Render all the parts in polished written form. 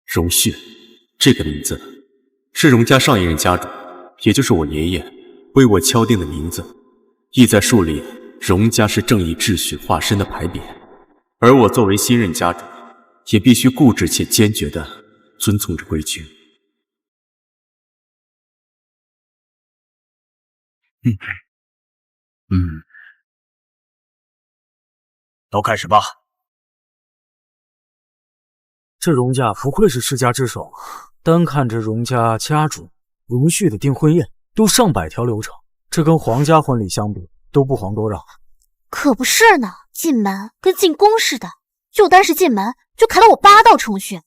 荣旭，这个名字是荣家上一任家主，也就是我爷爷为我敲定的名字，意在树立荣家是正义秩序化身的牌匾。而我作为新任家主，也必须固执且坚决地遵从着规矩。都开始吧。这荣家不愧是世家之首，单看这荣家家主荣旭的订婚宴都上百条流程，这跟皇家婚礼相比都不遑多让。可不是呢，进门跟进宫似的，就单是进门就排了我8道程序，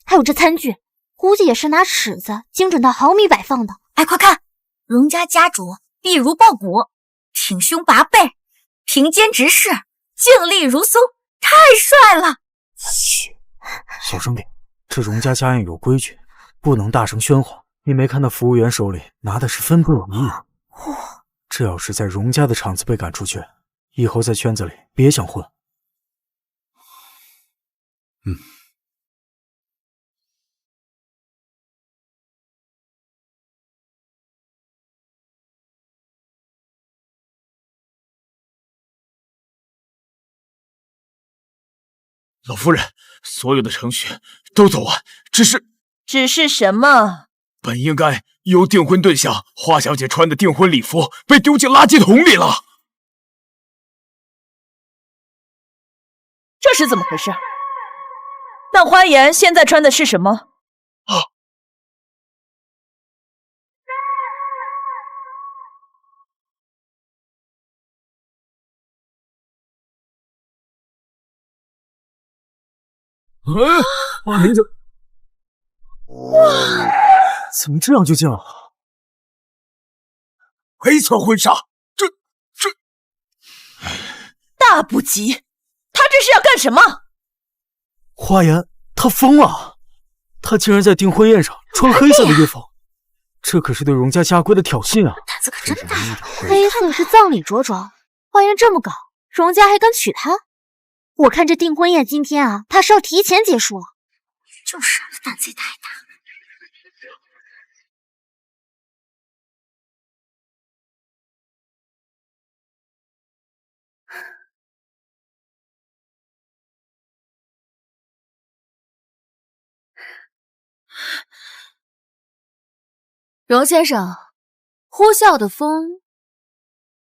还有这餐具，估计也是拿尺子精准到毫米摆放的。哎，快看，荣家家主臂如抱骨，挺胸拔背，平肩直视，静立如松，太帅了！嘘，小声点，这荣家家宴有规矩，不能大声喧哗。你没看到服务员手里拿的是分布仪？这要是在荣家的场子被赶出去，以后在圈子里别想混。老夫人，所有的程序都走完，只是什么？本应该由订婚对象华小姐穿的订婚礼服被丢进垃圾桶里了。这是怎么回事？那花颜现在穿的是什么？花颜这……怎么这样就进了？黑色婚纱，这大不吉！他这是要干什么？花颜，他疯了！他竟然在订婚宴上穿黑色的衣服，这可是对荣家家规的挑衅啊！胆子可真大呀！黑色是葬礼着装，花颜这么搞，荣家还敢娶她？我看这订婚宴今天啊，怕是要提前结束了。就是，胆子也太大。荣先生，呼啸的风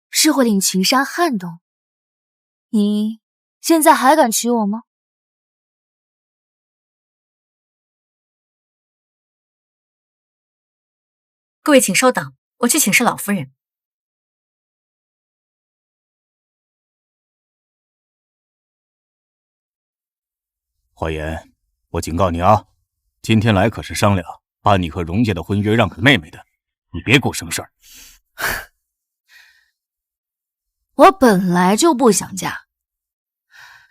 是会令群山撼动，你现在还敢娶我吗？各位请稍等，我去请示老夫人。花颜，我警告你啊，今天来可是商量把你和荣家的婚约让给妹妹的，你别给我生事儿。我本来就不想嫁，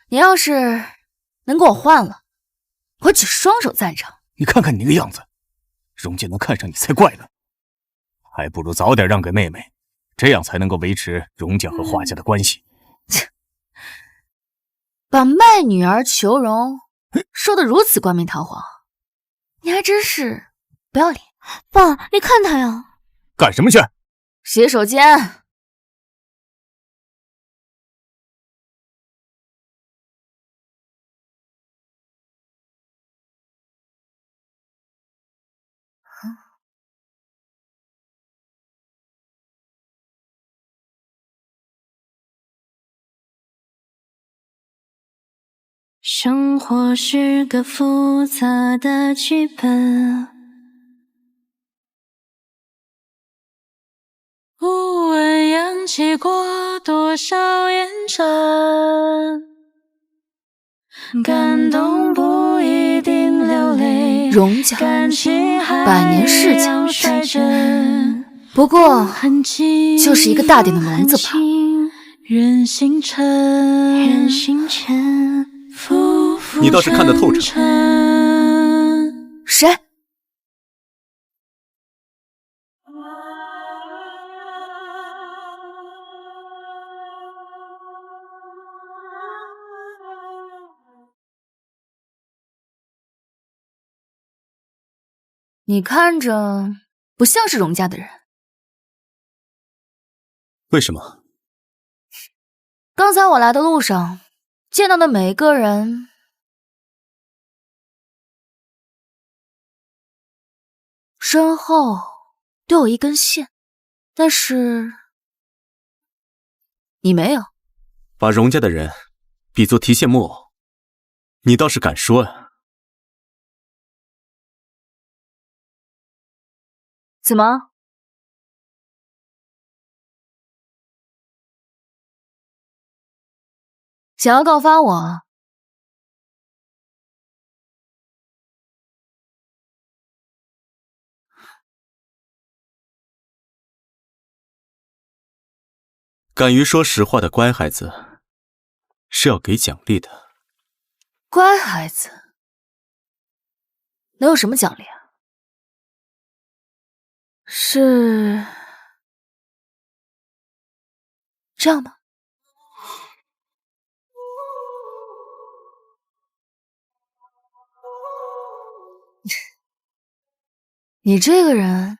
你要是能给我换了，我举双手赞成。你看看你那个样子，荣家能看上你才怪呢，还不如早点让给妹妹，这样才能够维持荣家和华家的关系。把卖女儿求荣说得如此冠冕堂皇，你还真是不要脸。爸，你看他呀！干什么去？洗手间。生活是个复杂的剧本，无问扬起过多少烟尘，感动不一定流泪，荣家百年世家，不过就是一个大点的笼子吧。人心沉，你倒是看得透彻。谁？你看着不像是荣家的人。为什么？刚才我来的路上见到的每一个人，身后都有一根线，但是你没有。把荣家的人比作提线木偶，你倒是敢说呀？怎么？想要告发我？敢于说实话的乖孩子是要给奖励的。乖孩子能有什么奖励啊？是这样吗？你这个人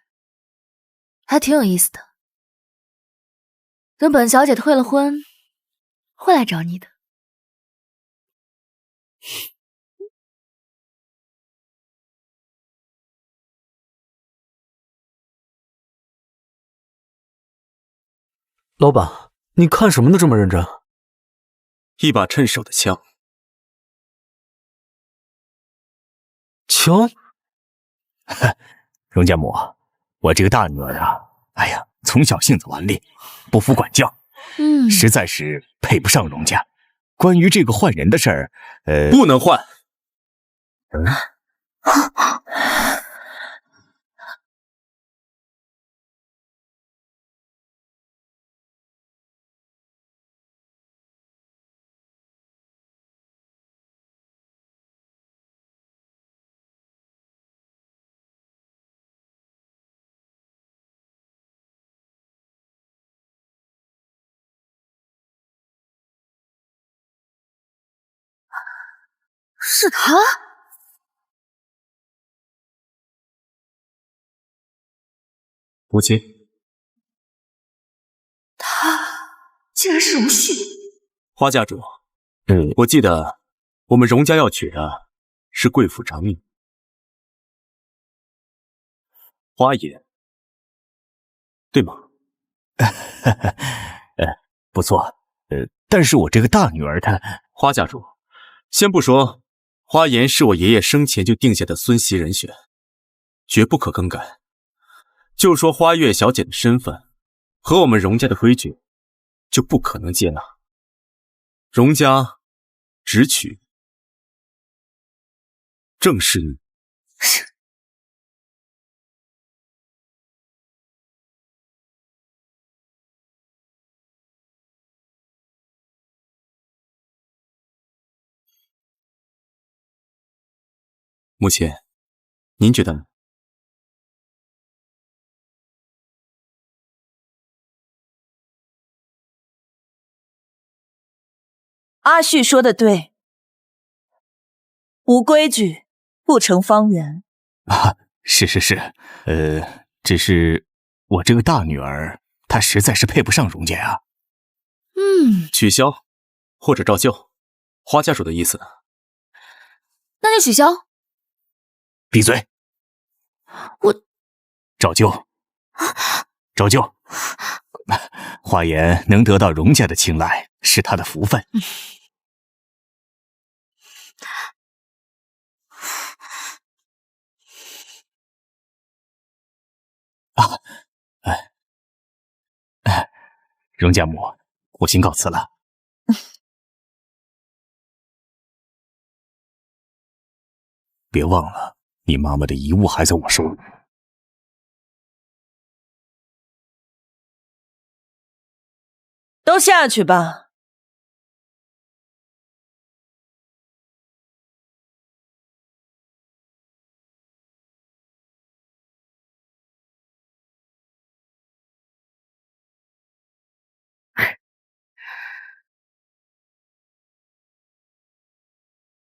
还挺有意思的。等本小姐退了婚，会来找你的。老板，你看什么呢？这么认真？一把趁手的枪。枪？荣家母，我这个大女儿啊，哎呀，从小性子顽劣，不服管教，实在是配不上荣家。关于这个换人的事儿，不能换。是他？母亲，他竟然是荣旭！花家主，我记得我们荣家要娶的是贵府长女花颜，对吗？不错，但是我这个大女儿她……花家主，先不说花颜是我爷爷生前就定下的孙媳人选，绝不可更改。就说花月小姐的身份和我们荣家的规矩，就不可能接纳。荣家只娶正室女。母亲，您觉得呢？阿旭说的对，无规矩不成方圆。啊，是，只是我这个大女儿，她实在是配不上荣家啊。取消或者照旧，花家主的意思呢？那就取消。闭嘴！我照旧，照旧。花颜能得到荣家的青睐，是她的福分。荣家母，我先告辞了。别忘了，你妈妈的遗物还在我手里。都下去吧。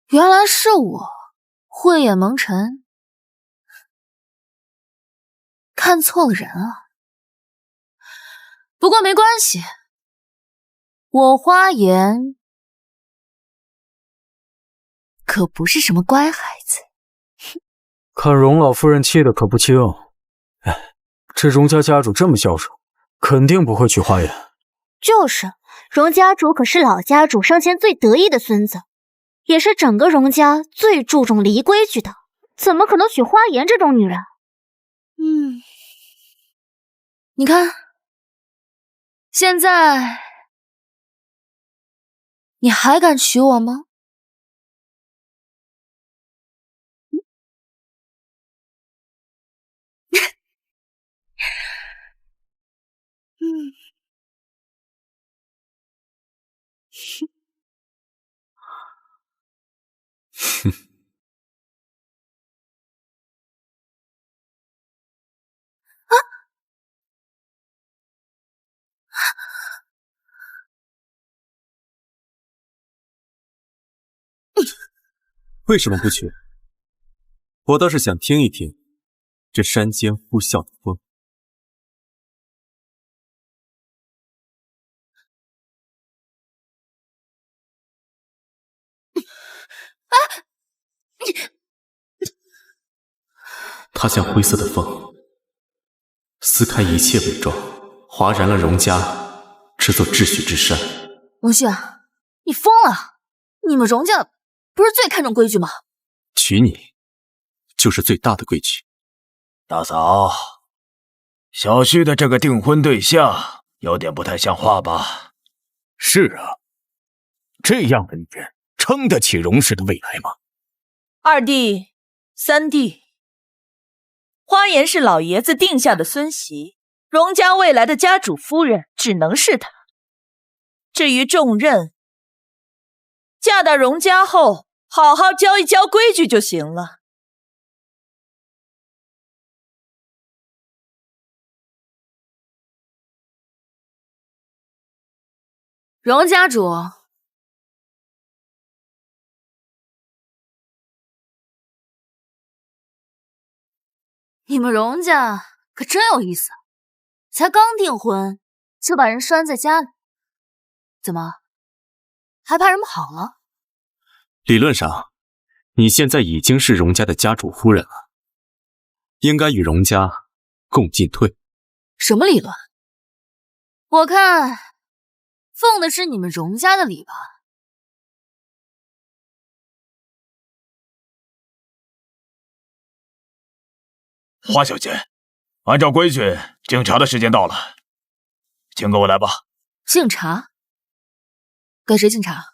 原来是我，慧眼蒙尘。看错了人啊。不过没关系，我花颜可不是什么乖孩子。看荣老夫人气的可不轻。哎，这荣家家主这么孝顺，肯定不会娶花颜。就是，荣家主可是老家主生前最得意的孙子，也是整个荣家最注重礼仪规矩的，怎么可能娶花颜这种女人？你看，现在你还敢娶我吗？为什么不娶？我倒是想听一听这山间呼啸的风。它像灰色的风，撕开一切伪装，划燃了荣家这座秩序之山。龙旭啊，你疯了！你们荣家不是最看重规矩吗？娶你就是最大的规矩。大嫂，小旭的这个订婚对象有点不太像话吧？是啊，这样的女人撑得起荣氏的未来吗？二弟、三弟，花颜是老爷子定下的孙媳，荣家未来的家主夫人只能是她。至于重任，嫁到荣家后，好好教一教规矩就行了。荣家主，你们荣家可真有意思，才刚订婚就把人拴在家里，怎么还怕人跑了？理论上，你现在已经是荣家的家主夫人了，应该与荣家共进退。什么理论？我看奉的是你们荣家的礼吧。花小姐，按照规矩，敬茶的时间到了，请跟我来吧。敬茶？给谁敬茶？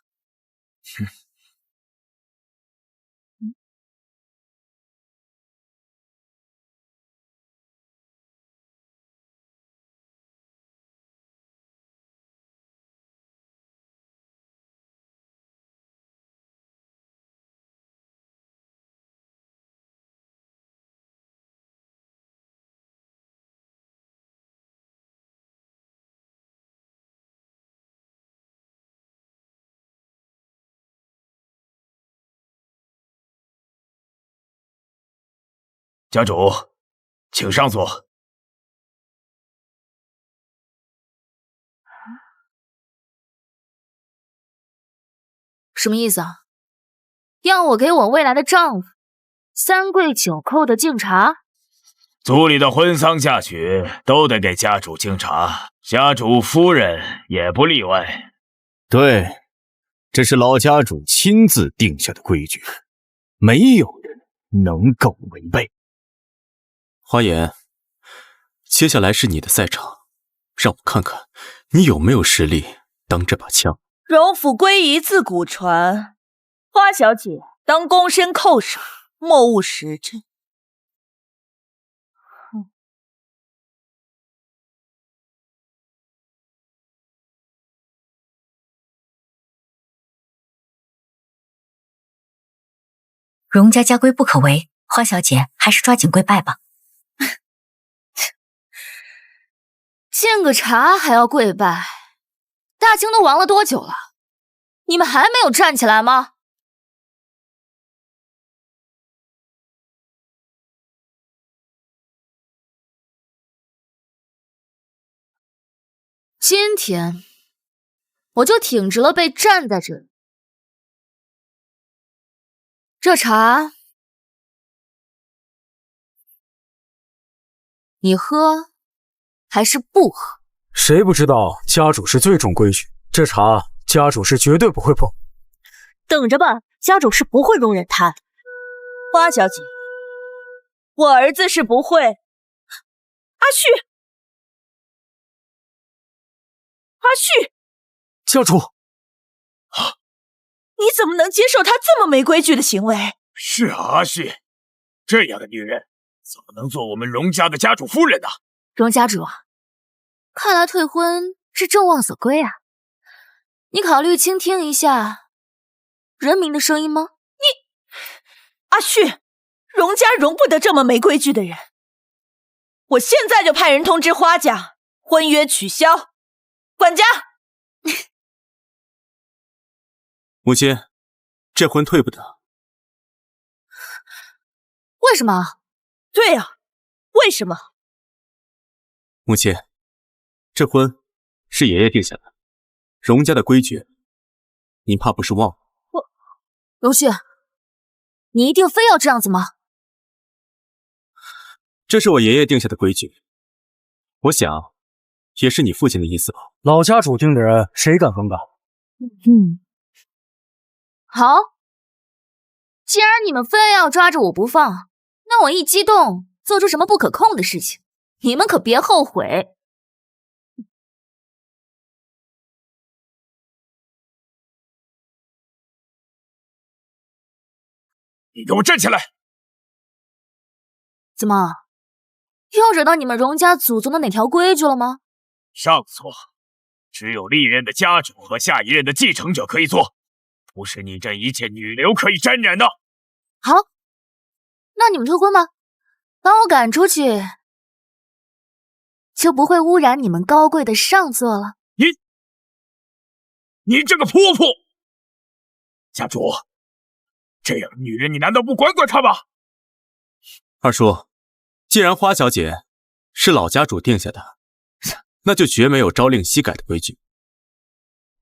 家主，请上座。什么意思啊？要我给我未来的丈夫三跪九叩的敬茶？族里的婚丧嫁娶都得给家主敬茶，家主夫人也不例外。对，这是老家主亲自定下的规矩，没有人能够违背。花颜，接下来是你的赛场，让我看看你有没有实力当这把枪。荣府规仪自古传，花小姐当躬身叩首，莫误时辰。荣家家规不可违，花小姐还是抓紧跪拜吧。敬个茶还要跪拜？大清都亡了多久了？你们还没有站起来吗？今天我就挺直了背站在这里。这茶你喝还是不喝？谁不知道家主是最重规矩，这茶家主是绝对不会碰。等着吧，家主是不会容忍他。花小姐，我儿子是不会。阿旭，阿旭，家主，你怎么能接受他这么没规矩的行为？是啊，阿旭，这样的女人怎么能做我们荣家的家主夫人呢？荣家主啊，看来退婚是众望所归啊。你考虑倾听一下人民的声音吗？阿旭，荣家容不得这么没规矩的人。我现在就派人通知花家，婚约取消。管家，母亲，这婚退不得。为什么？对啊，为什么？母亲，这婚是爷爷定下的，荣家的规矩，您怕不是忘了？荣旭，你一定非要这样子吗？这是我爷爷定下的规矩，我想也是你父亲的意思吧。老家主定的人，谁敢更改？好，既然你们非要抓着我不放，那我一激动做出什么不可控的事情，你们可别后悔。你给我站起来！怎么，又惹到你们荣家祖宗的哪条规矩了吗？上错，只有历任的家主和下一任的继承者可以做，不是你这一介女流可以沾染的。好，那你们退婚吧，把我赶出去，就不会污染你们高贵的上座了。你这个泼妇！家主，这样的女人你难道不管管她吗？二叔，既然花小姐是老家主定下的，那就绝没有朝令夕改的规矩，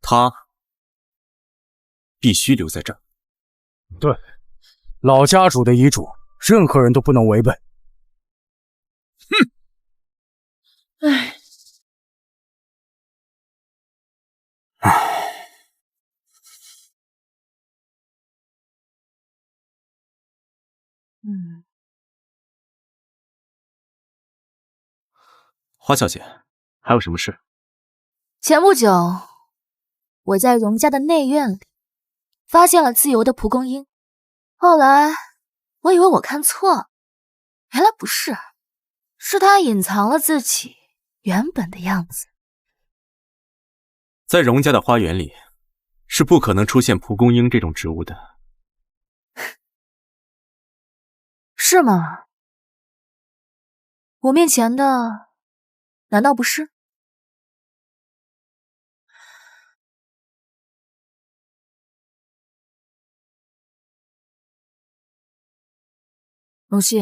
她必须留在这儿。对，老家主的遗嘱，任何人都不能违背。唉，花小姐，还有什么事？前不久，我在荣家的内院里发现了自由的蒲公英，后来我以为我看错了，原来不是，是他隐藏了自己原本的样子。在荣家的花园里，是不可能出现蒲公英这种植物的。是吗？我面前的难道不是？荣旭，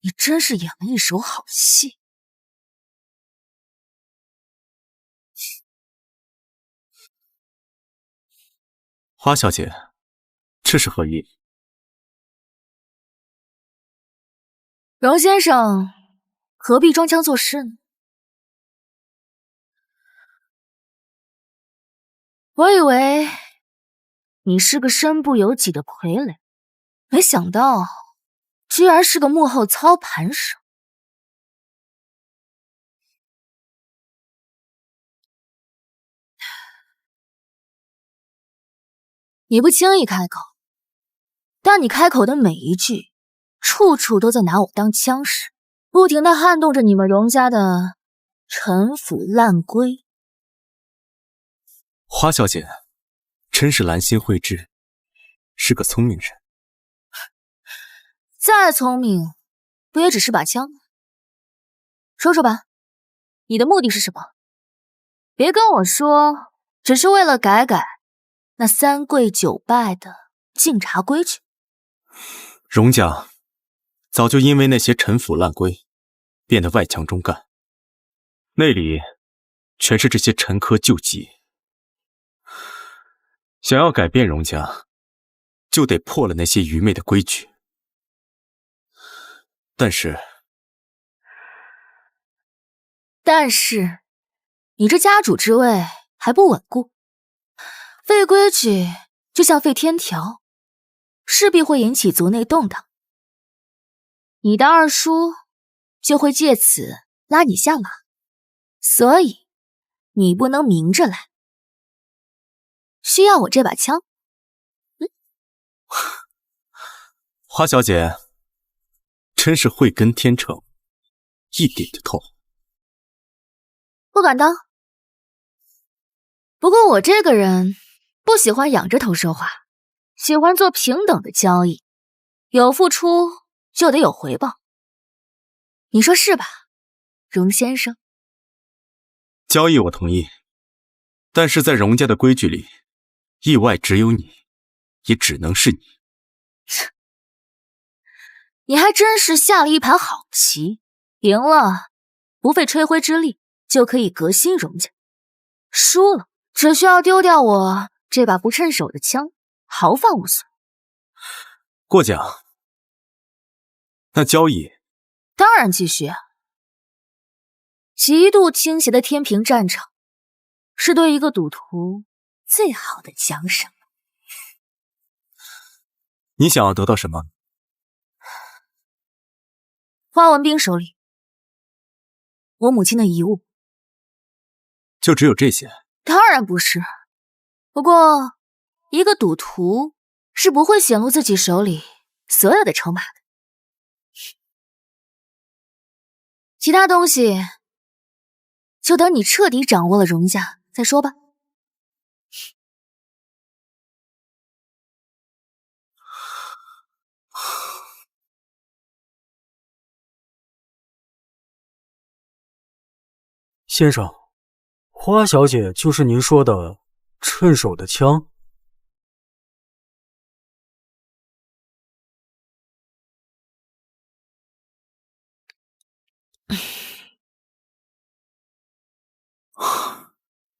你真是演了一手好戏。花小姐，这是何意？荣先生何必装腔作势呢？我以为你是个身不由己的傀儡，没想到居然是个幕后操盘手。你不轻易开口，但你开口的每一句，处处都在拿我当枪使，不停地撼动着你们荣家的陈腐烂规。花小姐真是兰心蕙质，是个聪明人。再聪明，不也只是把枪吗？说说吧，你的目的是什么？别跟我说，只是为了改那三跪九拜的敬茶规矩。荣家早就因为那些陈腐烂规，变得外强中干，那里全是这些陈疴旧疾。想要改变荣家，就得破了那些愚昧的规矩。但是，你这家主之位还不稳固，废规矩就像废天条，势必会引起族内动荡。你的二叔就会借此拉你下马，所以你不能明着来，需要我这把枪。花小姐真是慧根天成，一点就透。不敢当。不过我这个人不喜欢仰着头说话，喜欢做平等的交易，有付出就得有回报。你说是吧，荣先生？交易我同意，但是在荣家的规矩里，意外只有你，也只能是你。你还真是下了一盘好棋，赢了不费吹灰之力就可以革新荣家，输了只需要丢掉我这把不趁手的枪，毫发无损。过奖。那交易当然继续啊！极度倾斜的天平战场，是对一个赌徒最好的奖赏。你想要得到什么？花文斌手里，我母亲的遗物。就只有这些？当然不是。不过，一个赌徒是不会显露自己手里所有的筹码的。其他东西，就等你彻底掌握了荣家再说吧。先生，花小姐就是您说的趁手的枪？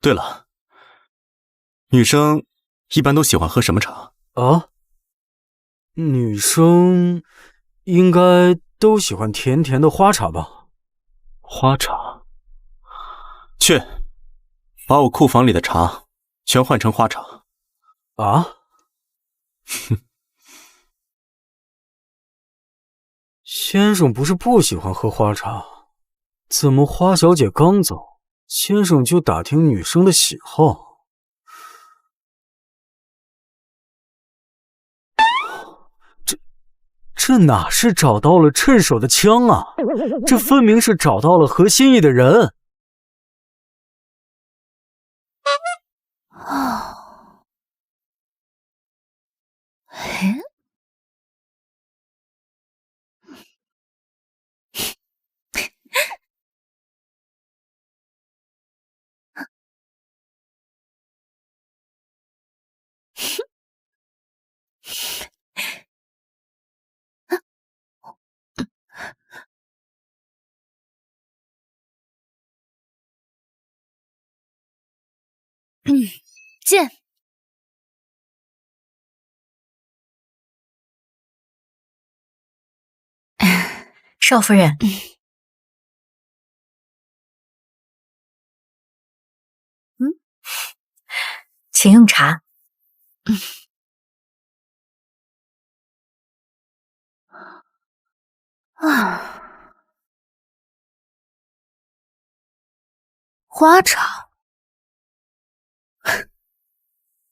对了，女生一般都喜欢喝什么茶？啊？女生应该都喜欢甜甜的花茶吧？花茶。去，把我库房里的茶全换成花茶。啊？哼。先生不是不喜欢喝花茶，怎么花小姐刚走，先生就打听女生的喜好？这哪是找到了趁手的枪啊，这分明是找到了合心意的人。啊，进。少夫人，请用茶。花茶，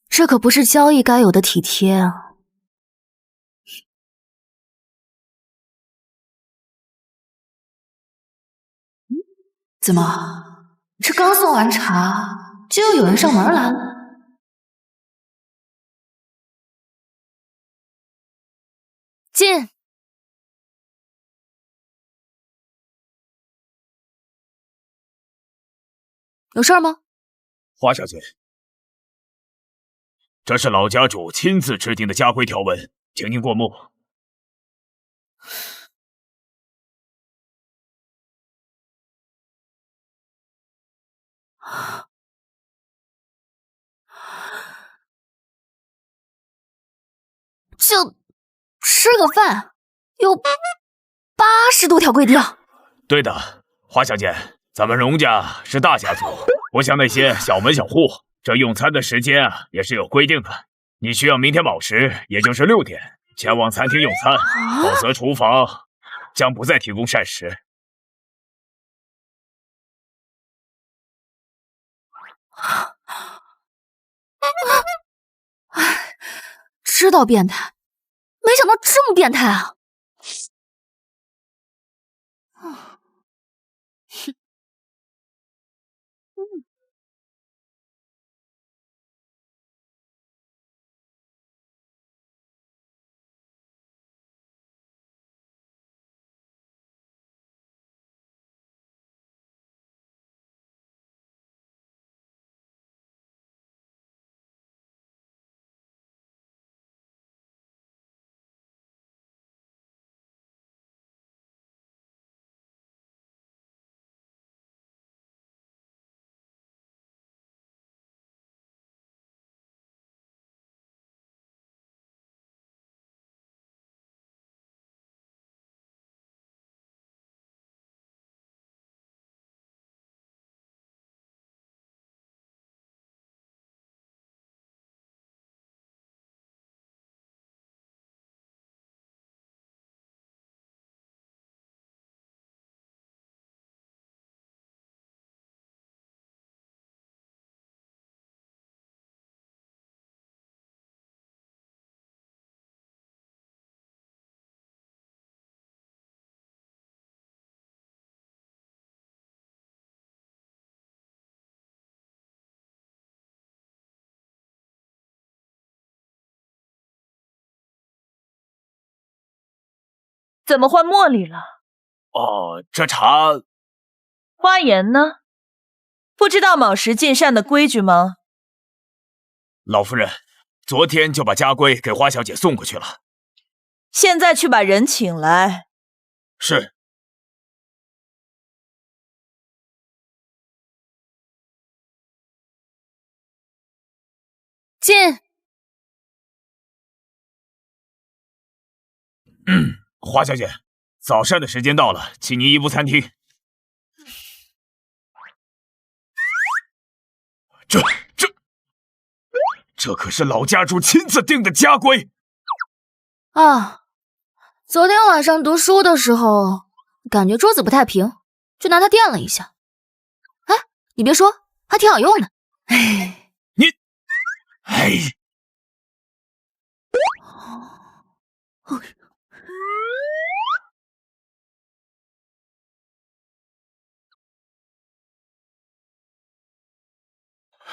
这可不是交易该有的体贴啊！怎么，这刚送完茶，就又有人上门来了？进。有事吗？花小姐，这是老家主亲自制定的家规条文，请您过目。就吃个饭，有80多条规定。对的，花小姐，咱们荣家是大家族，不像那些小门小户，这用餐的时间啊也是有规定的。你需要明天卯时，也就是6点前往餐厅用餐，否则厨房将不再提供膳食。知道变态，没想到这么变态啊！怎么换茉莉了？哦，这茶……花颜呢？不知道卯时进膳的规矩吗？老夫人，昨天就把家规给花小姐送过去了。现在去把人请来。是。进。花小姐，早膳的时间到了，请您移步餐厅。这可是老家主亲自定的家规啊！昨天晚上读书的时候，感觉桌子不太平，就拿它垫了一下。哎，你别说，还挺好用的。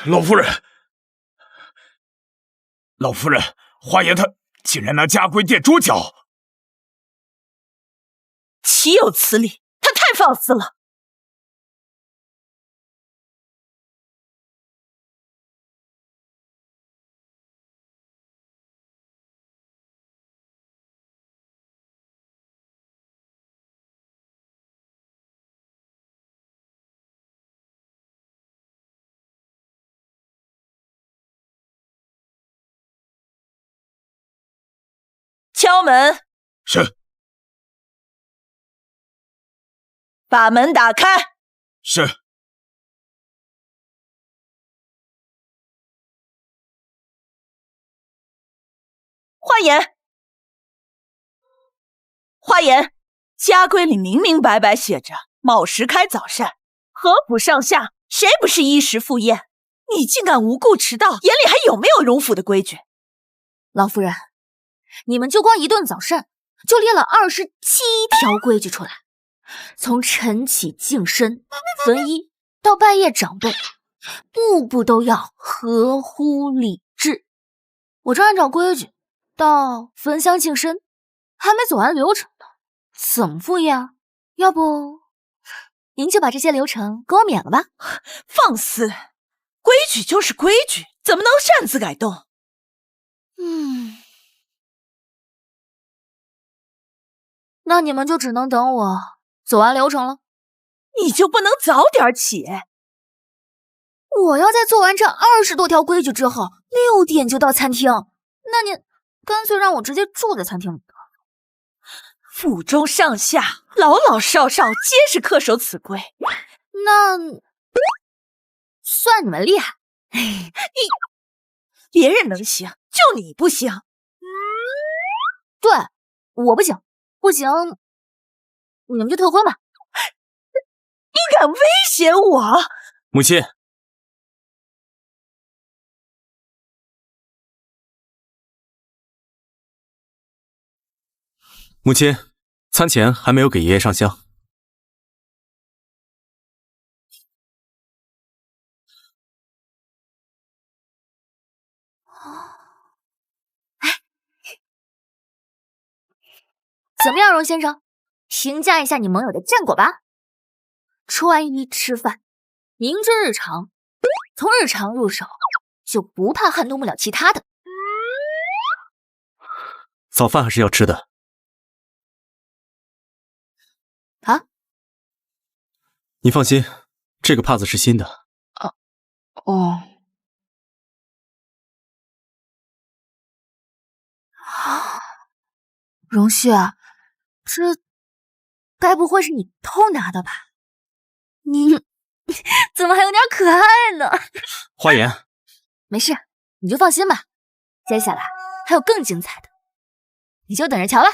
老夫人，花颜他竟然拿家规垫桌脚，岂有此理！他太放肆了。敲门。是。把门打开。是。花颜，花颜，家规里明明白白写着卯时开早膳，合府上下谁不是衣食赴宴？你竟敢无故迟到，眼里还有没有荣府的规矩？老夫人，你们就光一顿早膳，就列了27条规矩出来，从晨起净身、焚衣到拜谒长辈，步步都要合乎礼制。我这按照规矩到焚香净身，还没走完流程呢，怎么赴宴啊？要不您就把这些流程给我免了吧？放肆！规矩就是规矩，怎么能擅自改动？那你们就只能等我走完流程了。你就不能早点起？我要在做完这20多条规矩之后，6点就到餐厅。那你干脆让我直接住在餐厅里得了。府中上下老老少少皆是恪守此规，那算你们厉害。别人能行，就你不行。对，我不行，不行，你们就退婚吧。你敢威胁我？母亲，母亲，餐前还没有给爷爷上香。怎么样，荣先生？评价一下你盟友的战果吧。穿衣吃饭，明知日常，从日常入手，就不怕撼动不了其他的。早饭还是要吃的。啊？你放心，这个帕子是新的。哦。荣旭啊，这该不会是你偷拿的吧？你怎么还有点可爱呢？花颜，没事，你就放心吧。接下来还有更精彩的，你就等着瞧吧。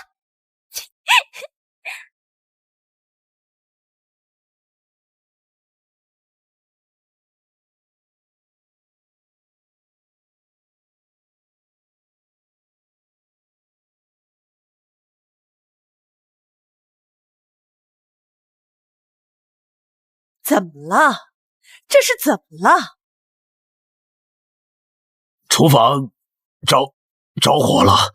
怎么了？这是怎么了？厨房着火了。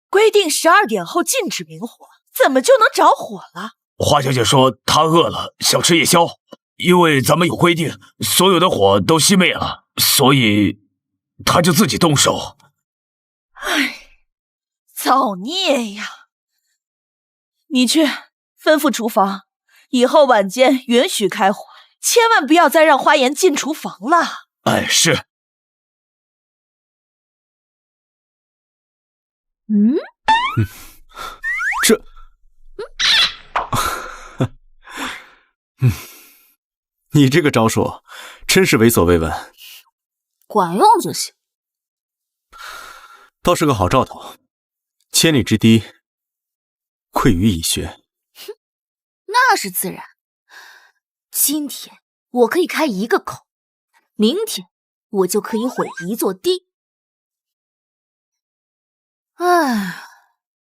规定12点后禁止明火，怎么就能着火了？花小姐说她饿了，想吃夜宵。因为咱们有规定，所有的火都熄灭了，所以她就自己动手。唉，造孽呀！你去吩咐厨房，以后晚间允许开火，千万不要再让花颜进厨房了。哎，是。这，你这个招数真是为所未闻，管用就行，倒是个好兆头。千里之堤，溃于蚁穴。那是自然。今天我可以开一个口，明天我就可以毁一座堤。唉，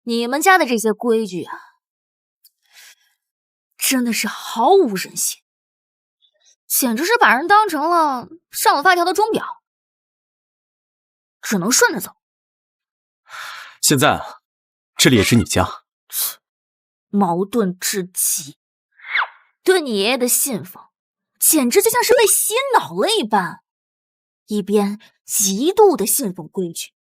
你们家的这些规矩啊，真的是毫无人性，简直是把人当成了上了发条的钟表，只能顺着走。现在啊，这里也是你家，矛盾至极。对你爷爷的信奉，简直就像是被洗脑了一般，一边极度的信奉规矩，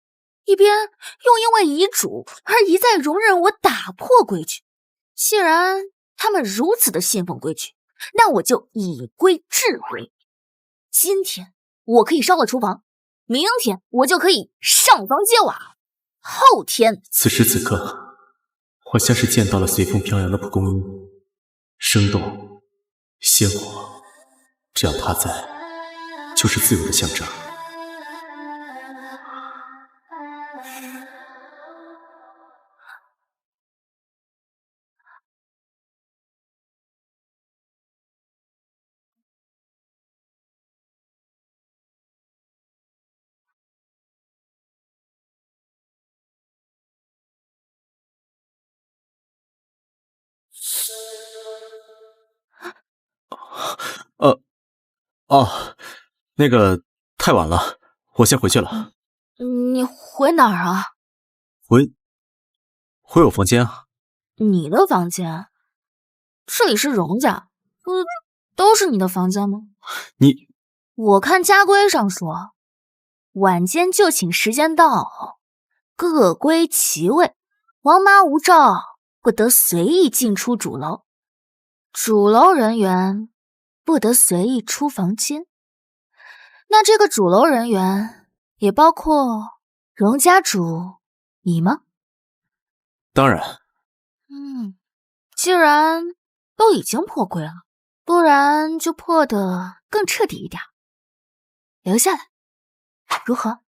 一边又因为遗嘱而一再容忍我打破规矩。既然他们如此的信奉规矩，那我就以规治规。今天我可以烧了厨房，明天我就可以上房揭瓦，后天……此时此刻，我像是见到了随风飘扬的蒲公英，生动鲜活，只要它在，就是自由的象征。那个太晚了，我先回去了。你回哪儿啊？回我房间啊。你的房间？这里是荣家，都是你的房间吗？我看家规上说，晚间就寝时间到后，各归其位，王妈无照不得随意进出主楼，主楼人员不得随意出房间。那这个主楼人员也包括荣家主你吗？当然。既然都已经破规了，不然就破得更彻底一点，留下来，如何？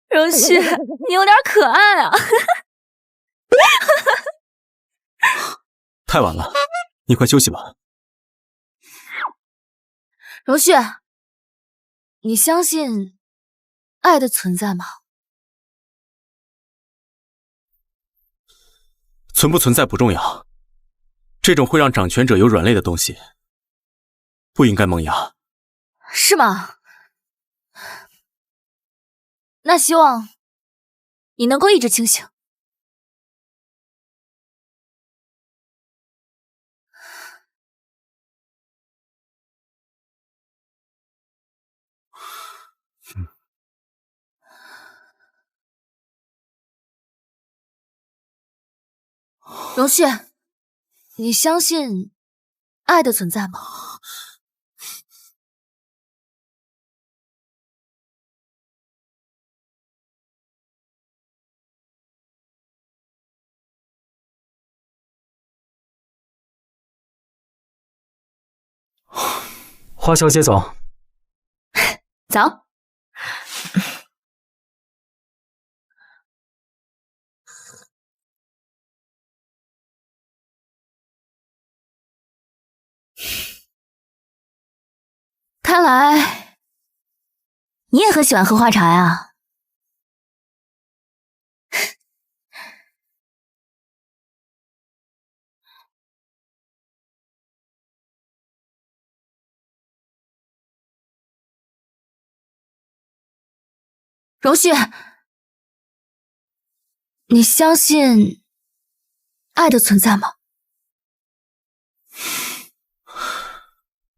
荣旭，你有点可爱啊！太晚了，你快休息吧。荣旭，你相信爱的存在吗？存不存在不重要，这种会让掌权者有软肋的东西，不应该萌芽。是吗？那希望你能够一直清醒。荣旭，你相信爱的存在吗？花小姐走。走。看来你也很喜欢喝花茶呀。荣旭，你相信爱的存在吗？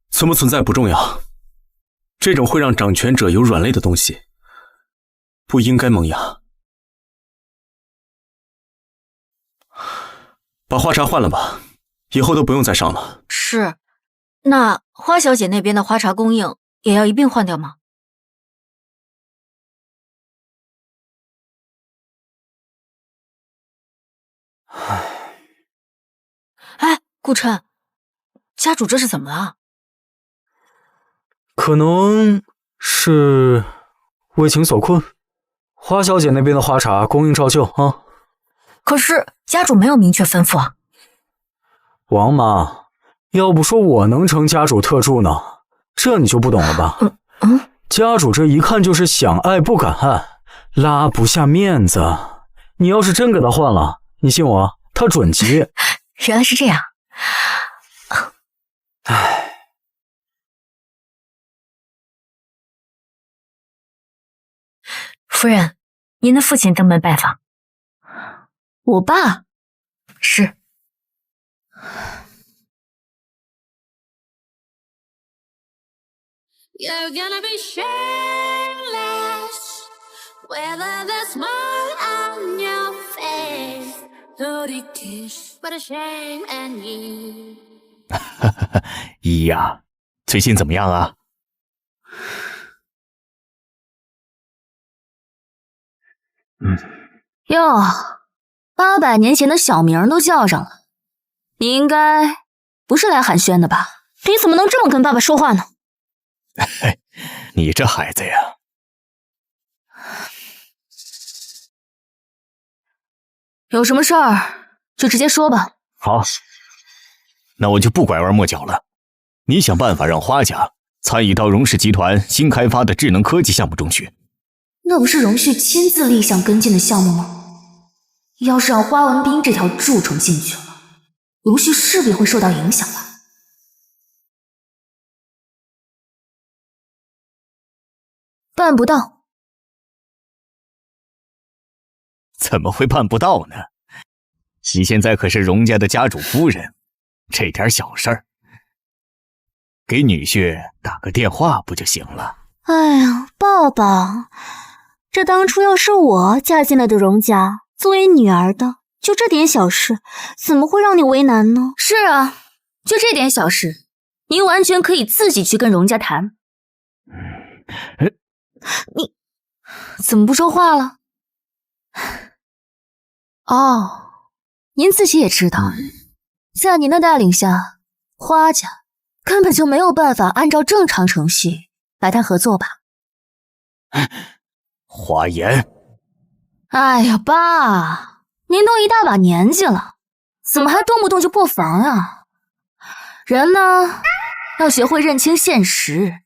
存不存在不重要，这种会让掌权者有软肋的东西，不应该萌芽。把花茶换了吧，以后都不用再上了。是，那花小姐那边的花茶供应也要一并换掉吗？哎，顾琛，家主这是怎么了？可能是为情所困。花小姐那边的花茶供应照旧啊。可是家主没有明确吩咐啊。王妈，要不说我能成家主特助呢，这你就不懂了吧？家主这一看就是想爱不敢爱，拉不下面子。你要是真给他换了，你信我，他准急。原来是这样。唉，夫人，您的父亲登门拜访。我爸？是。You're gonna be shameless with a smile on your face. Dirty kiss, but a shame and you. 依依呀，最近怎么样啊？哟，800年前的小名都叫上了，你应该不是来寒暄的吧？你怎么能这么跟爸爸说话呢？你这孩子呀。有什么事儿就直接说吧。好，那我就不拐弯抹角了。你想办法让花家参与到荣氏集团新开发的智能科技项目中去。那不是荣旭亲自立项跟进的项目吗？要是让花文斌这条蛀虫进去了，荣旭势必会受到影响吧。办不到，怎么会办不到呢？你现在可是荣家的家主夫人，这点小事儿，给女婿打个电话不就行了？哎呀，爸爸，这当初要是我嫁进来的荣家，作为女儿的，就这点小事，怎么会让你为难呢？是啊，就这点小事，您完全可以自己去跟荣家谈。你怎么不说话了？哦，您自己也知道，在您的带领下，花家根本就没有办法按照正常程序来谈合作吧？花言，哎呀，爸，您都一大把年纪了，怎么还动不动就破防啊？人呢，要学会认清现实，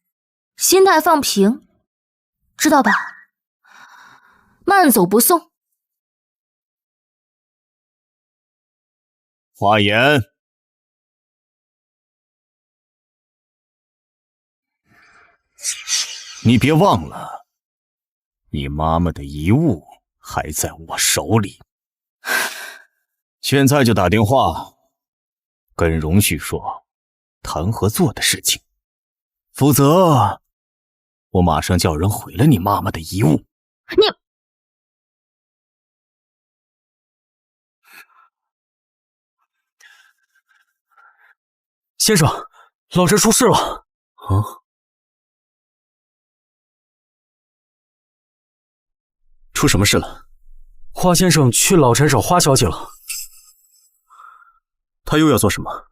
心态放平，知道吧？慢走不送。花言，你别忘了，你妈妈的遗物还在我手里。现在就打电话跟荣旭说谈合作的事情，否则我马上叫人毁了你妈妈的遗物。你先生，老陈出事了。出什么事了？花先生去老陈找花小姐了。他又要做什么？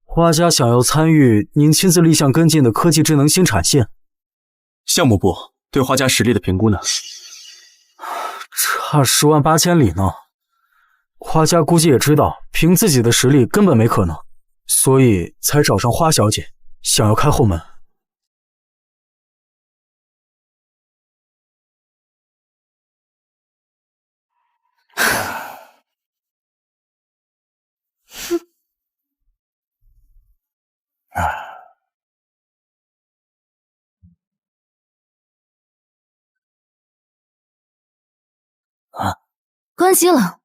花家想要参与您亲自立项跟进的科技智能新产线。项目部对花家实力的评估呢？差10万8千里呢。花家估计也知道，凭自己的实力根本没可能，所以才找上花小姐，想要开后门。关机了，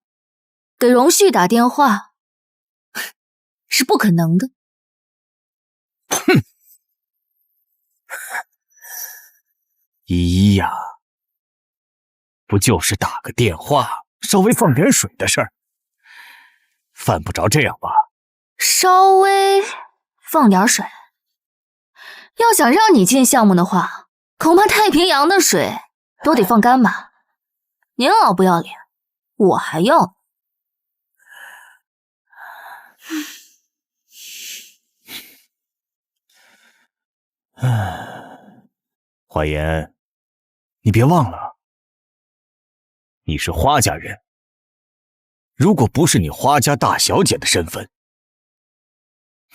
给荣旭打电话是不可能的。哼，依依呀，不就是打个电话，稍微放点水的事儿，犯不着这样吧？稍微放点水，要想让你进项目的话，恐怕太平洋的水都得放干吧？您老不要脸，我还要。花言，你别忘了，你是花家人，如果不是你花家大小姐的身份，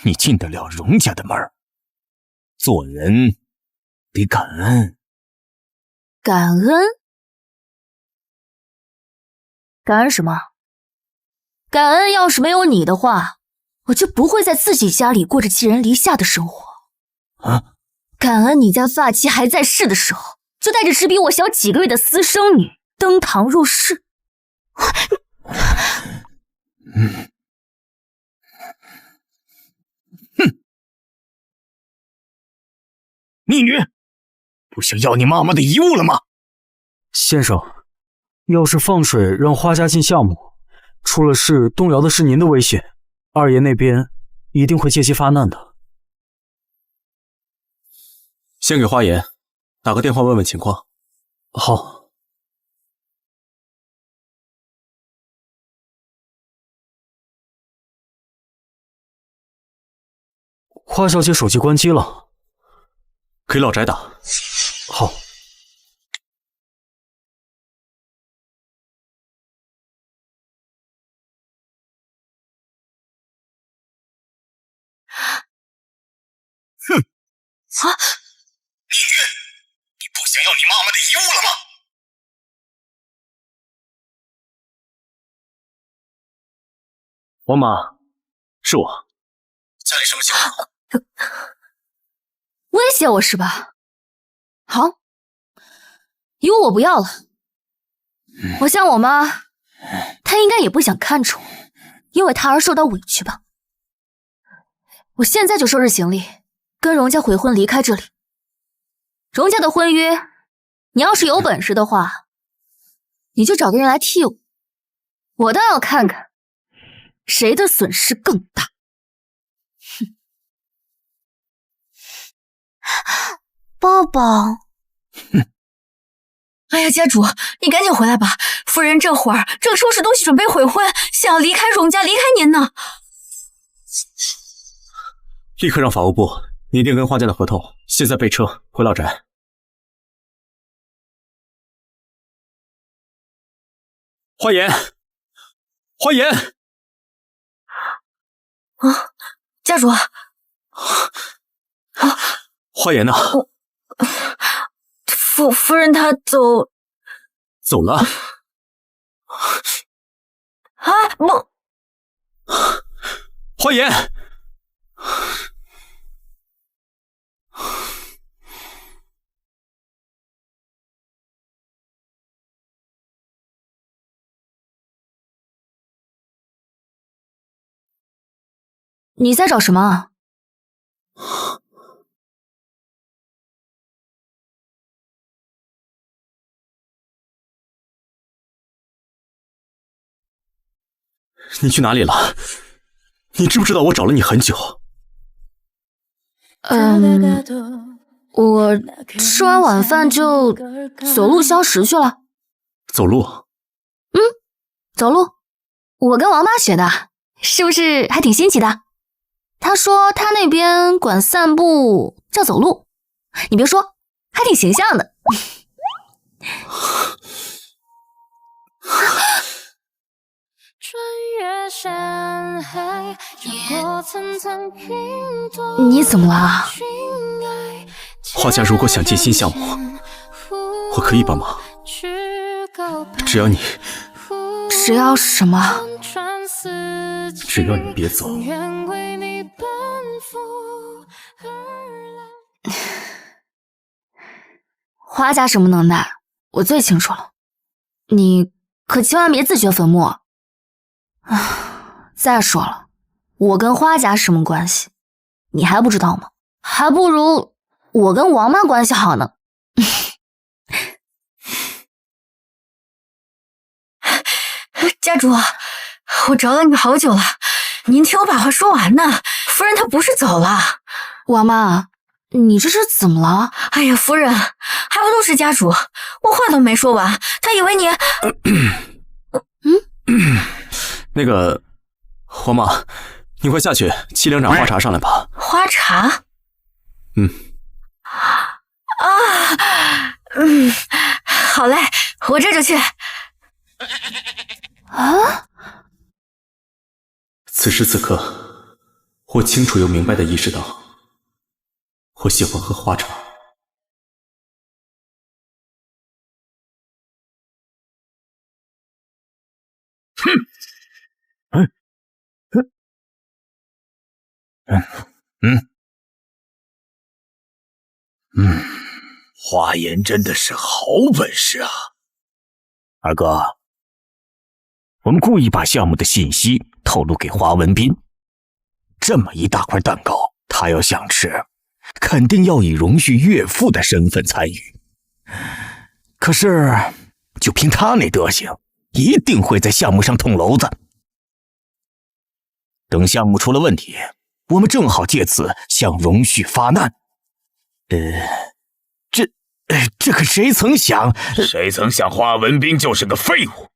你进得了荣家的门儿。做人得感恩。感恩？感恩什么？感恩要是没有你的话，我就不会在自己家里过着寄人篱下的生活。啊？感恩你家发妻还在世的时候，就带着只比我小几个月的私生女登堂入室。逆女，不想要你妈妈的遗物了吗？先生，要是放水让花家进项目，出了事动摇的是您的威信，二爷那边一定会借机发难的。先给花言打个电话问问情况。好。花小姐手机关机了，给老翟打。好。哼！啊！逆女，你不想要你妈妈的遗物了吗？王妈，是我。家里什么情况？威胁我是吧？好，遗物我不要了，我想我妈，她应该也不想看着我，因为她而受到委屈吧。我现在就收拾行李，跟荣家悔婚离开这里。荣家的婚约，你要是有本事的话，你就找个人来替我。我倒要看看，谁的损失更大。哼！抱抱。哎呀，家主，你赶紧回来吧！夫人这会儿正收拾东西准备悔婚，想要离开荣家，离开您呢。立刻让法务部拟定跟花家的合同，现在备车回老宅。花颜，花颜！啊，家主！花颜呢？夫人她走了。啊，不，花颜！你在找什么啊？你去哪里了？你知不知道我找了你很久？我吃完晚饭就走路消食去了。走路？走路。我跟王妈学的，是不是还挺新奇的？她说她那边管散步叫走路，你别说，还挺形象的。你怎么了？花家如果想进新项目，我可以帮忙，只要你……只要什么？只要你别走。花家什么能耐，我最清楚了。你可千万别自掘坟墓。再说了，我跟花家什么关系，你还不知道吗？还不如我跟王妈关系好呢。家主，我找了你好久了，您听我把话说完呢。夫人她不是走了。王妈，你这是怎么了？哎呀，夫人，还不都是家主，我话都没说完，他以为你……那个，黄妈，你快下去沏2盏花茶上来吧。花茶？好嘞，我这就去。啊！此时此刻，我清楚又明白地意识到，我喜欢喝花茶。花颜真的是好本事啊！二哥，我们故意把项目的信息透露给华文斌，这么一大块蛋糕，他要想吃，肯定要以荣旭岳父的身份参与。可是，就凭他那德行，一定会在项目上捅娄子。等项目出了问题，我们正好借此向荣旭发难。这可谁曾想？谁曾想花文斌就是个废物，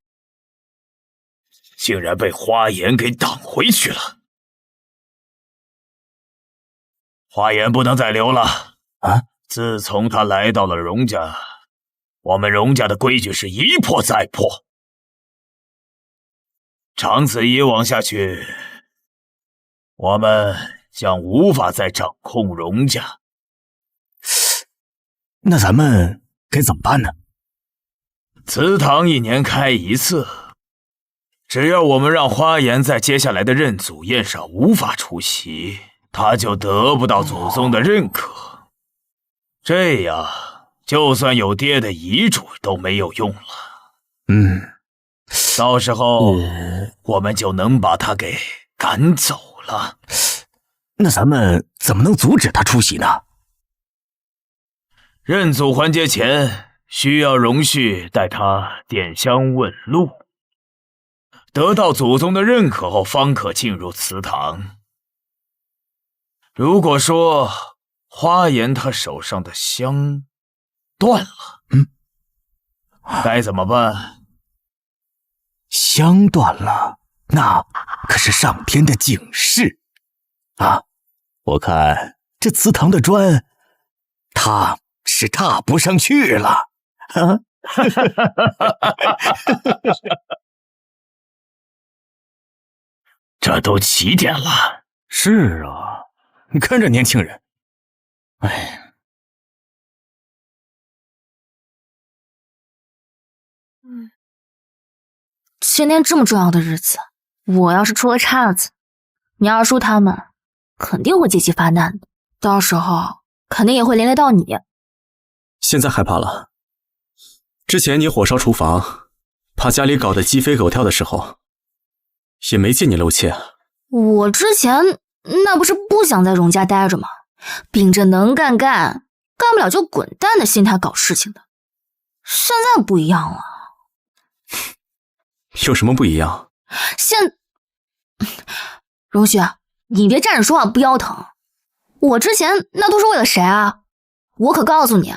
竟然被花颜给挡回去了。花颜不能再留了啊！自从他来到了荣家，我们荣家的规矩是一破再破，长此以往下去，我们将无法再掌控荣家。那咱们该怎么办呢？祠堂1年开1次，只要我们让花颜在接下来的认祖宴上无法出席，他就得不到祖宗的认可。这样，就算有爹的遗嘱都没有用了。到时候我们就能把他给赶走了。那咱们怎么能阻止他出席呢？认祖环节前，需要荣旭带他点香问路，得到祖宗的认可后，方可进入祠堂。如果说花颜他手上的香断了，该怎么办？香断了，那可是上天的警示啊！我看这祠堂的砖，他是踏不上去了。这都几点了？是啊，你看这年轻人，哎。今天这么重要的日子，我要是出了岔子，你二叔他们肯定会借机发难的，到时候肯定也会连累到你。现在害怕了？之前你火烧厨房，把家里搞得鸡飞狗跳的时候，也没见你露怯啊。我之前那不是不想在荣家待着吗？秉着能干，干不了就滚蛋的心态搞事情的。现在不一样了。有什么不一样？荣旭，你别站着说话不腰疼。我之前那都是为了谁啊？我可告诉你，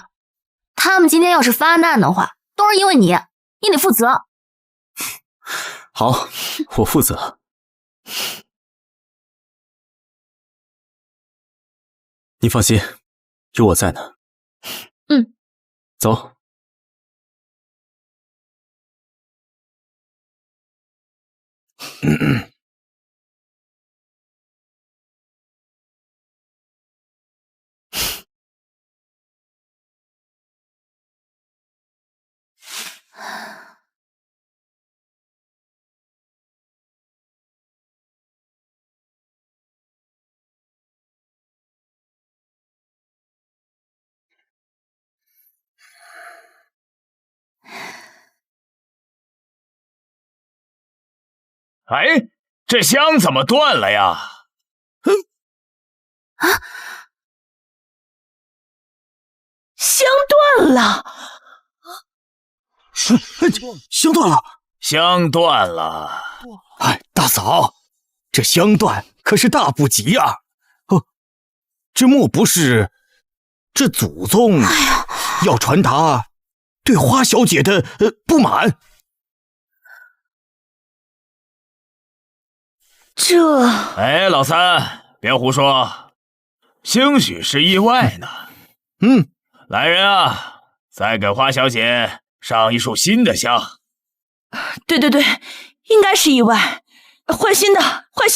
他们今天要是发难的话，都是因为你，你得负责。好，我负责。你放心，有我在呢。走。哎，这香怎么断了呀？香断了！香断了！香断了！哎，大嫂，这香断可是大不吉啊！这莫不是这祖宗要传达对花小姐的不满？哎，老三，别胡说，兴许是意外呢。来人啊，再给花小姐上一束新的香。对，应该是意外，换新的，快！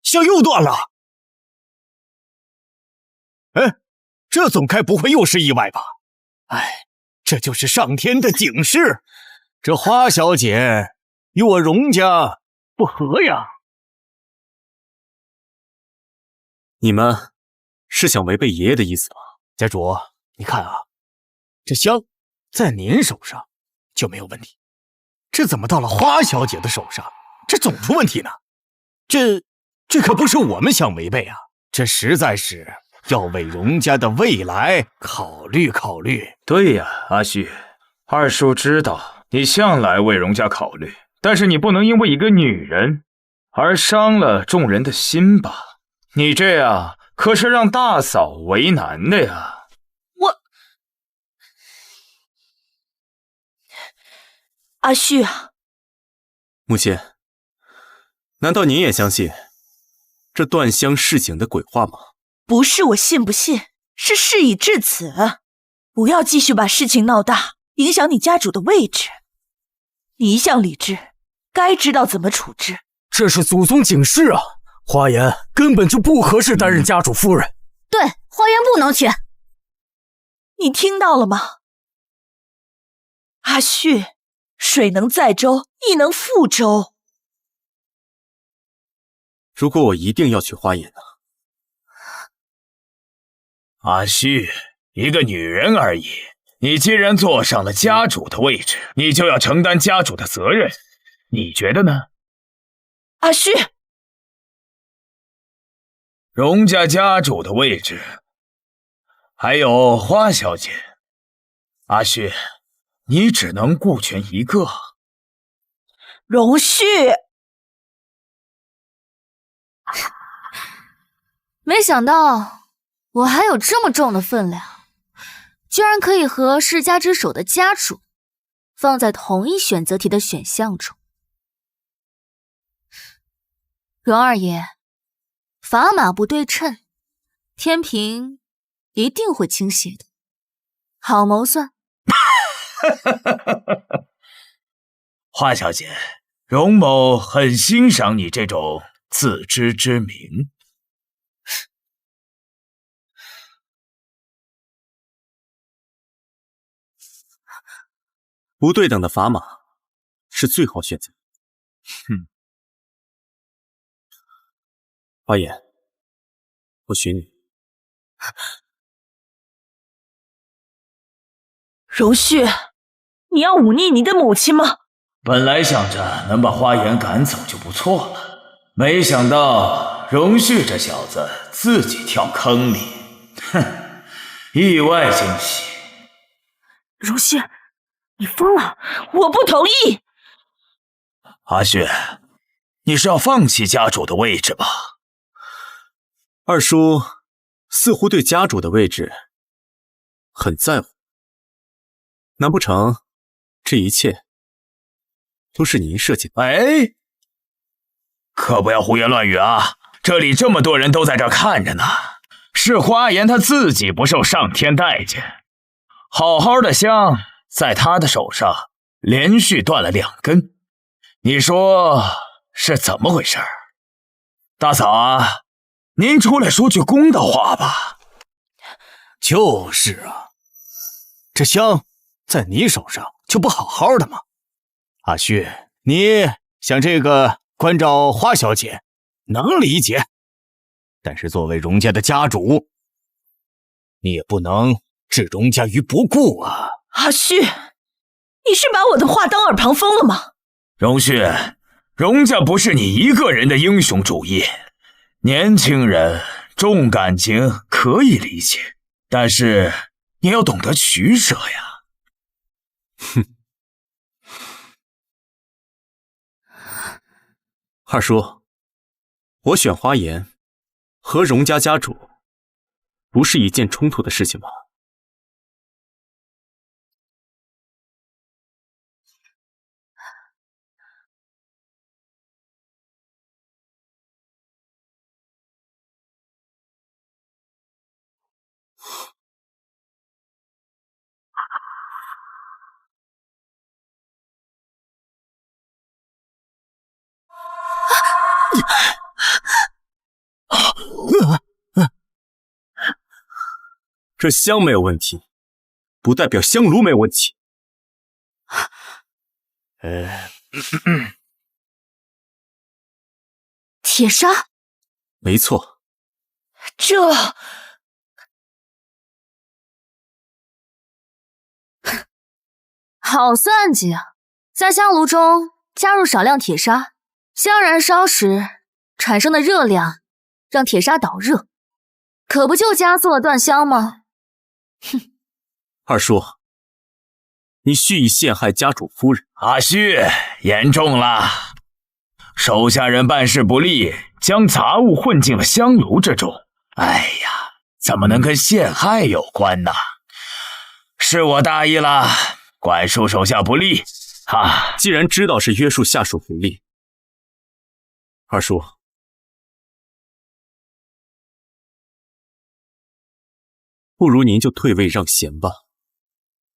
香又断了！这总该不会又是意外吧？这就是上天的警示，这花小姐与我荣家不和呀！你们是想违背爷爷的意思吗？家主，你看啊，这香在您手上就没有问题，这怎么到了花小姐的手上，这总出问题呢？这可不是我们想违背啊，这实在是要为荣家的未来考虑考虑。对呀，阿旭，二叔知道你向来为荣家考虑，但是你不能因为一个女人而伤了众人的心吧？你这样可是让大嫂为难的呀。阿旭啊，母亲，难道您也相信这断香示警的鬼话吗？不是我信不信，是事已至此，不要继续把事情闹大，影响你家主的位置。你一向理智，该知道怎么处置。这是祖宗警示啊！花颜根本就不合适担任家主夫人。对，花颜不能娶。你听到了吗？阿旭，水能载舟，亦能覆舟。如果我一定要娶花颜呢？阿旭，一个女人而已，你既然坐上了家主的位置，你就要承担家主的责任，你觉得呢？阿旭，荣家家主的位置，还有花小姐，阿旭，你只能顾全一个。荣旭，没想到我还有这么重的分量，居然可以和世家之首的家主放在同一选择题的选项中。荣二爷，砝码不对称，天平一定会倾斜的。好谋算。花小姐，荣某很欣赏你这种自知之明。不对等的砝码是最好选择。花颜，我许你。荣旭，你要忤逆你的母亲吗？本来想着能把花颜赶走就不错了，没想到荣旭这小子自己跳坑里，哼，意外惊喜。荣旭，你疯了！我不同意。阿旭，你是要放弃家主的位置吧？二叔似乎对家主的位置很在乎，难不成这一切都是您设计的？哎，可不要胡言乱语啊！这里这么多人都在这看着呢，是花颜他自己不受上天待见，好好的香在他的手上连续断了2根，你说是怎么回事？大嫂啊，您出来说句公道话吧。就是啊，这香在你手上就不好好的吗？阿旭，你想这个关照花小姐能理解，但是作为荣家的家主，你也不能置荣家于不顾啊。阿旭，你是把我的话当耳旁风了吗？荣旭，荣家不是你一个人的英雄主义，年轻人重感情可以理解，但是你要懂得取舍呀。哼，二叔，我选花颜和荣家家主不是一件冲突的事情吧？这香没有问题，不代表香炉没有问题。铁砂？没错。这……好算计啊！在香炉中加入少量铁砂，香燃烧时产生的热量让铁砂导热，可不就加速了断香吗？哼，二叔，你蓄意陷害家主夫人。阿旭，严重了！手下人办事不力，将杂物混进了香炉之中。哎呀，怎么能跟陷害有关呢？是我大意了，管束手下不力。既然知道是约束下属不力，二叔，不如您就退位让贤吧，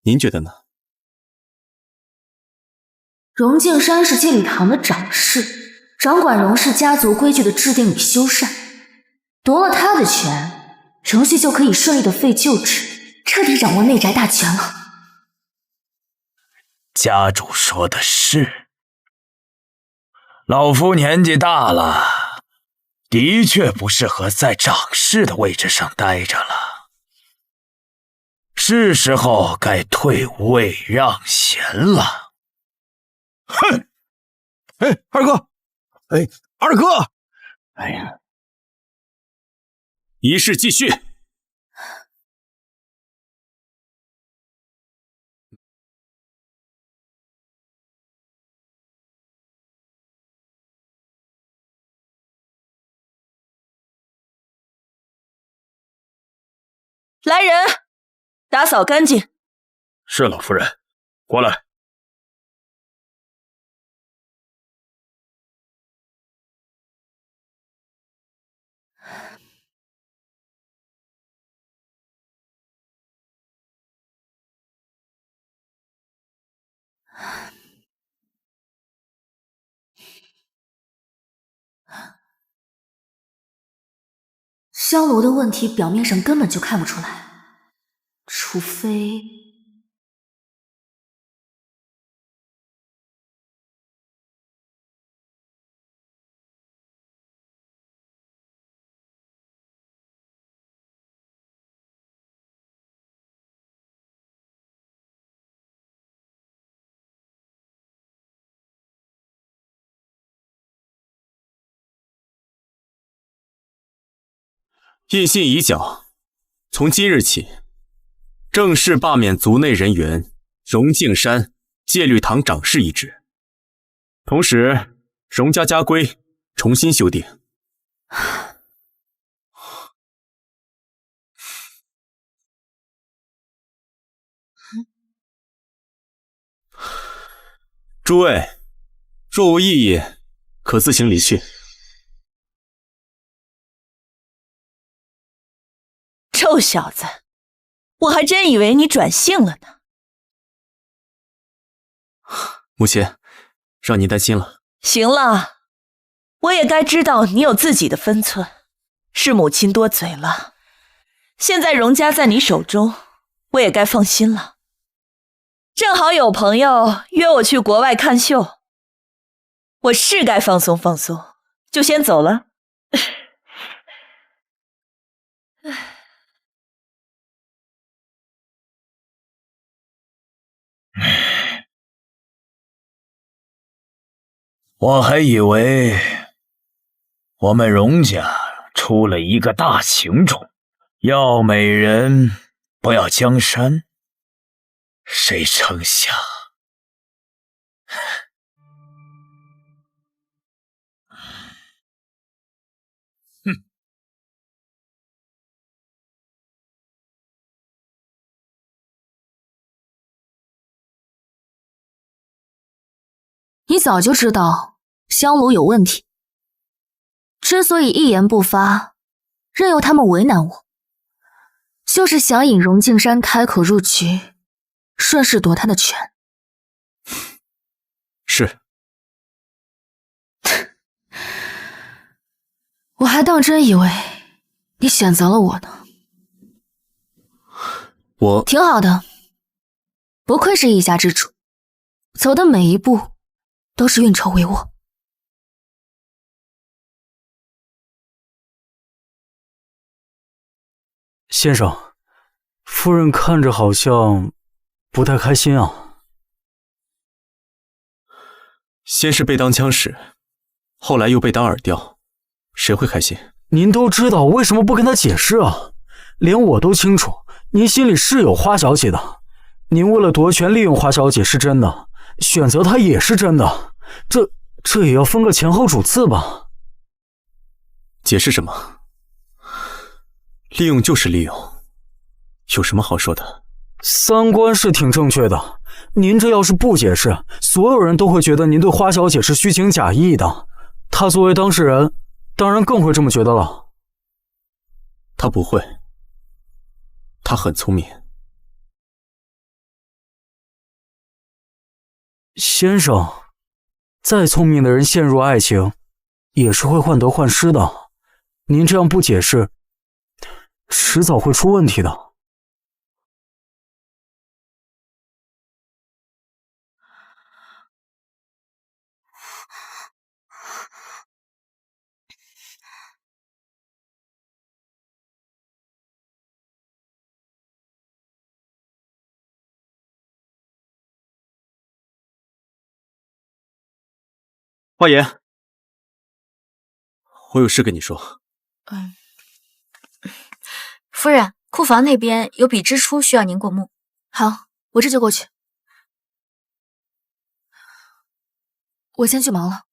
您觉得呢？荣敬山是戒律堂的掌事，掌管荣氏家族规矩的制定与修缮，夺了他的权，荣旭就可以顺利的废旧制，彻底掌握内宅大权了。家主说的是，老夫年纪大了，的确不适合在掌事的位置上待着了，是时候该退位让贤了。哼！哎，二哥，哎，二哥，哎呀！仪式继续。来人，打扫干净。是老夫人，过来。香炉的问题表面上根本就看不出来，除非……印信已缴，从今日起，正式罢免族内人员荣敬山戒律堂掌事一职，同时荣家家规重新修订。诸位，若无异议，可自行离去。臭小子，我还真以为你转性了呢。母亲，让您担心了。行了，我也该知道你有自己的分寸，是母亲多嘴了。现在荣家在你手中，我也该放心了。正好有朋友约我去国外看秀，我是该放松放松，就先走了。我还以为我们荣家出了一个大情种，要美人不要江山，谁成想你早就知道香炉有问题，之所以一言不发，任由他们为难我，就是想引荣敬山开口入局，顺势夺他的权。是。我还当真以为你选择了我呢。我挺好的，不愧是一家之主，走的每一步都是运筹帷幄。先生，夫人看着好像不太开心啊。先是被当枪使，后来又被当饵钓，谁会开心？您都知道，为什么不跟他解释啊？连我都清楚，您心里是有花小姐的。您为了夺权利用花小姐是真的，选择她也是真的，这也要分个前后主次吧？解释什么？利用就是利用，有什么好说的？三观是挺正确的，您这要是不解释，所有人都会觉得您对花小姐是虚情假意的。他作为当事人，当然更会这么觉得了。他不会，他很聪明。先生，再聪明的人陷入爱情，也是会患得患失的。您这样不解释，迟早会出问题的。花颜，我有事跟你说。夫人，库房那边有笔支出需要您过目。好，我这就过去。我先去忙了。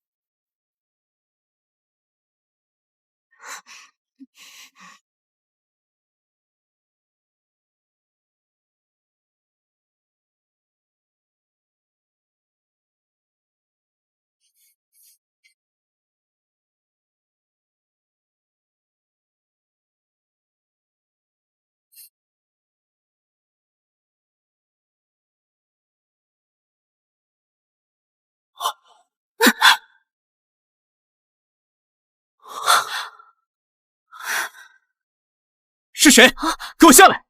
是谁？给我下来！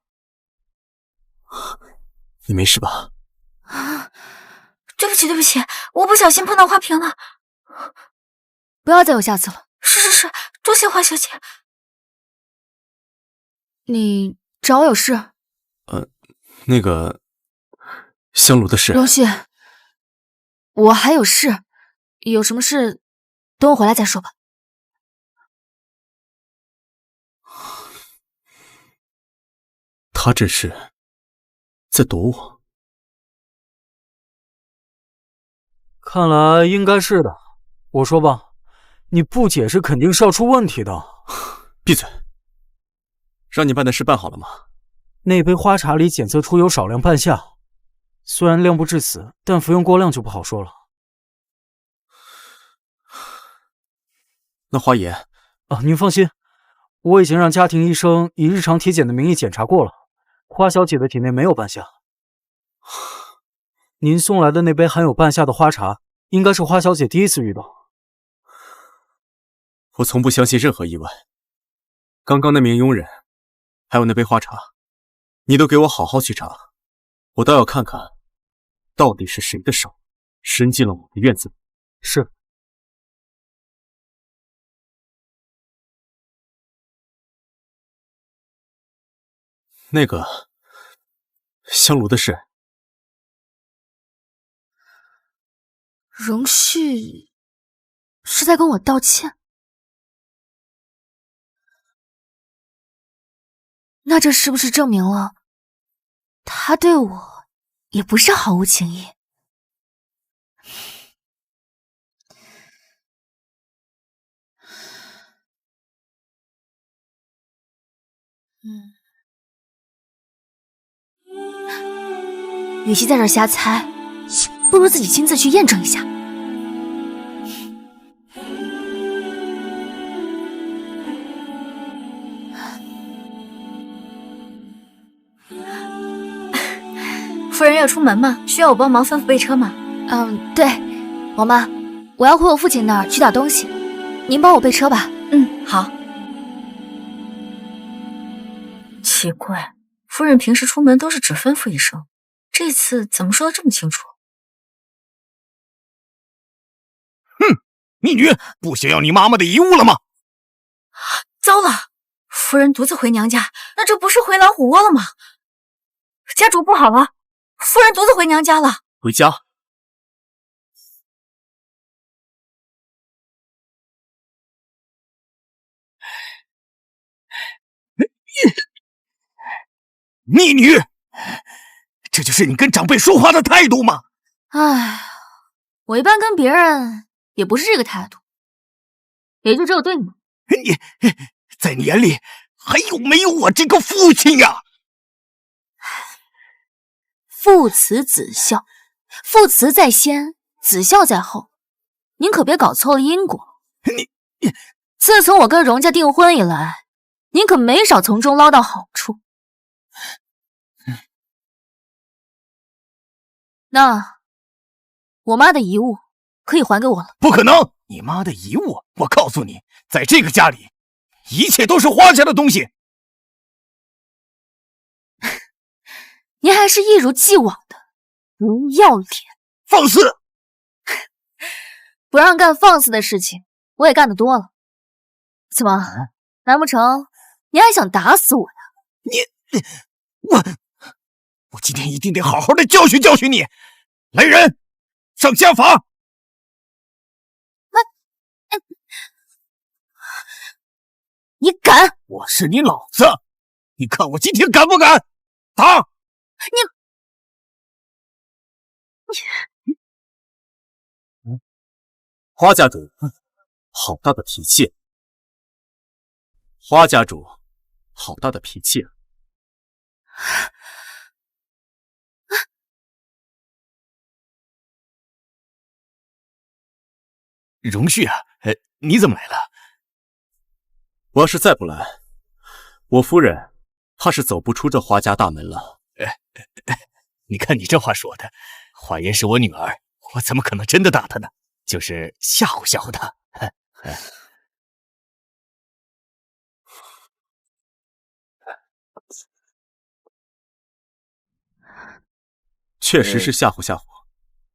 你没事吧？对不起，对不起，我不小心碰到花瓶了。不要再有下次了。是，多谢花小姐。你找我有事？那个香炉的事。荣旭，我还有事，有什么事等我回来再说吧。他这是在躲我。看来应该是的。我说吧，你不解释肯定是要出问题的。闭嘴！让你办的事办好了吗？那杯花茶里检测出有少量半夏，虽然量不致死，但服用过量就不好说了。那花颜您放心，我已经让家庭医生以日常体检的名义检查过了，花小姐的体内没有半夏。您送来的那杯含有半夏的花茶，应该是花小姐第一次遇到。我从不相信任何意外。刚刚那名佣人，还有那杯花茶，你都给我好好去查，我倒要看看，到底是谁的手伸进了我的院子里。是。那个香炉的事，荣旭是在跟我道歉，那这是不是证明了他对我也不是毫无情意？与其在这儿瞎猜，不如自己亲自去验证一下。夫人要出门吗？需要我帮忙吩咐备车吗？对，王妈，我要回我父亲那儿取点东西，您帮我备车吧。好。奇怪，夫人平时出门都是只吩咐一声，这次怎么说的这么清楚？逆女，不想要你妈妈的遗物了吗？糟了，夫人独自回娘家，那这不是回老虎窝了吗？家主不好了，夫人独自回娘家了。回家。逆女，这就是你跟长辈说话的态度吗？唉，我一般跟别人也不是这个态度，也就只有对你。你在你眼里还有没有我这个父亲呀？父慈子孝，父慈在先，子孝在后，您可别搞错了因果。自从我跟荣家订婚以来，您可没少从中捞到好处。那我妈的遗物可以还给我了。不可能！你妈的遗物！我告诉你，在这个家里，一切都是花家的东西。您还是一如既往的不要脸，放肆！不让干放肆的事情，我也干得多了。怎么，难不成你还想打死我呀？我今天一定得好好的教训教训你！来人，上家法！你敢？我是你老子，你看我今天敢不敢？打！花家主，好大的脾气！花家主，好大的脾气！荣旭啊，你怎么来了？我要是再不来，我夫人怕是走不出这花家大门了。你看你这话说的，华言是我女儿，我怎么可能真的打她呢？就是吓唬吓唬她。确实是吓唬吓唬。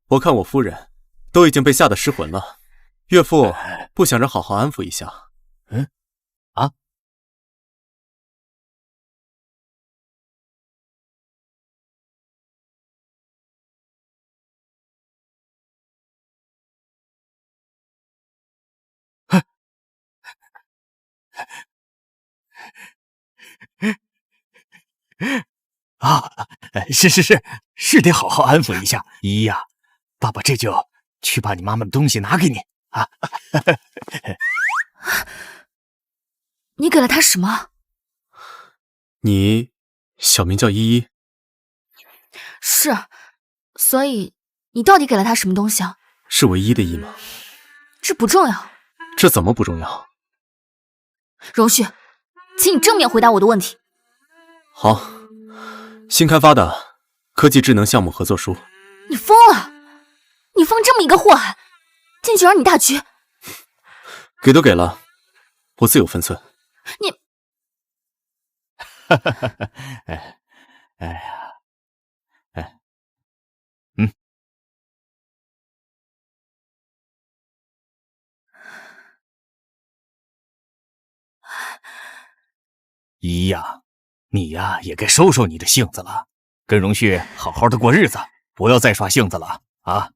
我看我夫人都已经被吓得失魂了，岳父不想着好好安抚一下。是得好好安抚一下依依呀。爸爸这就去把你妈妈的东西拿给你啊。你给了她什么？你小名叫依依？是，所以你到底给了她什么东西啊？是唯一的依吗？这不重要。这怎么不重要？荣旭，请你正面回答我的问题。好，新开发的科技智能项目合作书。你疯了！你封这么一个祸害，进去玩你大局。给都给了，我自有分寸。你，哎呀，依依呀，你呀也该收收你的性子了，跟荣旭好好的过日子，不要再耍性子了啊！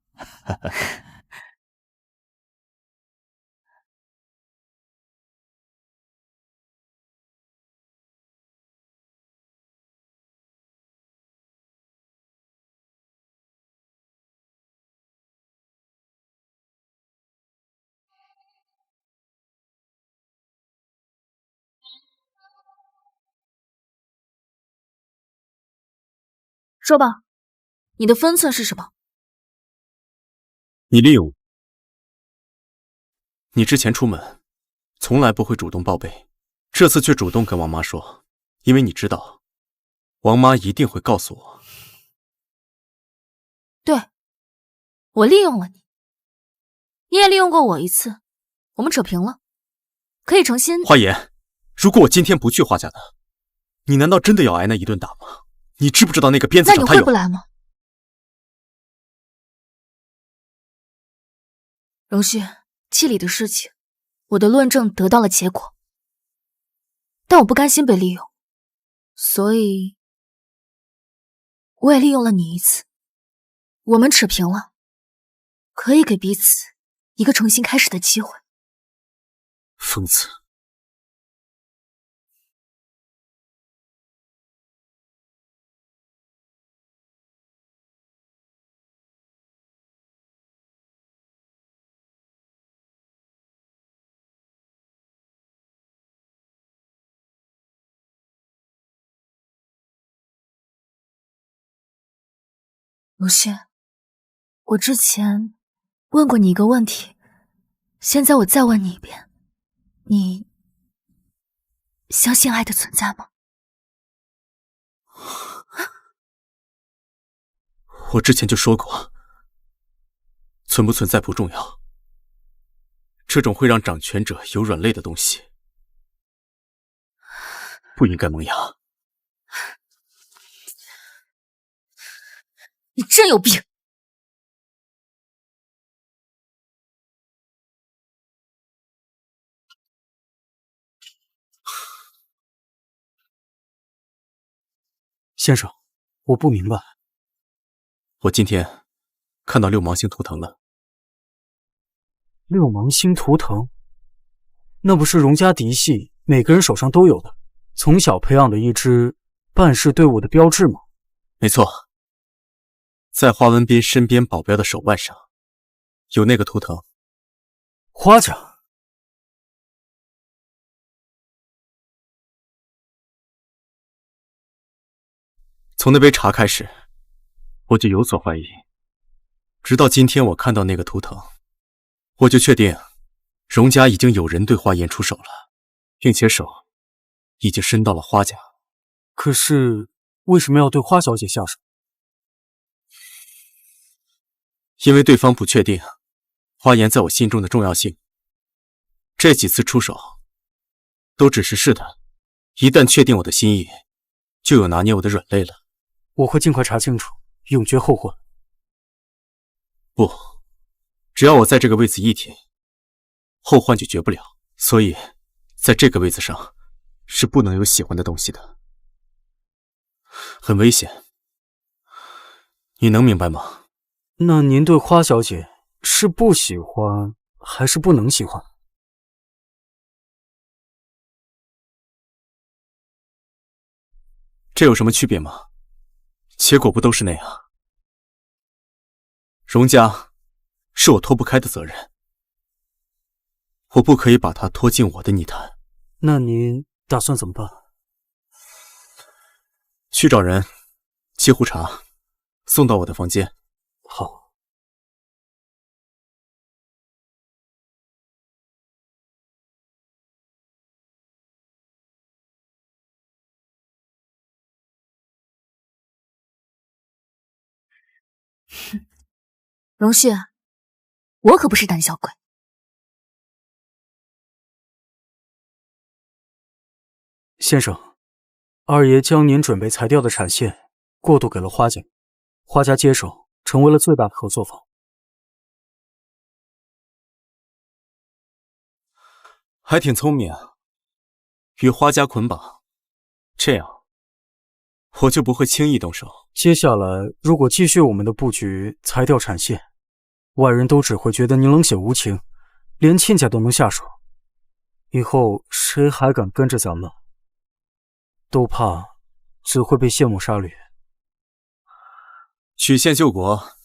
说吧，你的分寸是什么？你利用我。你之前出门从来不会主动报备，这次却主动跟王妈说，因为你知道，王妈一定会告诉我。对，我利用了你，你也利用过我一次，我们扯平了，可以重新。花言，如果我今天不去花家的，你难道真的要挨那一顿打吗？你知不知道那个鞭子上他有？那你会不来吗？荣旭，气里的事情，我的论证得到了结果，但我不甘心被利用，所以我也利用了你一次。我们扯平了，可以给彼此一个重新开始的机会。疯子！卢轩，我之前问过你一个问题，现在我再问你一遍，你相信爱的存在吗？我之前就说过，存不存在不重要，这种会让掌权者有软肋的东西，不应该萌芽。你真有病！先生，我不明白。我今天看到六芒星图腾了。六芒星图腾？那不是荣家嫡系每个人手上都有的，从小培养的一支办事队伍的标志吗？没错，在花文斌身边保镖的手腕上有那个图腾。花家。从那杯茶开始，我就有所怀疑，直到今天我看到那个图腾，我就确定荣家已经有人对花颜出手了，并且手已经伸到了花家。可是为什么要对花小姐下手？因为对方不确定花颜在我心中的重要性，这几次出手都只是试探，一旦确定我的心意，就有拿捏我的软肋了。我会尽快查清楚，永绝后患。不，只要我在这个位子一天，后患就绝不了。所以，在这个位子上是不能有喜欢的东西的，很危险。你能明白吗？那您对花小姐是不喜欢，还是不能喜欢？这有什么区别吗？结果不都是那样？荣家是我脱不开的责任，我不可以把它拖进我的泥潭。那您打算怎么办？去找人沏壶茶，送到我的房间。好。荣旭，我可不是胆小鬼。先生，二爷将您准备裁掉的产线过渡给了花家，花家接手，成为了最大的合作方。还挺聪明啊，与花家捆绑，这样我就不会轻易动手。接下来如果继续我们的布局，裁掉产线，外人都只会觉得您冷血无情，连亲家都能下手，以后谁还敢跟着咱们？都怕只会被谢幕杀掠。曲线救国，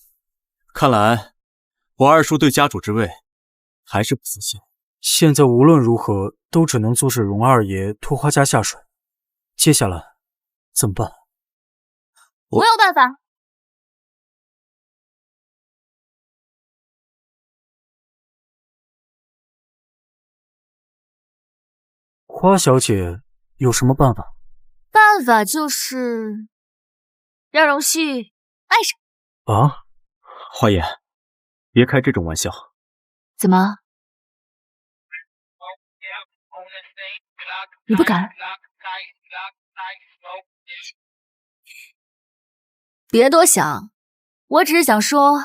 看来我二叔对家主之位还是不自信。现在无论如何都只能阻止荣二爷拖花家下水，接下来怎么办？我有办法。花小姐有什么办法？办法就是让荣旭爱上。啊？花颜，别开这种玩笑。怎么？你不敢？别多想，我只是想说，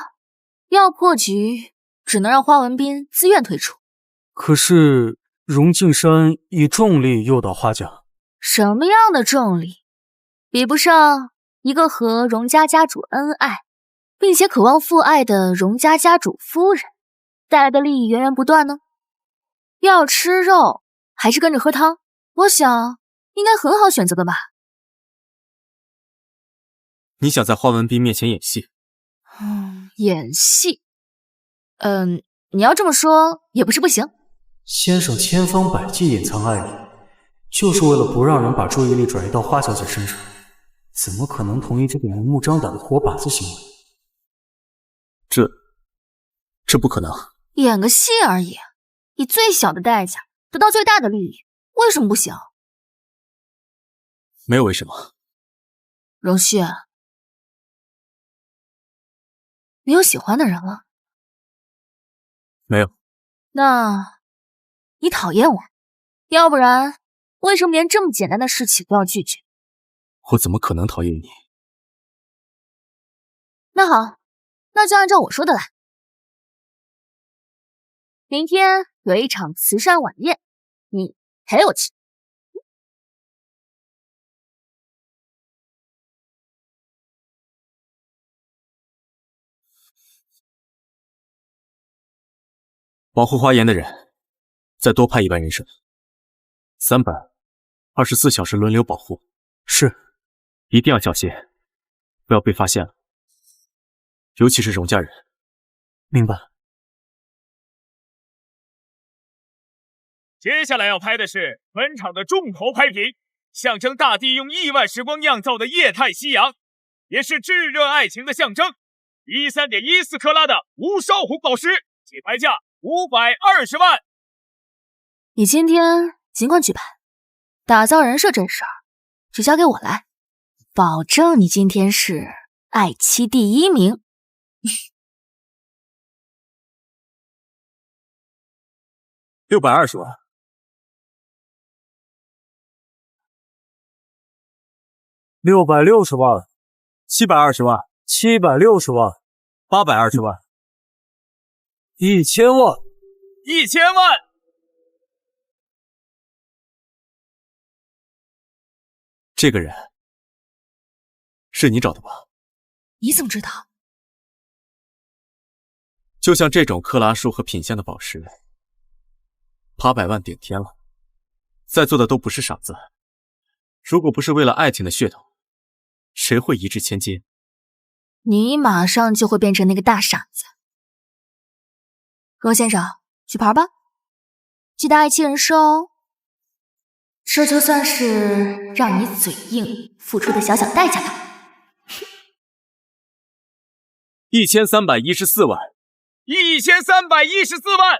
要破局，只能让花文斌自愿退出。可是荣敬山以重力诱导花家。什么样的重力，比不上一个和荣家家主恩爱，并且渴望父爱的荣家家主夫人带来的利益源源不断呢？要吃肉还是跟着喝汤？我想应该很好选择的吧。你想在花文斌面前演戏？演戏？你要这么说也不是不行。先生千方百计隐藏爱意，就是为了不让人把注意力转移到花小姐身上，怎么可能同意这个明目张胆的活靶子行为？这不可能。演个戏而已，以最小的代价得到最大的利益，为什么不行？没有为什么。荣旭，你有喜欢的人了？没有。那你讨厌我？要不然为什么连这么简单的事情都要拒绝？我怎么可能讨厌你？那好，那就按照我说的来。明天有一场慈善晚宴，你陪我去。保护花园的人，再多派100人手，300，24小时轮流保护。是，一定要小心，不要被发现了，尤其是荣家人。明白。接下来要拍的是本场的重头拍品，象征大地用亿万时光酿造的液态夕阳，也是炙热爱情的象征。13.14克拉的无烧红宝石，起拍价520万。你今天尽管举办，打造人设这事儿就交给我来，保证你今天是爱妻第1名。620万。660万，720万，760万，820万，1000万，1000万。这个人是你找的吧？你怎么知道？就像这种克拉数和品相的宝石，800万顶天了。在座的都不是傻子，如果不是为了爱情的噱头，谁会一掷千金？你马上就会变成那个大傻子。荣先生，举牌吧，记得爱妻人设哦。这就算是让你嘴硬付出的小小代价吧。1314万，1314万。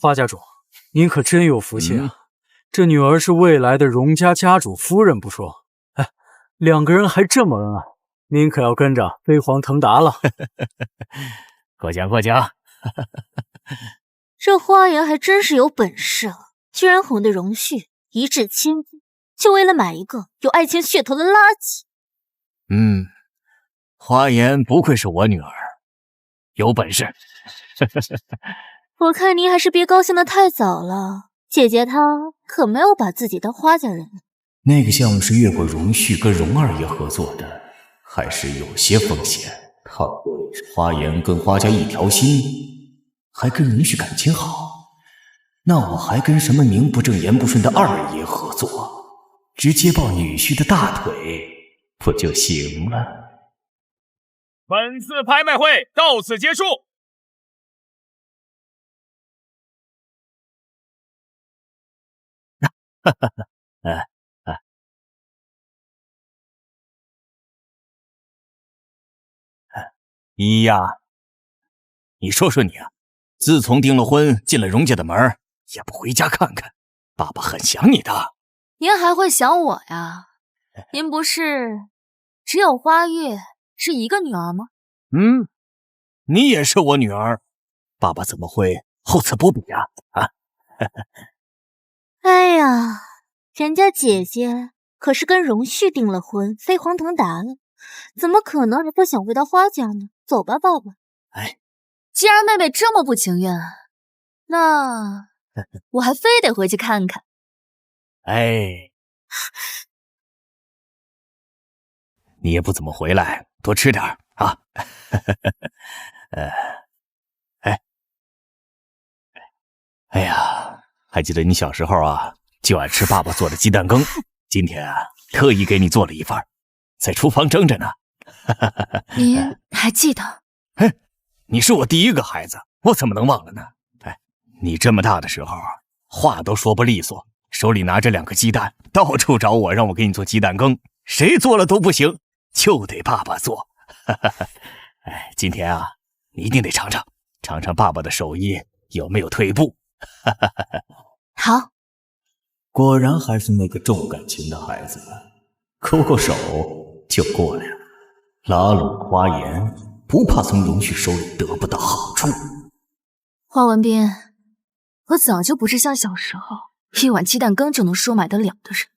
花家主，您可真有福气啊！这女儿是未来的荣家家主夫人不说，哎，2个人还这么恩爱，您可要跟着飞黄腾达了。过奖过奖。这花园还真是有本事啊，居然哄得荣旭一掷千金，就为了买一个有爱情噱头的垃圾。花颜不愧是我女儿，有本事。我看您还是别高兴得太早了，姐姐她可没有把自己当花家人。那个项目是越过荣旭跟荣二爷合作的，还是有些风险。倘若是花颜跟花家一条心，还跟荣旭感情好，那我还跟什么名不正言不顺的二爷合作，直接抱女婿的大腿不就行了？本次拍卖会到此结束。一呀，你说说你啊，自从订了婚，进了荣家的门，也不回家看看，爸爸很想你的。您还会想我呀？您不是只有花月是一个女儿吗？你也是我女儿，爸爸怎么会厚此薄彼啊？哎呀，人家姐姐可是跟荣旭订了婚，飞黄腾达了，怎么可能还不想回到花家呢？走吧，爸爸。既然妹妹这么不情愿，那我还非得回去看看。你也不怎么回来，多吃点啊。哎呀，还记得你小时候啊，就爱吃爸爸做的鸡蛋羹，今天啊，特意给你做了一份，在厨房蒸着呢。您还记得？你是我第一个孩子，我怎么能忘了呢？你这么大的时候，话都说不利索，手里拿着2个鸡蛋，到处找我，让我给你做鸡蛋羹，谁做了都不行，就得爸爸做。哎，今天啊，你一定得尝尝，尝尝爸爸的手艺有没有退步。好，果然还是那个重感情的孩子，勾勾手就过来了，拉拢花颜，不怕从荣旭手里得不到好处。华文斌，我早就不是像小时候一碗鸡蛋羹就能收买得了的人。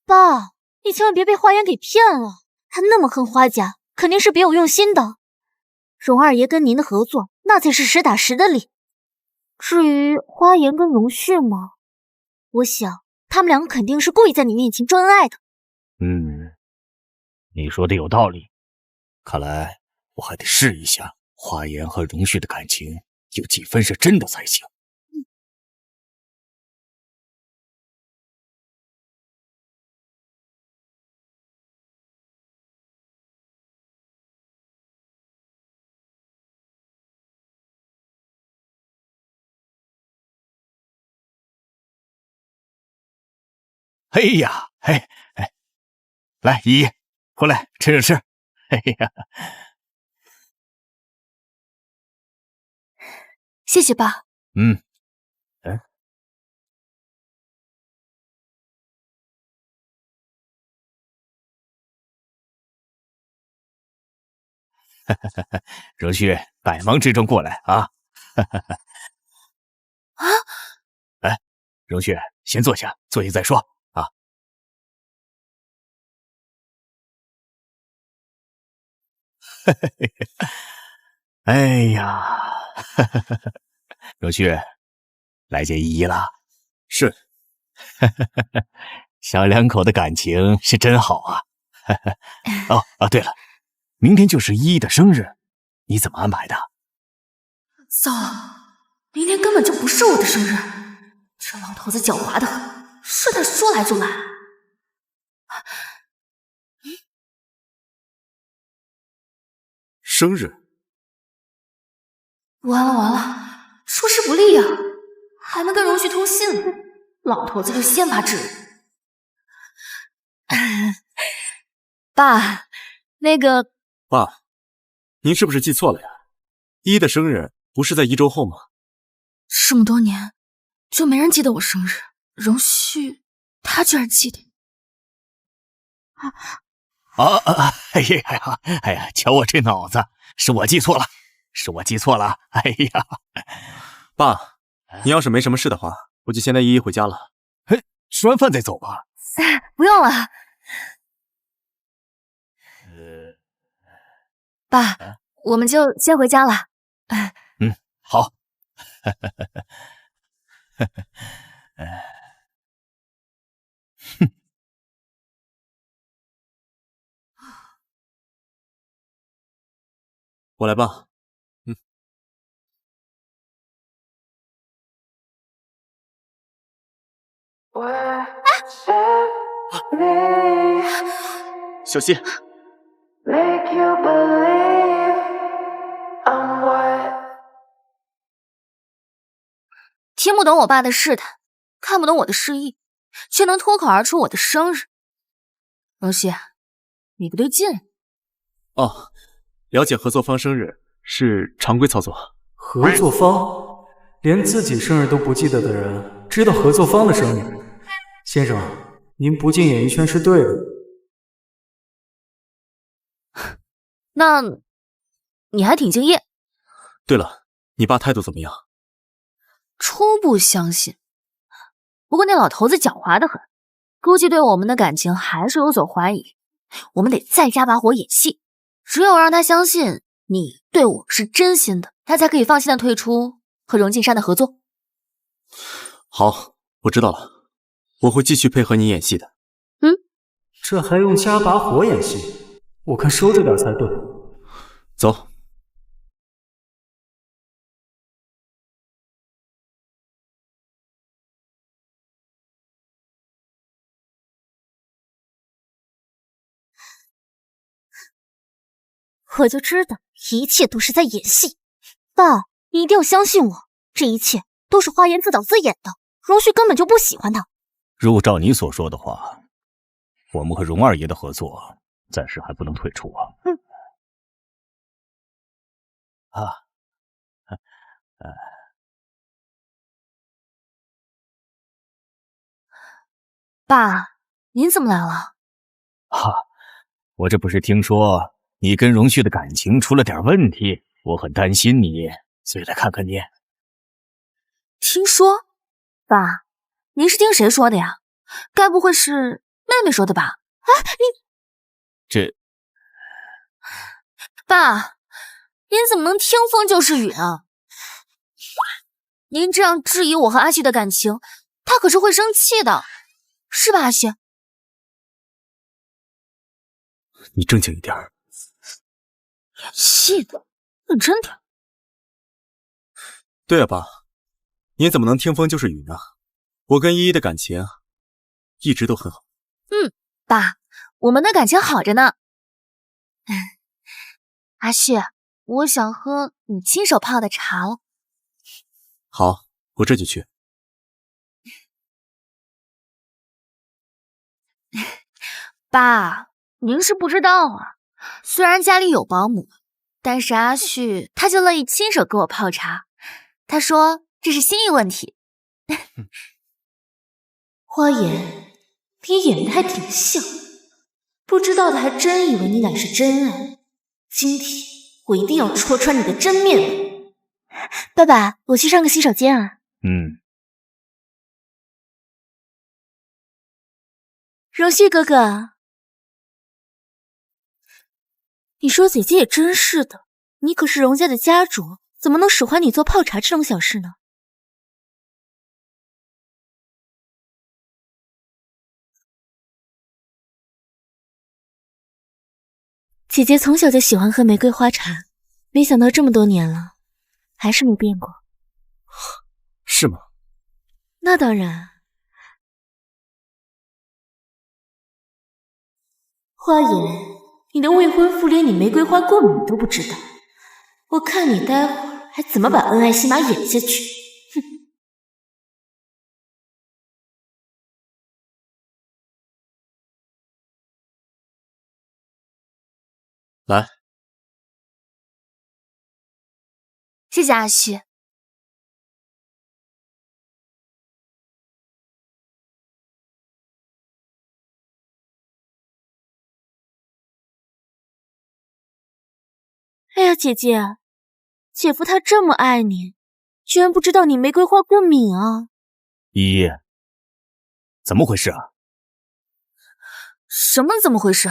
爸，你千万别被花颜给骗了，他那么恨花家，肯定是别有用心的。荣二爷跟您的合作，那才是实打实的理。至于花颜跟荣旭嘛，我想他们两个肯定是故意在你面前装恩爱的。你说的有道理，看来我还得试一下花颜和荣旭的感情有几分是真的才行。哎呀，来，依依，过来吃吃。哎呀，谢谢爸。荣旭，百忙之中过来啊！来，荣旭，先坐下，坐下再说啊。哎呀，荣旭，来接依依了。是。小两口的感情是真好啊。对了，明天就是依依的生日，你怎么安排的？糟了，明天根本就不是我的生日，这老头子狡猾的很，是他说来就来。生日？完了，出师不利呀，还没跟荣旭通信呢，老头子就先发制人。爸，那个……爸，您是不是记错了呀？依依的生日不是在1周后吗？这么多年，就没人记得我生日，荣旭他居然记得。哎呀，瞧我这脑子，是我记错了，哎呀，爸，你要是没什么事的话，我就先带依依回家了。吃完饭再走吧。不用了。爸，我们就先回家了。好。我来吧。小心！听不懂我爸的试探，看不懂我的示意，却能脱口而出我的生日。荣旭，你不对劲。哦，了解合作方生日是常规操作。合作方？连自己生日都不记得的人，知道合作方的生日？先生，您不进演艺圈是对的。那你还挺敬业。对了，你爸态度怎么样？初步相信，不过那老头子狡猾的很，估计对我们的感情还是有所怀疑。我们得再加把火演戏，只有让他相信你对我是真心的，他才可以放心的退出和荣静山的合作。好，我知道了，我会继续配合你演戏的。这还用加把火演戏？我看收着点才对。走。我就知道一切都是在演戏。爸，你一定要相信我，这一切都是花颜自导自演的。荣旭根本就不喜欢他。如果照你所说的话，我们和荣二爷的合作暂时还不能退出啊。爸，您怎么来了？我这不是听说你跟荣旭的感情出了点问题，我很担心你，所以来看看你。听说？爸，您是听谁说的呀？该不会是妹妹说的吧？这……爸，您怎么能听风就是雨啊？您这样质疑我和阿旭的感情，他可是会生气的，是吧，阿旭？你正经一点。演戏的，认真点。对啊，爸，你怎么能听风就是雨呢？我跟依依的感情一直都很好。爸，我们的感情好着呢。阿旭，我想喝你亲手泡的茶了。好，我这就去。爸，您是不知道啊，虽然家里有保姆，但是阿旭他就乐意亲手给我泡茶。他说这是心意问题。花颜，你演的还挺像，不知道的还真以为你乃是真爱。今天我一定要戳穿你的真面目。爸爸，我去上个洗手间啊。荣旭哥哥，你说姐姐也真是的，你可是荣家的家主，怎么能使唤你做泡茶这种小事呢？姐姐从小就喜欢喝玫瑰花茶，没想到这么多年了，还是没变过。是吗？那当然。花颜，你的未婚夫连你玫瑰花过敏都不知道，我看你待会儿还怎么把恩爱戏码演下去。哼！来，谢谢阿旭。哎呀，姐姐，姐夫他这么爱你，居然不知道你玫瑰花过敏啊！依依，怎么回事啊？什么怎么回事？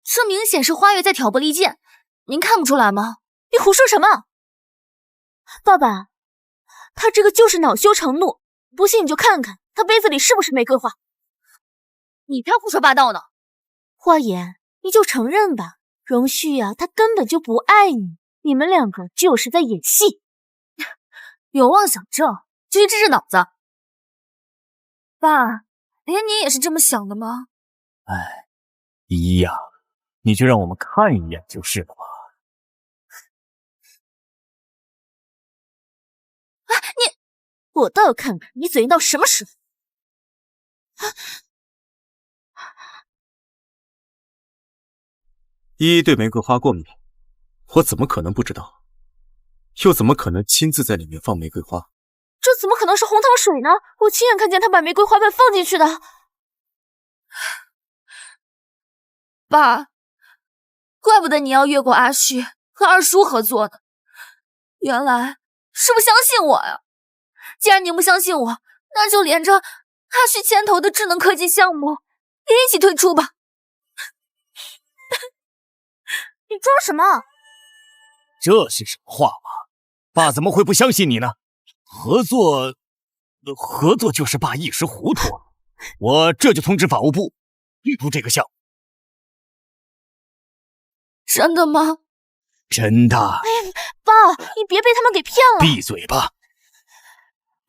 这明显是花月在挑拨离间，您看不出来吗？你胡说什么？爸爸，他这个就是恼羞成怒，不信你就看看他杯子里是不是玫瑰花。你才胡说八道呢！花颜，你就承认吧，荣旭呀，他根本就不爱你，你们两个就是在演戏。有妄想症，就去治治脑子。爸，连你也是这么想的吗？哎，依依呀，你就让我们看一眼就是了吧。我倒要看看你嘴硬到什么时候。依依对玫瑰花过敏，我怎么可能不知道？又怎么可能亲自在里面放玫瑰花？这怎么可能是红糖水呢？我亲眼看见他把玫瑰花瓣放进去的。爸，怪不得你要越过阿旭和二叔合作呢，原来是不相信我呀。既然您不相信我，那就连着阿旭牵头的智能科技项目也一起退出吧。你装什么？这是什么话嘛？爸怎么会不相信你呢？合作就是爸一时糊涂，我这就通知法务部退出这个项目。真的吗？真的。哎，爸，你别被他们给骗了。闭嘴吧！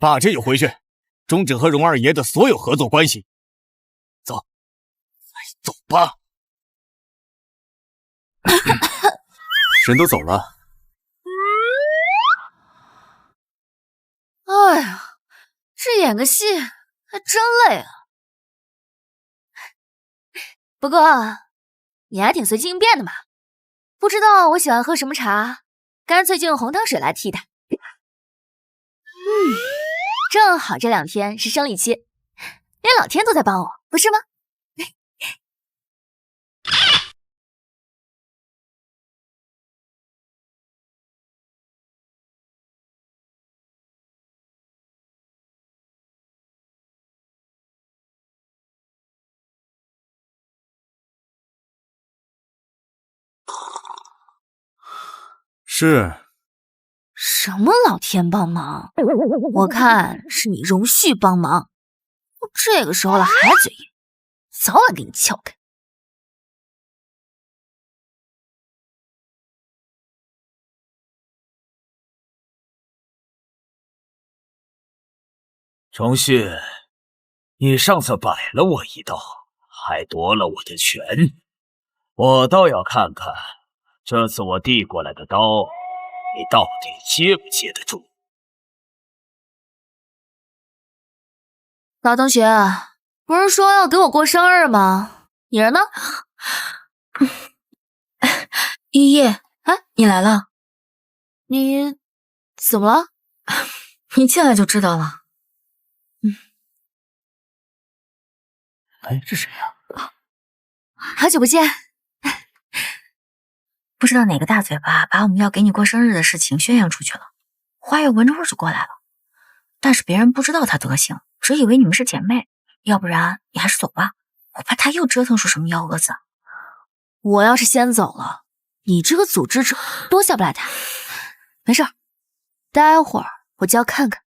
爸这就回去终止和荣二爷的所有合作关系。走，走吧。人都走了。哎呀，这演个戏还真累啊。不过你还挺随机应变的嘛。不知道我喜欢喝什么茶，干脆就用红糖水来替代。正好这2天是生理期，连老天都在帮我，不是吗？是。什么老天帮忙？我看是你容旭帮忙。都这个时候了还嘴硬，早晚给你撬开。容旭，你上次摆了我一道，还夺了我的权，我倒要看看，这次我递过来的刀，你到底接不接得住？老同学，不是说要给我过生日吗？你人呢？依依，你来了。你怎么了？你进来就知道了。哎，这谁呀？好久不见。不知道哪个大嘴巴把我们要给你过生日的事情宣扬出去了，花月闻着味就过来了。但是别人不知道他德行，只以为你们是姐妹。要不然你还是走吧，我怕他又折腾出什么幺蛾子。我要是先走了，你这个组织者多下不来台。没事，待会儿我就要看看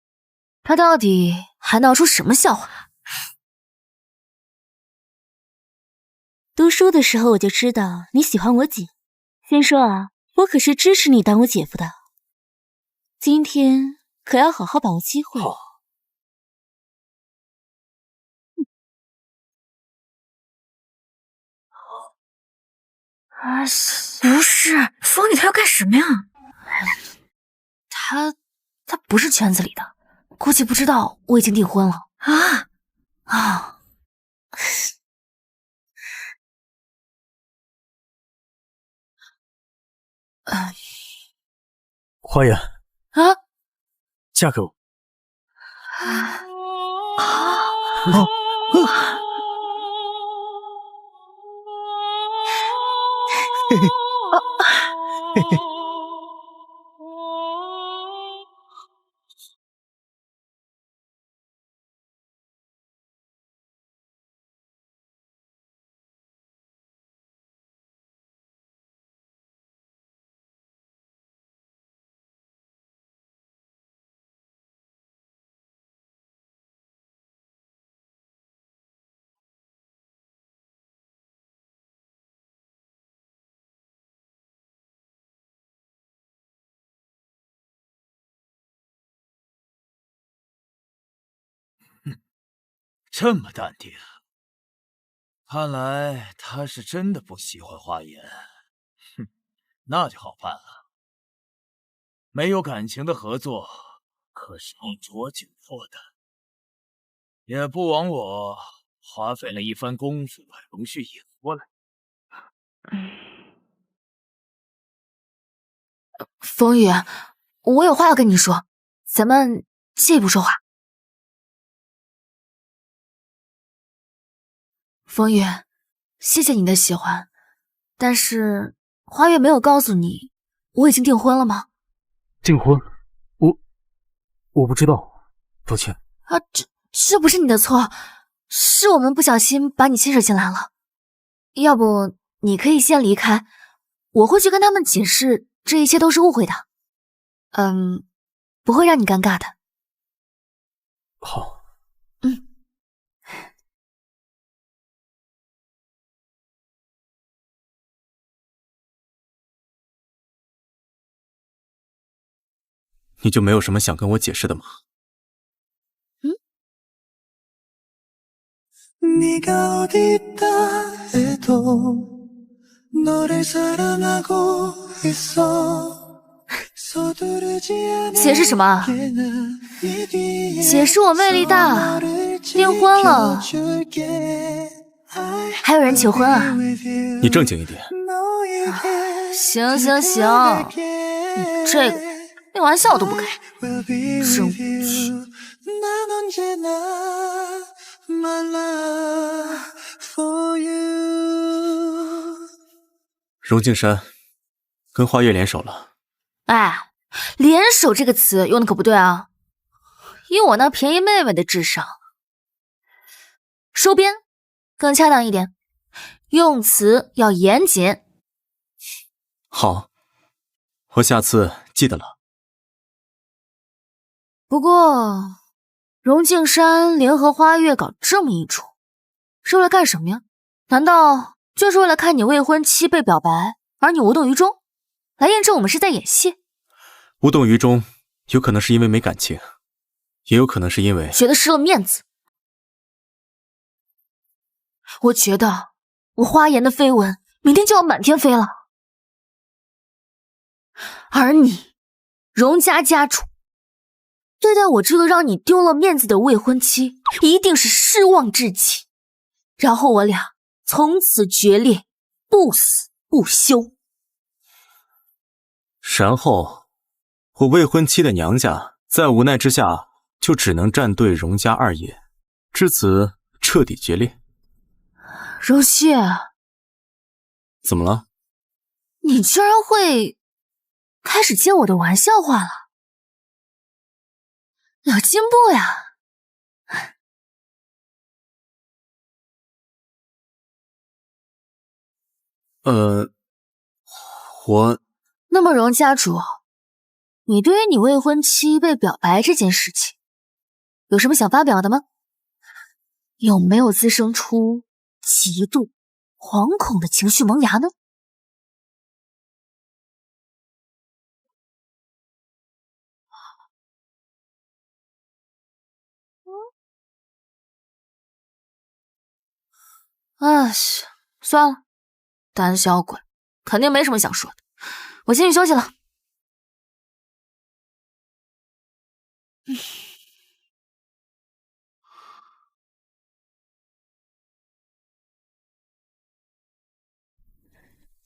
他到底还闹出什么笑话。读书的时候我就知道你喜欢我姐，先说啊，我可是支持你当我姐夫的。今天可要好好把握机会。不是，风雨他要干什么呀？他不是圈子里的，估计不知道我已经订婚了。花言嫁给我。这么淡定，看来他是真的不喜欢花言。哼，那就好办了。没有感情的合作可是一浊酒破的，也不枉我花费了一番功夫把容旭引过来。风雨，我有话要跟你说，咱们借一步说话。风雨，谢谢你的喜欢，但是花月没有告诉你我已经订婚了吗？订婚？我不知道，抱歉。这不是你的错，是我们不小心把你牵扯进来了。要不你可以先离开，我会去跟他们解释这一切都是误会的。不会让你尴尬的。好。你就没有什么想跟我解释的吗？解释什么？解释我魅力大，订婚了，还有人求婚啊？你正经一点。行行行，你这个连玩笑都不开，真无趣。荣敬山跟花月联手了。哎，联手这个词用的可不对啊！以我那便宜妹妹的智商，收编更恰当一点，用词要严谨。好，我下次记得了。不过，荣敬山联合花月搞这么一出，是为了干什么呀？难道就是为了看你未婚妻被表白，而你无动于衷，来验证我们是在演戏？无动于衷，有可能是因为没感情，也有可能是因为觉得失了面子。我觉得我花颜的绯闻明天就要满天飞了，而你荣家家主对待我这个让你丢了面子的未婚妻一定是失望至极，然后我俩从此决裂，不死不休。然后我未婚妻的娘家在无奈之下就只能站队荣家二爷，至此彻底决裂。荣旭，怎么了？你居然会开始接我的玩笑话了，有进步呀！那么荣家主，你对于你未婚妻被表白这件事情，有什么想发表的吗？有没有滋生出嫉妒、惶恐的情绪萌芽呢？哎，算了，胆小鬼，肯定没什么想说的，我先去休息了。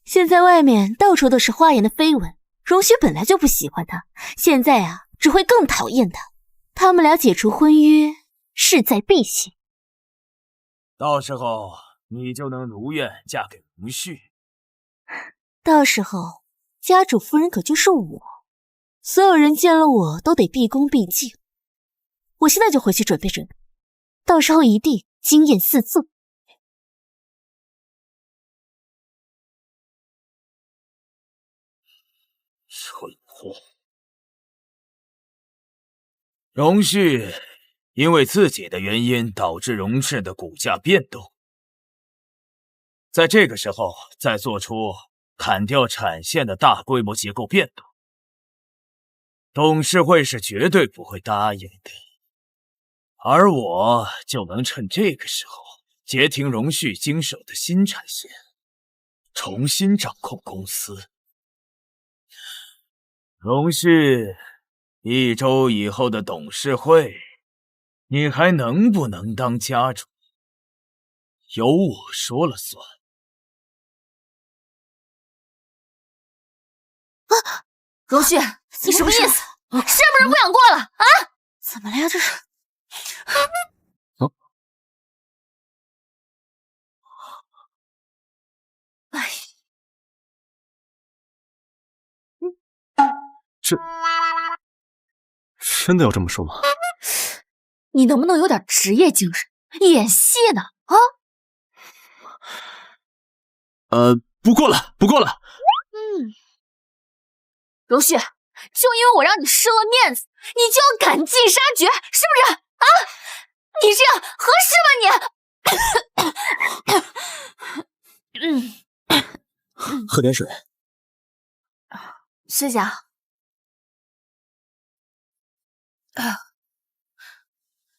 现在外面到处都是花颜的绯闻，荣旭本来就不喜欢他，现在啊只会更讨厌他。他们俩解除婚约，势在必行。到时候你就能如愿嫁给荣旭。到时候家主夫人可就是我，所有人见了我都得毕恭毕敬。我现在就回去准备准备，到时候一定惊艳四座。蠢货！荣旭因为自己的原因导致荣氏的股价变动，在这个时候再做出砍掉产线的大规模结构变动，董事会是绝对不会答应的。而我就能趁这个时候截停荣旭经手的新产线，重新掌控公司。荣旭，1周以后的董事会，你还能不能当家主？由我说了算。啊，荣旭，你什么意思？是不是不想过了啊？怎么了呀？这是？哎，这真的要这么说吗？你能不能有点职业精神？演戏呢？啊？不过了，不过了。荣旭，就因为我让你失了面子，你就要赶尽杀绝，是不是？啊？你这样合适吗你？喝点水。谢谢啊。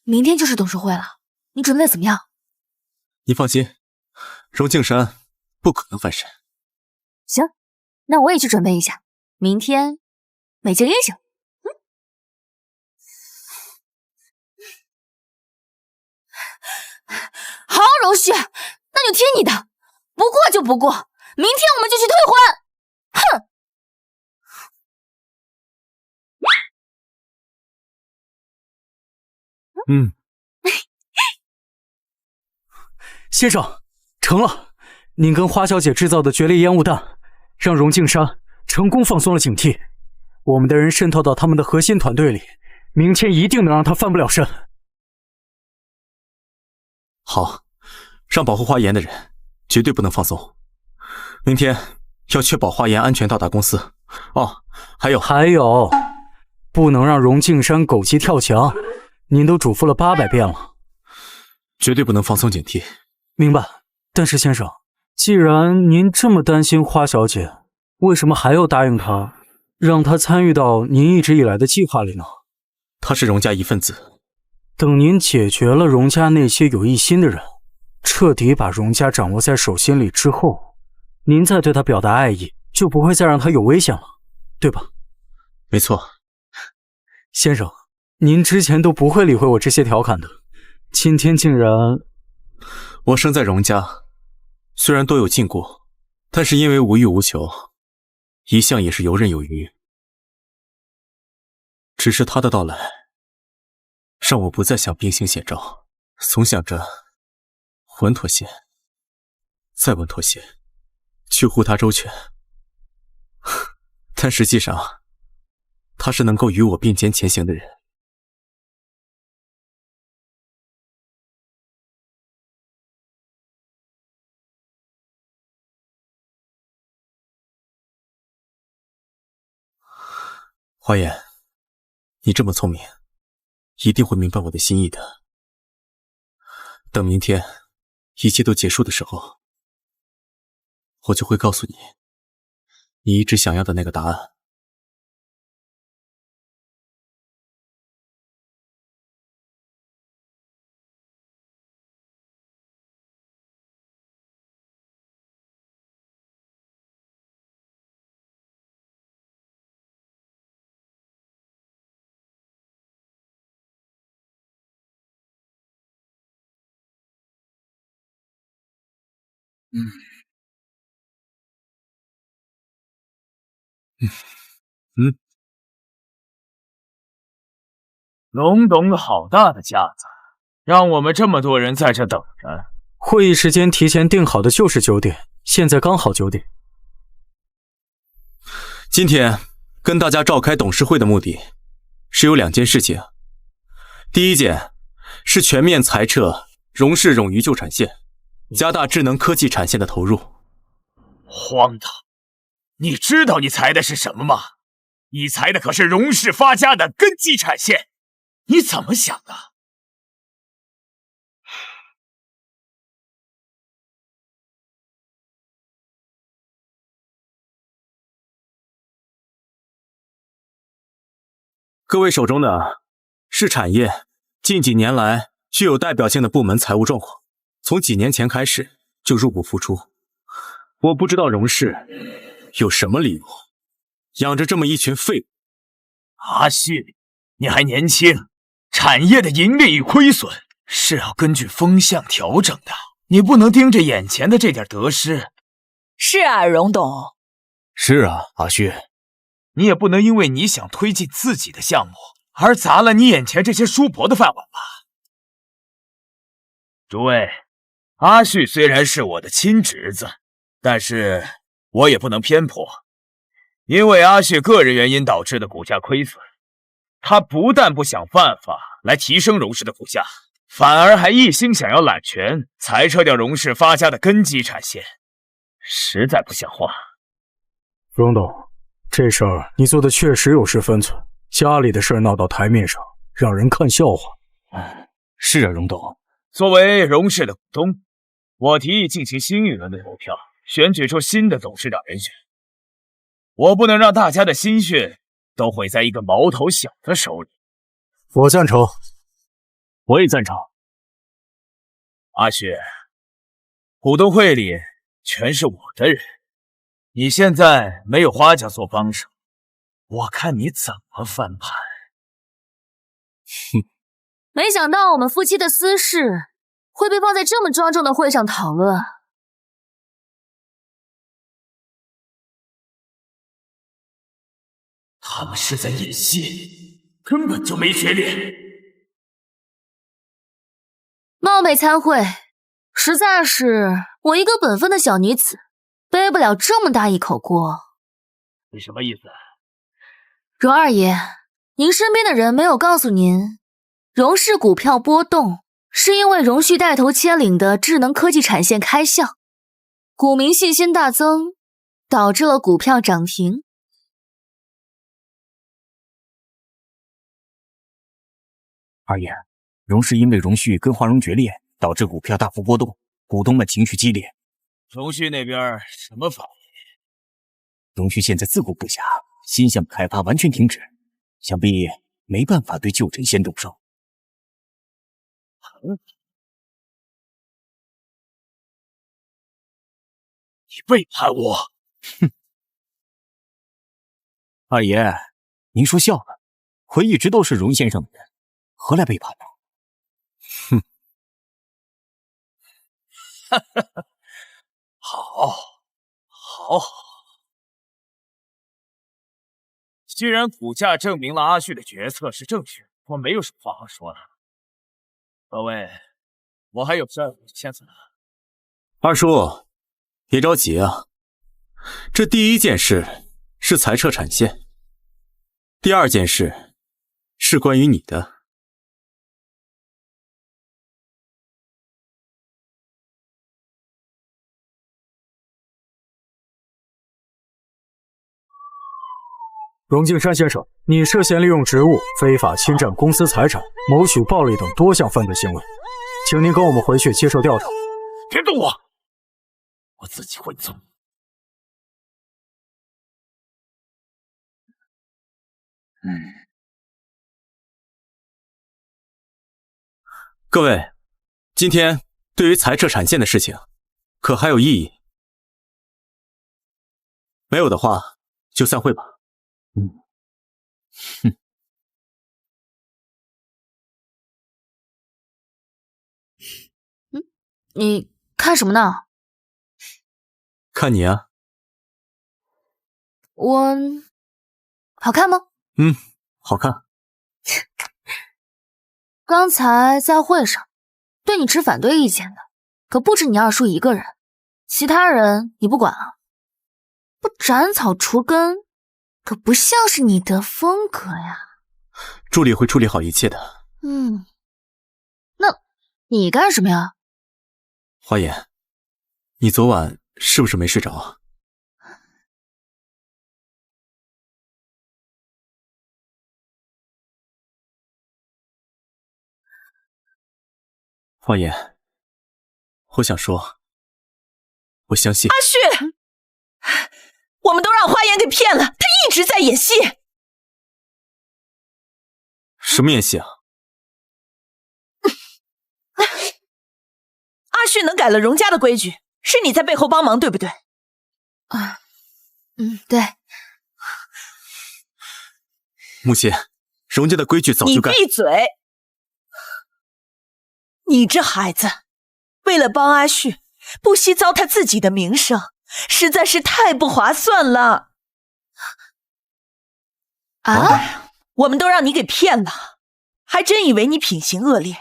明天就是董事会了，你准备的怎么样？你放心，荣敬山不可能翻身。行，那我也去准备一下，明天美景英雄。好，荣旭，那就听你的，不过就不过，明天我们就去退婚。哼！先生，成了，您跟花小姐制造的决裂烟雾弹，让荣敬山成功放松了警惕。我们的人渗透到他们的核心团队里，明天一定能让他翻不了身。好，让保护花颜的人绝对不能放松。明天要确保花颜安全到达公司。哦，还有，不能让荣敬山狗急跳墙。您都嘱咐了800遍了，绝对不能放松警惕。明白。但是先生，既然您这么担心花小姐，为什么还要答应她，让她参与到您一直以来的计划里呢？她是荣家一份子。等您解决了荣家那些有异心的人，彻底把荣家掌握在手心里之后，您再对她表达爱意，就不会再让她有危险了，对吧？没错。先生，您之前都不会理会我这些调侃的，今天竟然……我生在荣家，虽然多有禁锢，但是因为无欲无求，一向也是游刃有余。只是他的到来，让我不再想兵行险招，总想着稳妥些，再稳妥些，去护他周全。但实际上，他是能够与我并肩前行的人。花颜，你这么聪明，一定会明白我的心意的。等明天一切都结束的时候，我就会告诉你，你一直想要的那个答案。龙董好大的架子，让我们这么多人在这等着。会议时间提前定好的就是9点，现在刚好9点。今天跟大家召开董事会的目的是有2件事情。第一件是全面裁撤荣氏冗余旧产线，加大智能科技产线的投入。荒唐！你知道你裁的是什么吗？你裁的可是荣氏发家的根基产线，你怎么想的？各位手中的是产业近几年来具有代表性的部门财务状况，从几年前开始就入不敷出。我不知道荣氏有什么理由养着这么一群废物。阿旭，你还年轻，产业的盈利与亏损是要根据风向调整的，你不能盯着眼前的这点得失。是啊，荣董。是啊，阿旭。你也不能因为你想推进自己的项目而砸了你眼前这些叔伯的饭碗吧。诸位，阿旭虽然是我的亲侄子，但是我也不能偏颇。因为阿旭个人原因导致的股价亏损，他不但不想办法来提升荣氏的股价，反而还一心想要揽权，裁撤掉荣氏发家的根基产线，实在不像话。荣董，这事儿你做的确实有失分寸，家里的事儿闹到台面上，让人看笑话。是啊，荣董。作为荣氏的股东，我提议进行新一轮的投票，选举出新的董事长人选。我不能让大家的心血都毁在一个毛头小的手里。我赞成。我也赞成。阿雪，股东会里全是我的人，你现在没有花家做帮手，我看你怎么翻盘。哼，没想到我们夫妻的私事会被放在这么庄重的会上讨论。他们是在演戏，根本就没决裂。冒昧参会，实在是我一个本分的小女子，背不了这么大一口锅。你什么意思？荣二爷，您身边的人没有告诉您，荣氏股票波动是因为荣旭带头牵领的智能科技产线开项，股民信心大增，导致了股票涨停。二爷，荣氏因为荣旭跟华荣决裂，导致股票大幅波动，股东们情绪激烈。荣旭那边什么反应？荣旭现在自顾不暇，新项目开发完全停止，想必没办法对旧臣先动手。你背叛我！哼！二爷，您说笑了，我一直都是荣先生的人，何来背叛呢？哼！哈哈哈，好。既然股价证明了阿旭的决策是正确，我没有什么话好说了。各位，我还有事先走了。二叔，别着急啊。这第一件事是裁撤产线，第二件事是关于你的。荣敬山先生，你涉嫌利用职务非法侵占公司财产、谋取暴利等多项犯罪行为，请您跟我们回去接受调查。别动我，我自己会走。各位，今天对于裁撤产线的事情，可还有异议？没有的话，就散会吧。哼。你看什么呢？看你啊。我好看吗？好看。刚才在会上对你持反对意见的可不止你二叔一个人，其他人你不管啊？不斩草除根可不像是你的风格呀。助理会处理好一切的。那你干什么呀？花颜，你昨晚是不是没睡着啊？花颜，我想说，我相信阿旭，我们都让花颜给骗了，他一直在演戏。什么演戏啊？阿旭能改了荣家的规矩，是你在背后帮忙，对不对？对。母亲，荣家的规矩早就改。你闭嘴！你这孩子，为了帮阿旭，不惜糟蹋自己的名声，实在是太不划算了。我们都让你给骗了，还真以为你品行恶劣。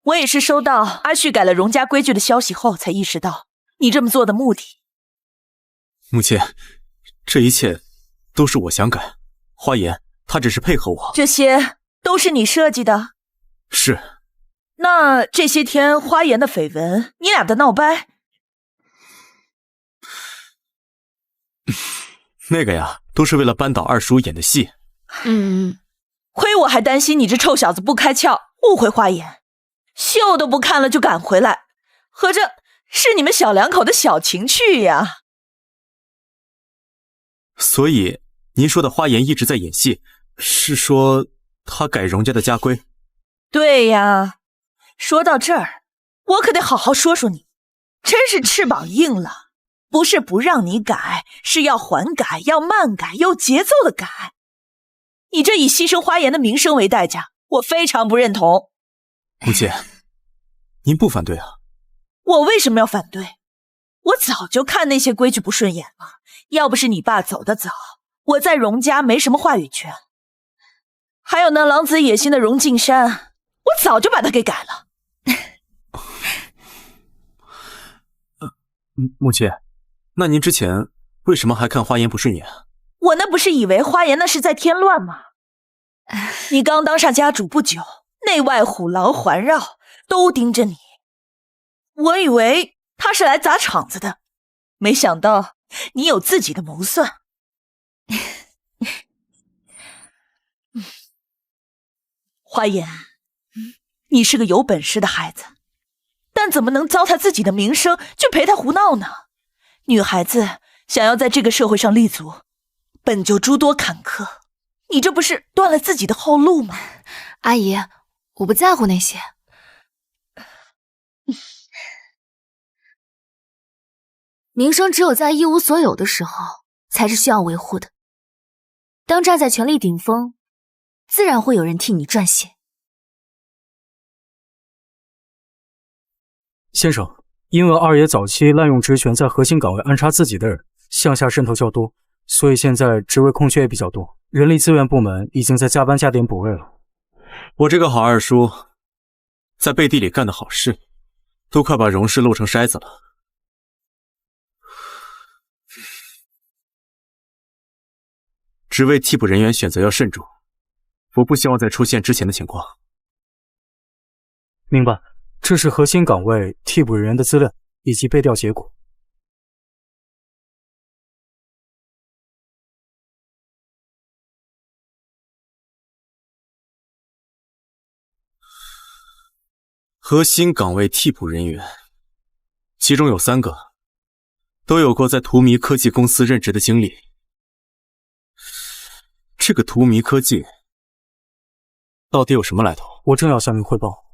我也是收到阿旭改了荣家规矩的消息后，才意识到你这么做的目的。母亲，这一切都是我想改，花颜她只是配合我。这些都是你设计的？是。那这些天花颜的绯闻，你俩的闹掰？那个呀，都是为了扳倒二叔演的戏。亏我还担心你这臭小子不开窍，误会花颜，秀都不看了就赶回来，合着是你们小两口的小情趣呀。所以您说的花颜一直在演戏，是说她改荣家的家规？对呀。说到这儿，我可得好好说说你，真是翅膀硬了。不是不让你改，是要缓改，要慢改，有节奏的改。你这以牺牲花颜的名声为代价，我非常不认同。母亲，您不反对啊？我为什么要反对？我早就看那些规矩不顺眼了。要不是你爸走得早，我在荣家没什么话语权。还有那狼子野心的荣敬山，我早就把他给改了。母亲，那您之前为什么还看花颜不顺眼？我那不是以为花颜那是在添乱吗？你刚当上家主不久，内外虎狼环绕，都盯着你。我以为他是来砸场子的，没想到你有自己的谋算。花颜，你是个有本事的孩子，但怎么能糟蹋自己的名声去陪他胡闹呢？女孩子想要在这个社会上立足，本就诸多坎坷，你这不是断了自己的后路吗？阿姨，我不在乎那些。名声只有在一无所有的时候才是需要维护的。当站在权力顶峰，自然会有人替你赚血。先生，因为二爷早期滥用职权，在核心岗位安插自己的人，向下渗透较多，所以现在职位空缺也比较多。人力资源部门已经在加班加点补位了。我这个好二叔，在背地里干的好事，都快把荣氏漏成筛子了。职位替补人员选择要慎重，我不希望再出现之前的情况。明白，这是核心岗位替补人员的资料以及背调结果。核心岗位替补人员，其中有3个都有过在图迷科技公司任职的经历。这个图迷科技到底有什么来头？我正要向您汇报，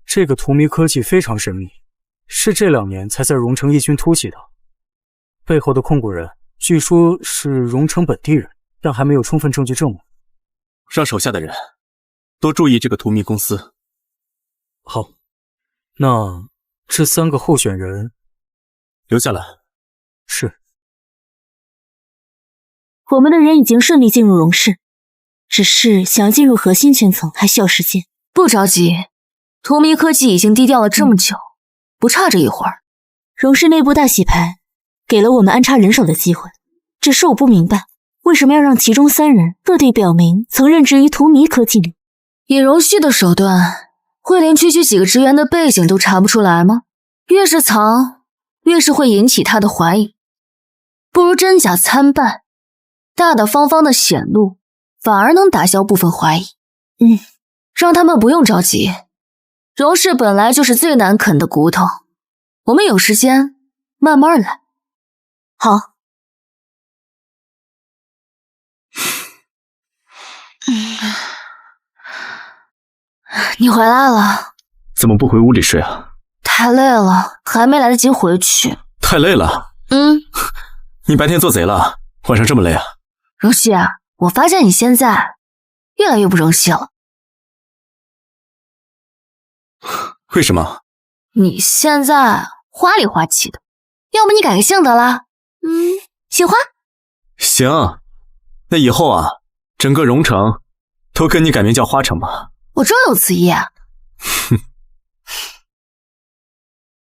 这个图迷科技非常神秘，是这2年才在荣城异军突起的。背后的控股人据说是荣城本地人，但还没有充分证据证明。让手下的人多注意这个图迷公司。好，那这3个候选人留下来。是。我们的人已经顺利进入荣氏，只是想要进入核心圈层还需要时间。不着急，图迷科技已经低调了这么久，不差这一会儿。荣氏内部大洗牌，给了我们安插人手的机会，只是我不明白，为什么要让其中3人特地表明曾任职于图迷科技里？以荣旭的手段，会连区区几个职员的背景都查不出来吗？越是藏，越是会引起他的怀疑。不如真假参半，大大方方的显露，反而能打消部分怀疑。让他们不用着急，荣氏本来就是最难啃的骨头，我们有时间慢慢来。好。你回来了。怎么不回屋里睡啊？太累了，还没来得及回去。太累了？你白天做贼了，晚上这么累啊？荣熙啊，我发现你现在越来越不争气了。为什么？你现在花里花气的，要不你改个姓得了？姓花？行，那以后啊，整个荣城都跟你改名叫花城吧。我终有此意啊。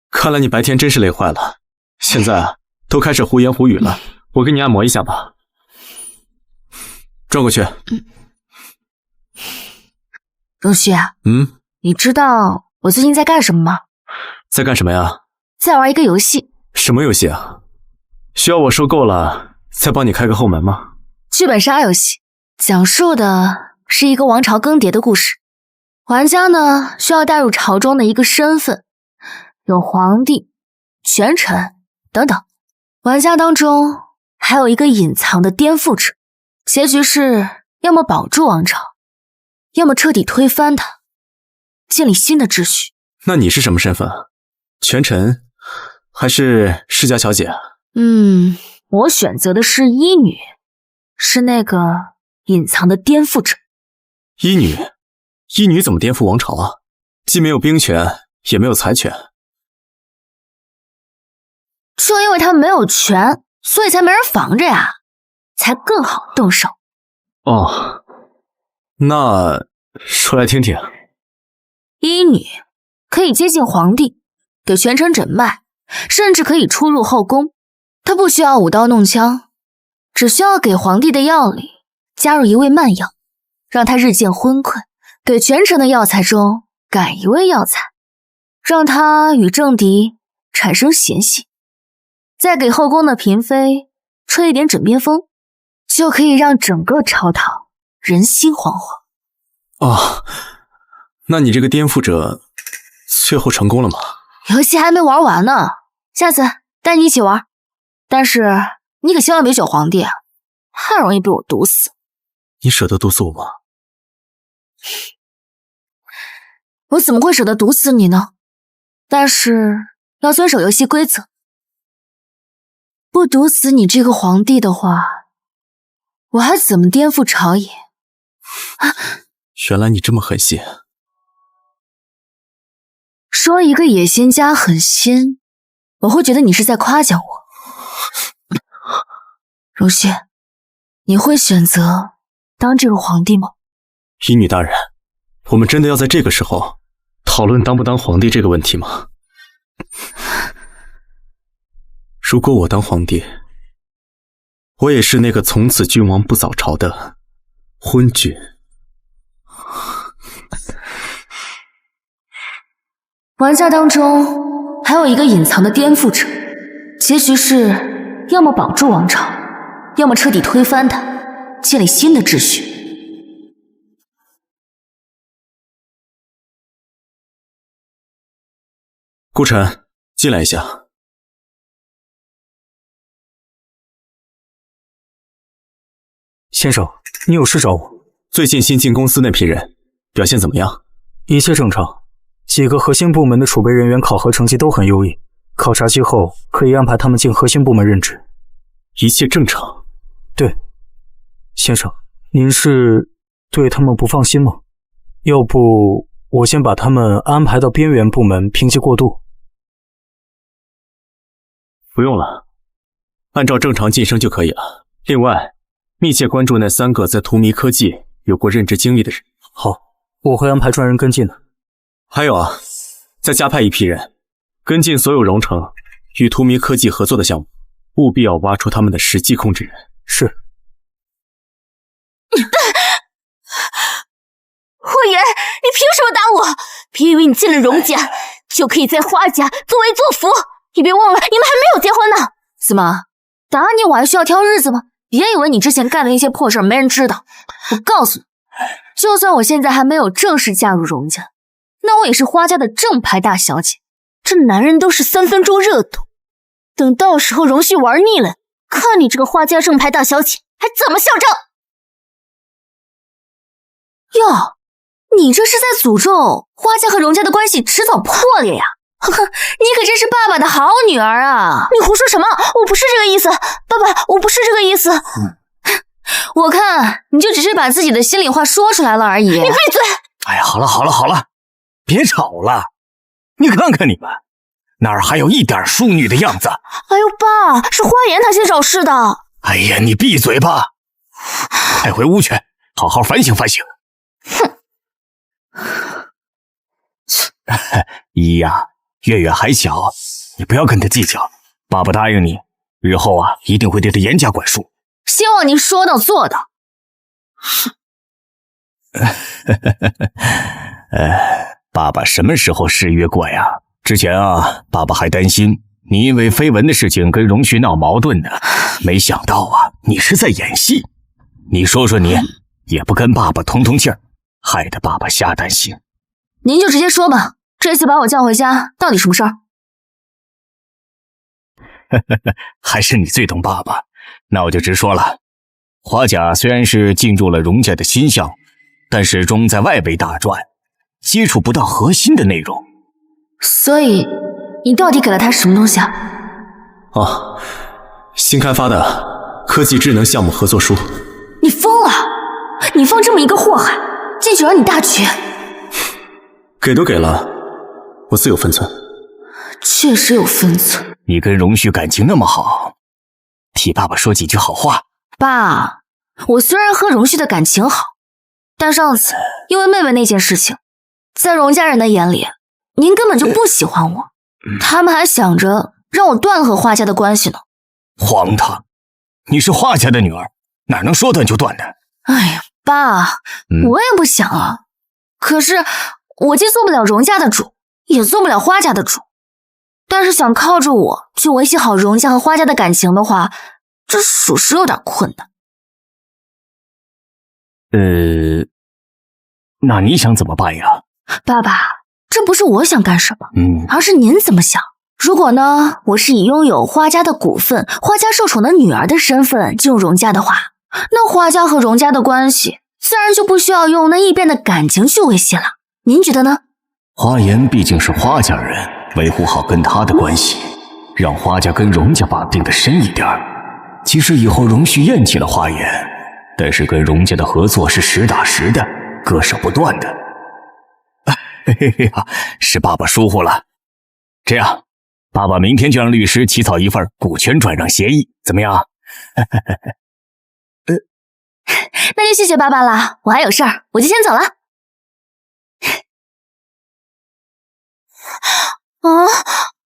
看来你白天真是累坏了，现在啊都开始胡言胡语了。我给你按摩一下吧。转过去。荣旭啊，你知道我最近在干什么吗？在干什么呀？在玩一个游戏。什么游戏啊？需要我收购了再帮你开个后门吗？剧本杀游戏，讲述的是一个王朝更迭的故事。玩家呢需要带入朝中的一个身份，有皇帝、权臣等等。玩家当中还有一个隐藏的颠覆者，结局是要么保住王朝，要么彻底推翻它，建立新的秩序。那你是什么身份？权臣还是世家小姐？我选择的是医女，是那个隐藏的颠覆者。医女？医女怎么颠覆王朝啊？既没有兵权，也没有财权。正因为他们没有权，所以才没人防着呀，才更好动手。哦，那说来听听。医女可以接近皇帝，给权臣诊脉，甚至可以出入后宫。她不需要舞刀弄枪，只需要给皇帝的药里加入一味慢药，让他日渐昏困，给权臣的药材中改一味药材，让他与政敌产生嫌隙，再给后宫的嫔妃吹一点枕边风，就可以让整个朝堂人心惶惶。哦，那你这个颠覆者最后成功了吗？游戏还没玩完呢，下次带你一起玩。但是你可千万别选皇帝啊，太容易被我毒死。你舍得毒死我吗？我怎么会舍得毒死你呢？但是要遵守游戏规则。不毒死你这个皇帝的话，我还怎么颠覆朝野？原来你这么狠心。说一个野心家狠心，我会觉得你是在夸奖我。荣旭，你会选择当这个皇帝吗？医女大人，我们真的要在这个时候讨论当不当皇帝这个问题吗？如果我当皇帝，我也是那个从此君王不早朝的昏君。玩家当中还有一个隐藏的颠覆者，结局是要么保住王朝，要么彻底推翻它，建立新的秩序。顾晨，进来一下。先生，你有事找我？最近新进公司那批人表现怎么样？一切正常，几个核心部门的储备人员考核成绩都很优异，考察期后可以安排他们进核心部门任职。一切正常？对。先生，您是对他们不放心吗？要不我先把他们安排到边缘部门平息过渡。不用了，按照正常晋升就可以了。另外，密切关注那3个在荼蘼科技有过任职经历的人。好，我会安排专人跟进的。还有啊，再加派一批人，跟进所有荣城与荼蘼科技合作的项目，务必要挖出他们的实际控制人。是。霍言，你凭什么打我？别以为你进了荣家就可以在花家作威作福，你别忘了你们还没有结婚呢。怎么，打你我还需要挑日子吗？别以为你之前干的那些破事没人知道。我告诉你，就算我现在还没有正式嫁入荣家，那我也是花家的正牌大小姐。这男人都是3分钟热度，等到时候荣旭玩腻了，看你这个花家正牌大小姐还怎么嚣张。哟，你这是在诅咒花家和荣家的关系迟早破裂呀！呵呵，你可真是爸爸的好女儿啊！你胡说什么？我不是这个意思，爸爸，我不是这个意思。我看你就只是把自己的心里话说出来了而已。你闭嘴！哎呀，好了，别吵了。你看看你们，哪儿还有一点淑女的样子？哎呦，爸，是花颜他先找事的。哎呀，你闭嘴吧！快回屋去，好好反省反省。哼。依呀，月月还小，你不要跟他计较。爸爸答应你，日后啊一定会对他严加管束。希望你说到做到。爸爸什么时候失约过呀？之前啊，爸爸还担心你因为绯闻的事情跟荣旭闹矛盾呢，没想到啊，你是在演戏。你说说你，也不跟爸爸通通气儿，害得爸爸瞎担心。您就直接说吧，这次把我叫回家，到底什么事儿？还是你最懂爸爸。那我就直说了，花甲虽然是进入了荣家的新项目，但始终在外围打转，接触不到核心的内容。所以，你到底给了他什么东西啊？哦，新开发的科技智能项目合作书。你疯了！你放这么一个祸害，进去让你大娶？给都给了，我自有分寸。确实有分寸。你跟荣旭感情那么好，替爸爸说几句好话。爸，我虽然和荣旭的感情好，但上次因为妹妹那件事情，在荣家人的眼里，您根本就不喜欢我，他们还想着让我断了和花家的关系呢。荒唐！你是花家的女儿，哪能说断就断的？哎呀，爸，我也不想啊。可是我既做不了荣家的主，也做不了花家的主。但是想靠着我去维系好荣家和花家的感情的话，这属实有点困难。那你想怎么办呀？爸爸，这不是我想干什么，而是您怎么想。如果呢，我是以拥有花家的股份、花家受宠的女儿的身份进入荣家的话，那花家和荣家的关系自然就不需要用那异变的感情去维系了。您觉得呢？花言毕竟是花家人，维护好跟他的关系，让花家跟荣家绑定的深一点。即使以后荣旭厌弃了花言，但是跟荣家的合作是实打实的，割舍不断的。嘿嘿嘿呀，是爸爸疏忽了。这样，爸爸明天就让律师起草一份股权转让协议，怎么样？那就谢谢爸爸了，我还有事儿，我就先走了。啊，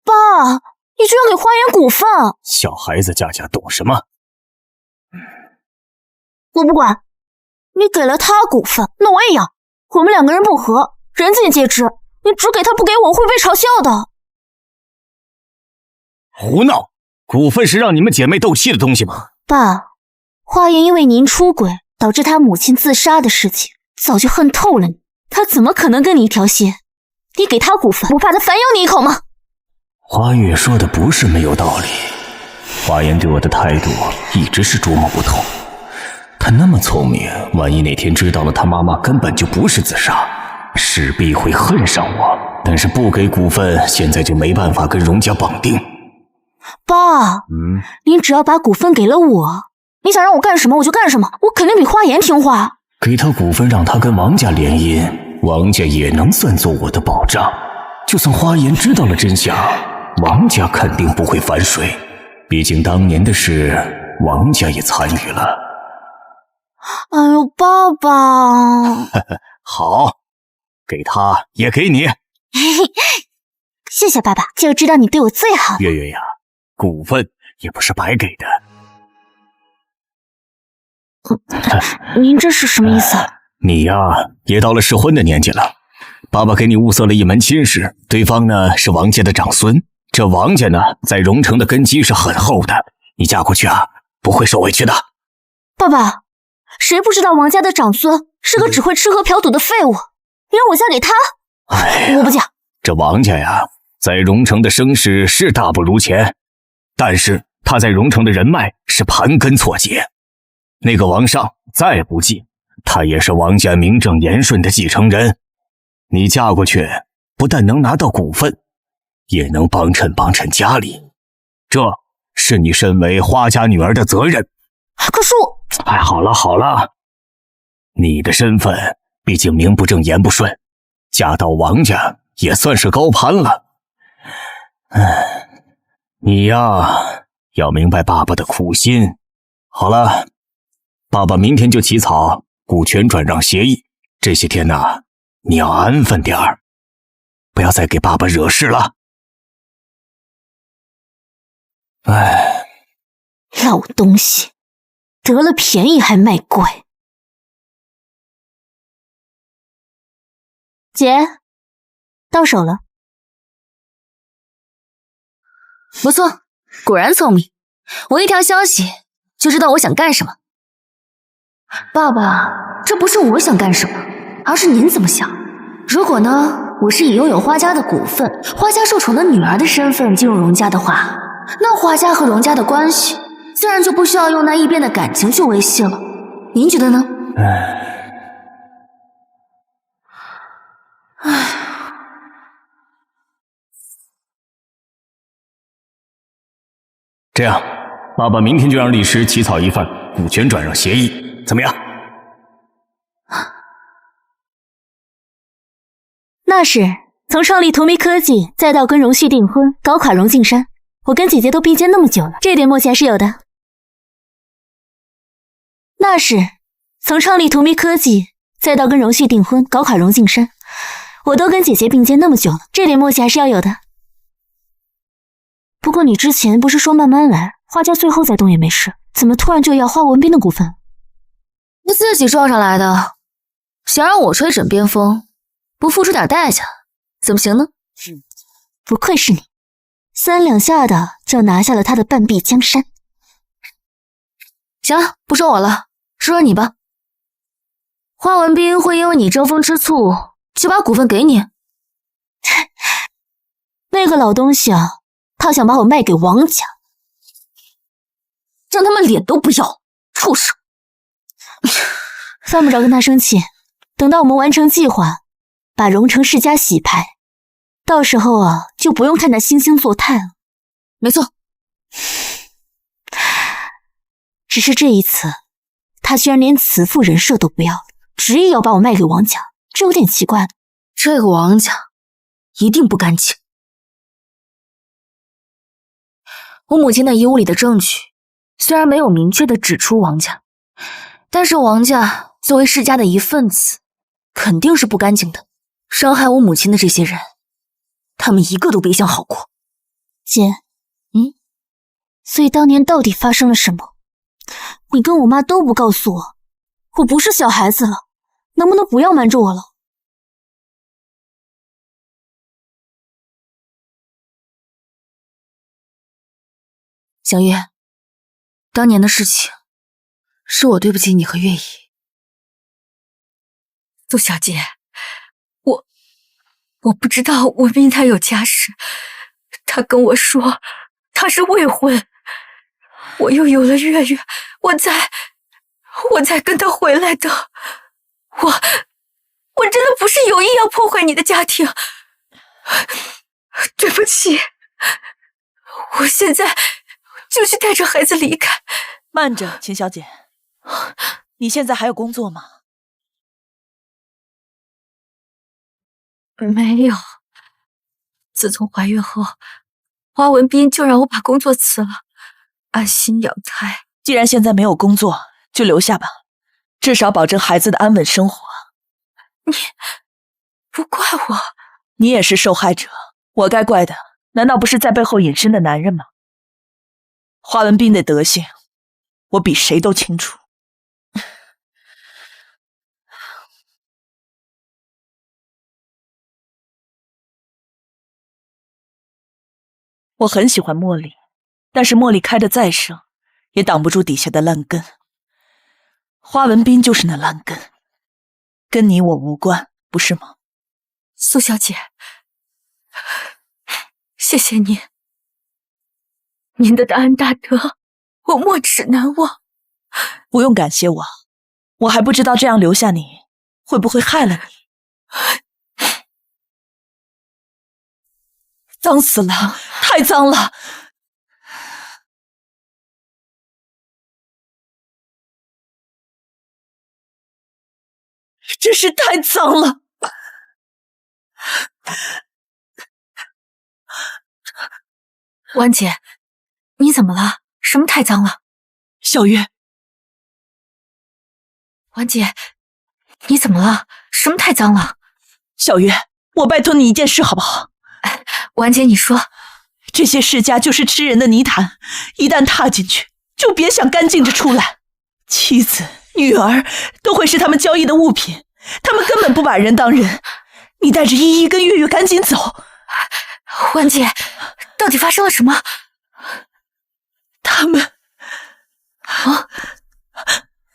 爸，你居然给花言股份！小孩子家家懂什么？我不管，你给了他股份，那我也要。我们两个人不和，人尽皆知。你只给他不给我，会被嘲笑的。胡闹！股份是让你们姐妹斗气的东西吗？爸，花言因为您出轨导致他母亲自杀的事情，早就恨透了你。他怎么可能跟你一条心？你给他股份，不怕他反咬你一口吗？花月说的不是没有道理，花言对我的态度一直是捉摸不透。他那么聪明，万一哪天知道了他妈妈根本就不是自杀，势必会恨上我。但是不给股份，现在就没办法跟荣家绑定。爸，您只要把股份给了我，你想让我干什么我就干什么，我肯定比花言听话。给他股份，让他跟王家联姻，王家也能算作我的保障。就算花言知道了真相，王家肯定不会反水，毕竟当年的事，王家也参与了。哎呦，爸爸！好，给他也给你。谢谢爸爸，就知道你对我最好。月月呀，股份也不是白给的。您这是什么意思？你呀，也到了适婚的年纪了。爸爸给你物色了一门亲事，对方呢是王家的长孙。这王家呢，在荣城的根基是很厚的，你嫁过去啊，不会受委屈的。爸爸，谁不知道王家的长孙是个只会吃喝嫖赌的废物？你让我嫁给他？我不嫁。这王家呀，在荣城的声势是大不如前，但是他在荣城的人脉是盘根错节。那个王尚再不济，他也是王家名正言顺的继承人。你嫁过去，不但能拿到股份，也能帮衬家里，这是你身为花家女儿的责任。可是我……哎，好了，你的身份毕竟名不正言不顺，嫁到王家也算是高攀了。你呀，要明白爸爸的苦心。好了，爸爸明天就起草股权转让协议，这些天呢，你要安分点儿，不要再给爸爸惹事了。哎，老东西，得了便宜还卖乖。姐，到手了。不错，果然聪明。我一条消息就知道我想干什么。爸爸，这不是我想干什么，而是您怎么想。如果呢，我是以拥有花家的股份、花家受宠的女儿的身份进入荣家的话，那花家和荣家的关系自然就不需要用那异变的感情去维系了。您觉得呢？这样，爸爸明天就让律师起草一份股权转让协议，怎么样？那是从创立图迷科技，再到跟荣旭订婚，搞垮荣敬山，我跟姐姐都并肩那么久了，这点默契还是有的。那是从创立图迷科技，再到跟荣旭订婚，搞垮荣敬山，我都跟姐姐并肩那么久了，这点默契还是要有的。不过你之前不是说慢慢来，花家最后再动也没事，怎么突然就要花文斌的股份？你自己撞上来的，想让我吹枕边风，不付出点代价，怎么行呢？不愧是你，3两下的就拿下了他的半壁江山。行了，不说我了，说说你吧。花文斌会因为你争风吃醋就把股份给你？那个老东西啊，他想把我卖给王家，让他们脸都不要，畜生！犯不着跟他生气，等到我们完成计划，把荣城世家洗牌，到时候啊，就不用看他惺惺作态了。没错，只是这一次，他居然连慈父人设都不要了，执意要把我卖给王家，这有点奇怪。这个王家一定不干净。我母亲那遗物里的证据虽然没有明确的指出王家，但是王家作为世家的一份子，肯定是不干净的。伤害我母亲的这些人，他们一个都别想好过。姐，所以当年到底发生了什么？你跟我妈都不告诉我，我不是小孩子了，能不能不要瞒着我了？小月，当年的事情，是我对不起你和月姨。杜小姐，我不知道文斌他有家室，他跟我说他是未婚，我又有了月月，我才跟他回来的。我真的不是有意要破坏你的家庭，对不起，我现在就去带着孩子离开。慢着，秦小姐，你现在还有工作吗？没有，自从怀孕后，花文斌就让我把工作辞了，安心养胎。既然现在没有工作，就留下吧，至少保证孩子的安稳生活。你不怪我，你也是受害者，我该怪的难道不是在背后隐身的男人吗？花文斌的德行，我比谁都清楚。我很喜欢茉莉，但是茉莉开得再盛，也挡不住底下的烂根。花文斌就是那烂根，跟你我无关，不是吗？苏小姐，谢谢您，您的大恩大德，我没齿难忘。不用感谢我，我还不知道这样留下你，会不会害了你。脏死了，太脏了！真是太脏了！婉姐，你怎么了？什么太脏了？小月，婉姐，你怎么了？什么太脏了？小月，我拜托你一件事好不好？婉姐，你说，这些世家就是吃人的泥潭，一旦踏进去，就别想干净着出来。妻子、女儿都会是他们交易的物品，他们根本不把人当人。你带着依依跟月月赶紧走。婉姐，到底发生了什么？他们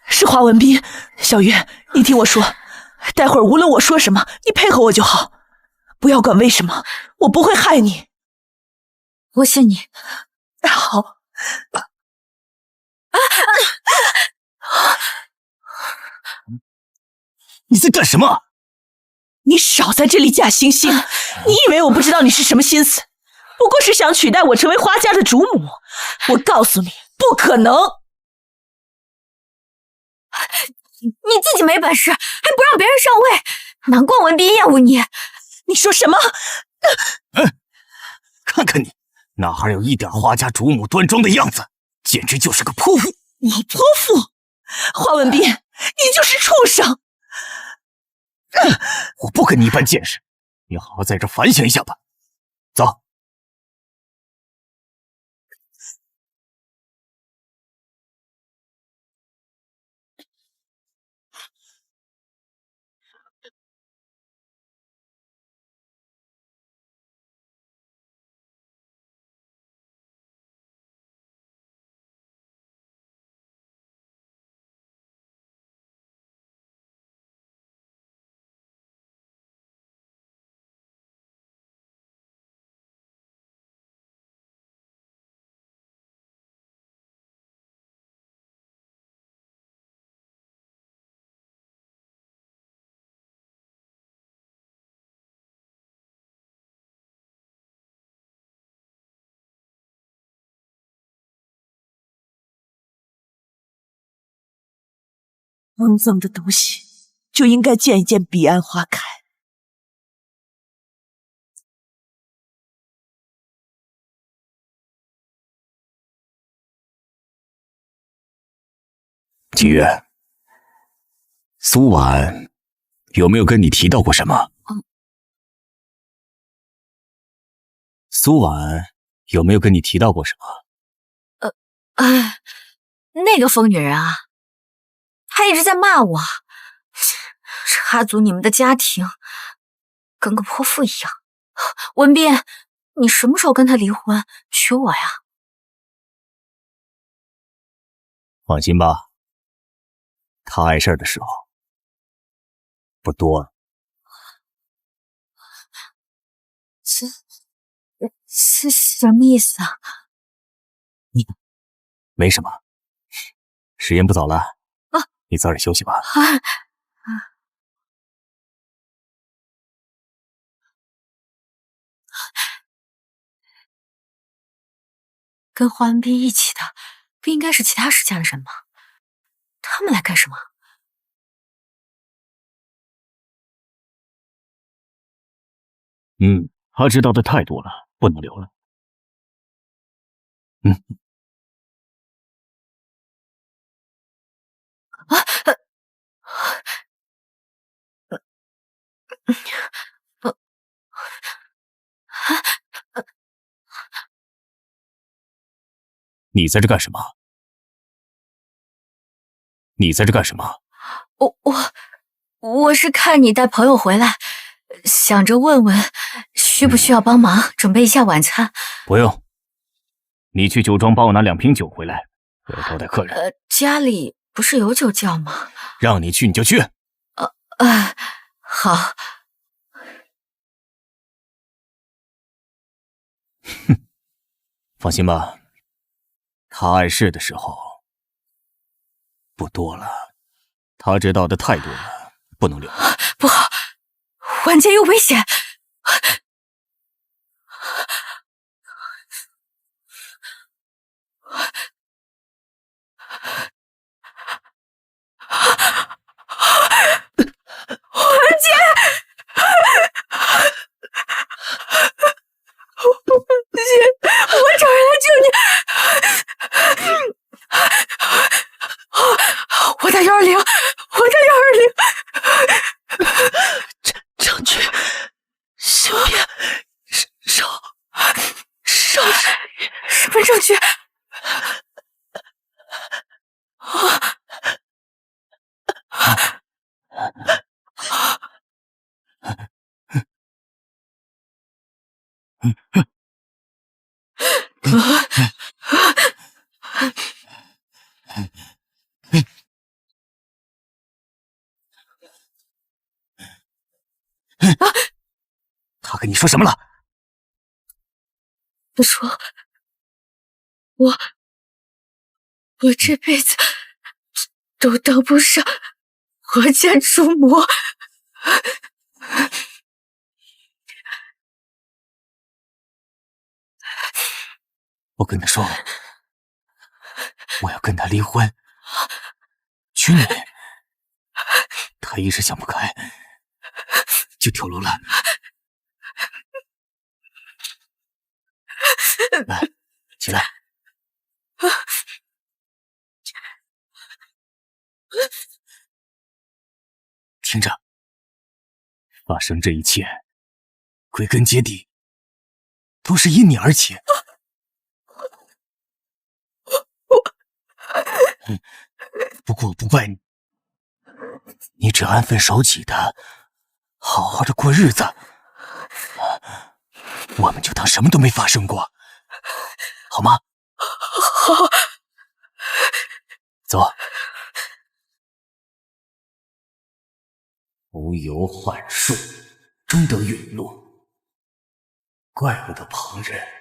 是华文斌。小月，你听我说，待会儿无论我说什么，你配合我就好，不要管为什么，我不会害你。我信你。好。你在干什么？你少在这里假惺惺！你以为我不知道你是什么心思？不过是想取代我成为花家的主母。我告诉你，不不可能！你自己没本事，还不让别人上位，难怪文斌厌恶你。你说什么？看看你，哪还有一点花家主母端庄的样子，简直就是个泼妇！你泼妇？华文斌，你就是畜生！我不跟你一般见识，你好好在这反省一下吧。走。肮脏的东西就应该见一见彼岸花开。景月，苏婉有没有跟你提到过什么？苏婉有没有跟你提到过什么？那个疯女人啊，她一直在骂我，插足你们的家庭，跟个泼妇一样。文斌，你什么时候跟她离婚，娶我呀？放心吧，她碍事的时候不多了。这什么意思啊？没什么，时间不早了，你早点休息吧。跟华文斌一起的，不应该是其他世家的人吗？他们来干什么？他知道的太多了，不能留了。你在这干什么？你在这干什么？我是看你带朋友回来，想着问问需不需要帮忙准备一下晚餐。不用，你去酒庄帮我拿2瓶酒回来，我要招待客人。家里不是有酒窖吗？让你去你就去。好。放心吧，他碍事的时候不多了，他知道的太多了，不能留。不好，晚间有危险。我找人来救你！我打120，我打120。将军，先别烧什么证据？他跟你说什么了？他说我这辈子都当不上华家主母。我跟他说，我要跟他离婚。去你！他一时想不开，就跳楼了。来，起来。听着，发生这一切，归根结底，都是因你而起。不过我不怪你，你只要安分守己的，好好的过日子，我们就当什么都没发生过，好吗？好。走。无有幻术，终得陨落，怪不得旁人。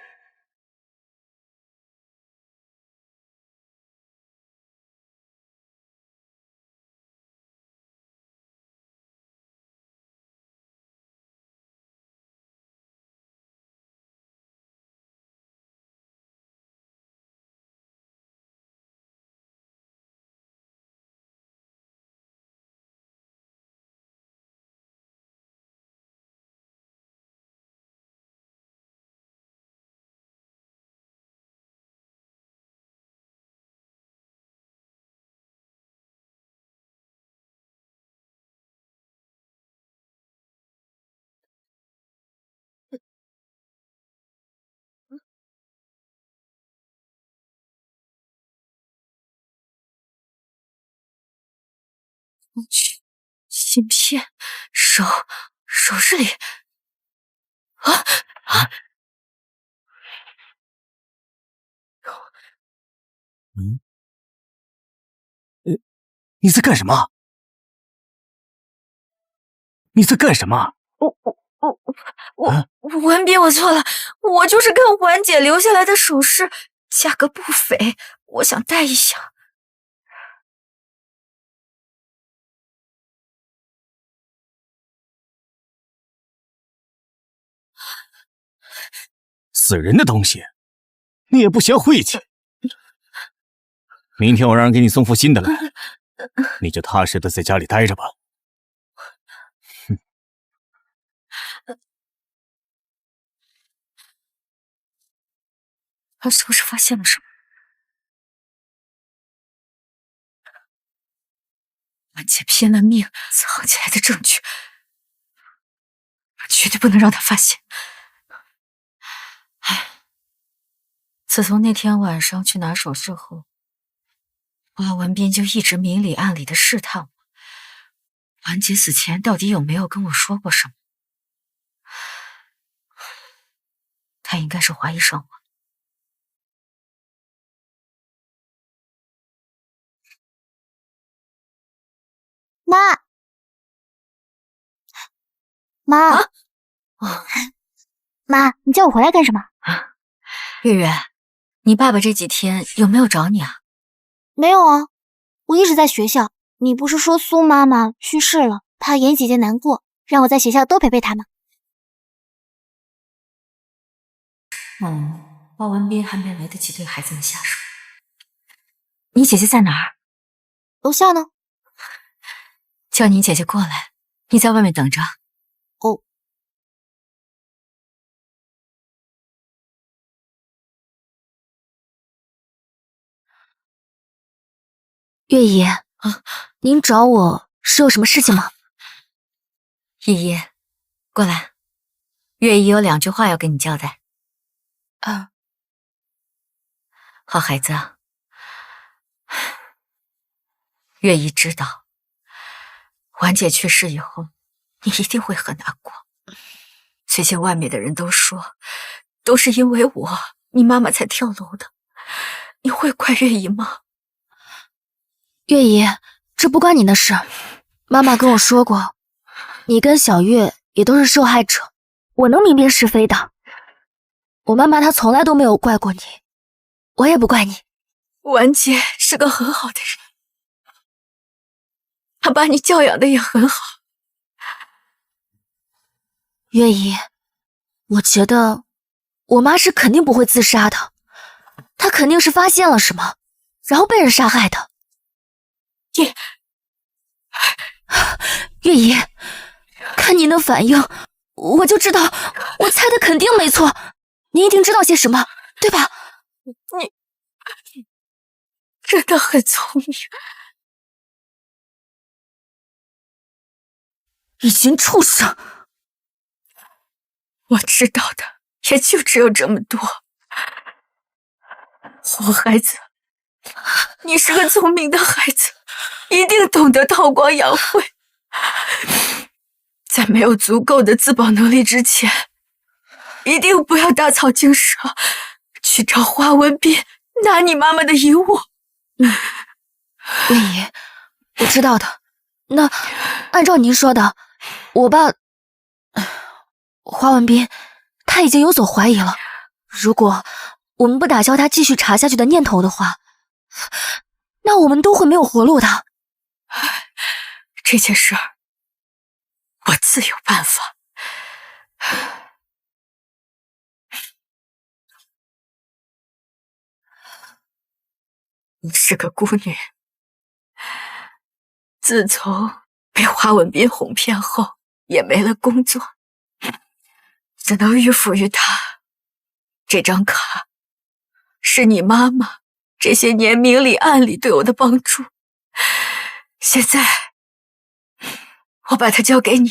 芯片，首饰里。你在干什么？你在干什么？文斌，我错了，我就是看婉姐留下来的首饰，价格不菲，我想戴一下。死人的东西，你也不嫌晦气。明天我让人给你送副新的来，你就踏实的在家里待着吧。他是不是发现了什么？婉姐拼了命藏起来的证据，绝对不能让他发现。自从那天晚上去拿首饰后，花文斌就一直明里暗里的试探我，婉姐死前到底有没有跟我说过什么？他应该是怀疑上我。妈，妈，你叫我回来干什么？月月，你爸爸这几天有没有找你啊？没有啊，我一直在学校。你不是说苏妈妈去世了，怕妍姐姐难过，让我在学校多陪陪她吗？花文斌还没来得及对孩子们下手。你姐姐在哪儿？楼下呢。叫你姐姐过来，你在外面等着。哦。月姨，您找我是有什么事情吗？依依，过来，月姨有2句话要跟你交代。好孩子，月姨知道，婉姐去世以后，你一定会很难过。最近外面的人都说，都是因为我，你妈妈才跳楼的。你会怪月姨吗？月姨，这不关你的事。妈妈跟我说过，你跟小月也都是受害者，我能明辨是非的。我妈妈她从来都没有怪过你，我也不怪你。婉姐是个很好的人，她把你教养的也很好。月姨，我觉得我妈是肯定不会自杀的，她肯定是发现了什么，然后被人杀害的。月姨，看您的反应，我就知道我猜的肯定没错，您一定知道些什么，对吧？你真的很聪明。一群畜生！我知道的也就只有这么多。好孩子，你是个聪明的孩子，一定懂得韬光养晦。在没有足够的自保能力之前，一定不要打草惊蛇，去找花文斌拿你妈妈的遗物。月姨，我知道的。那按照您说的，我爸花文斌他已经有所怀疑了。如果我们不打消他继续查下去的念头的话，那我们都会没有活路的。这件事儿，我自有办法。你是个孤女，自从被花文斌哄骗后，也没了工作，只能迂腐于他。这张卡是你妈妈这些年明里暗里对我的帮助，现在我把它交给你。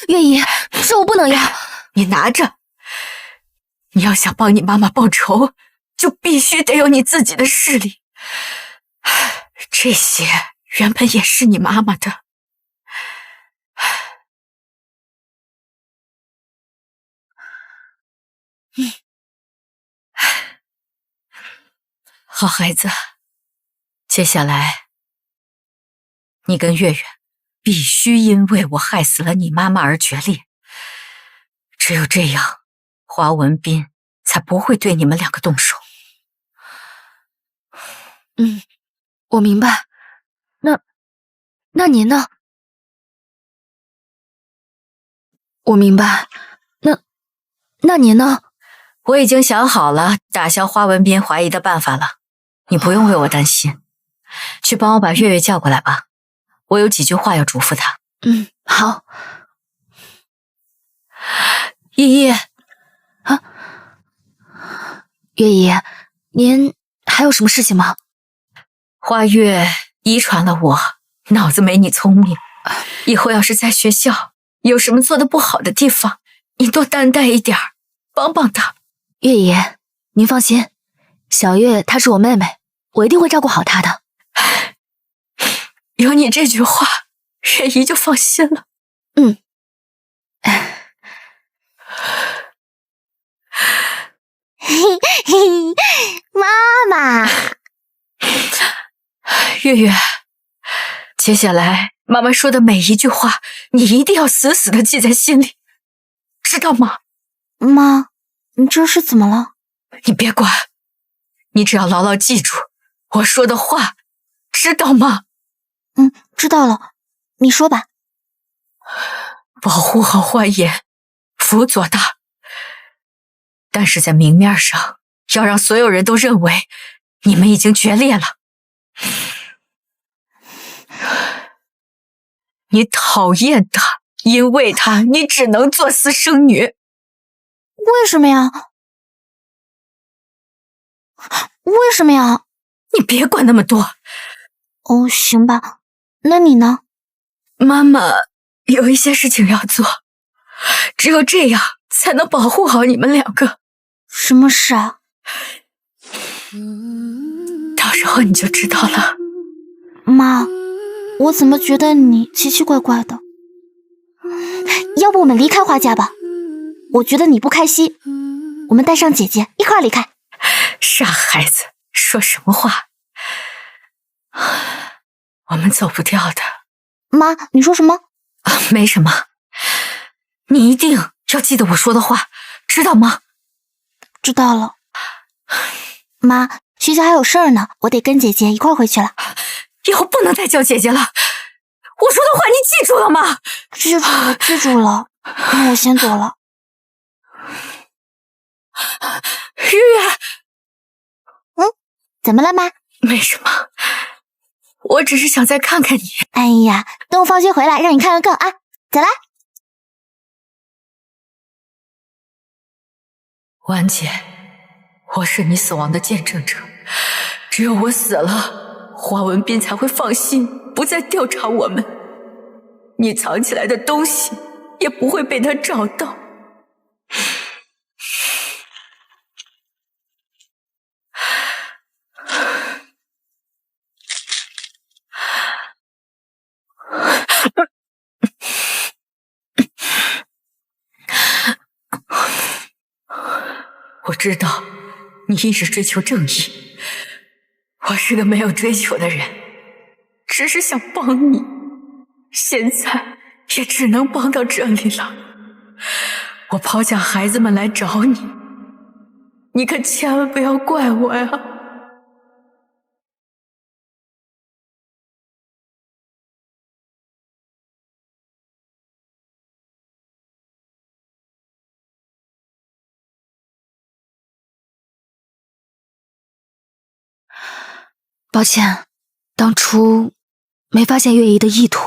月姨，这我不能要。你拿着。你要想帮你妈妈报仇，就必须得有你自己的势力。这些原本也是你妈妈的。好孩子，接下来你跟月月必须因为我害死了你妈妈而决裂，只有这样，华文斌才不会对你们两个动手。我明白。那您呢？我明白。那您呢？我已经想好了打消花文斌怀疑的办法了，你不用为我担心。去帮我把月月叫过来吧，我有几句话要嘱咐她。好。依依，月姨，您还有什么事情吗？花月遗传了我，脑子没你聪明。以后要是在学校有什么做的不好的地方，你多担待一点，帮帮她。月姨，您放心，小月她是我妹妹，我一定会照顾好她的。有你这句话，月姨就放心了。妈妈，月月，接下来妈妈说的每一句话，你一定要死死的记在心里，知道吗？妈，你这是怎么了？你别管，你只要牢牢记住我说的话，知道吗？知道了，你说吧。保护好花颜，辅佐他，但是在明面上要让所有人都认为你们已经决裂了。你讨厌他，因为他你只能做私生女。为什么呀？为什么呀？你别管那么多。哦，行吧。那你呢？妈妈有一些事情要做，只有这样才能保护好你们两个。什么事啊？到时候你就知道了。妈，我怎么觉得你奇奇怪怪的？要不我们离开花家吧？我觉得你不开心，我们带上姐姐一块离开。傻孩子，说什么话？我们走不掉的。妈，你说什么？没什么，你一定要记得我说的话，知道吗？知道了。妈，学校还有事儿呢，我得跟姐姐一块回去了。以后不能再叫姐姐了，我说的话你记住了吗？记住了，记住了。那我先走了。月月，怎么了，妈？没什么，我只是想再看看你。哎呀，等我放学回来让你看个够啊！再来。婉姐，我是你死亡的见证者，只有我死了，华文斌才会放心，不再调查我们。你藏起来的东西也不会被他找到。我知道你一直追求正义，我是个没有追求的人，只是想帮你，现在也只能帮到这里了。我抛下孩子们来找你，你可千万不要怪我呀。抱歉，当初没发现月姨的意图。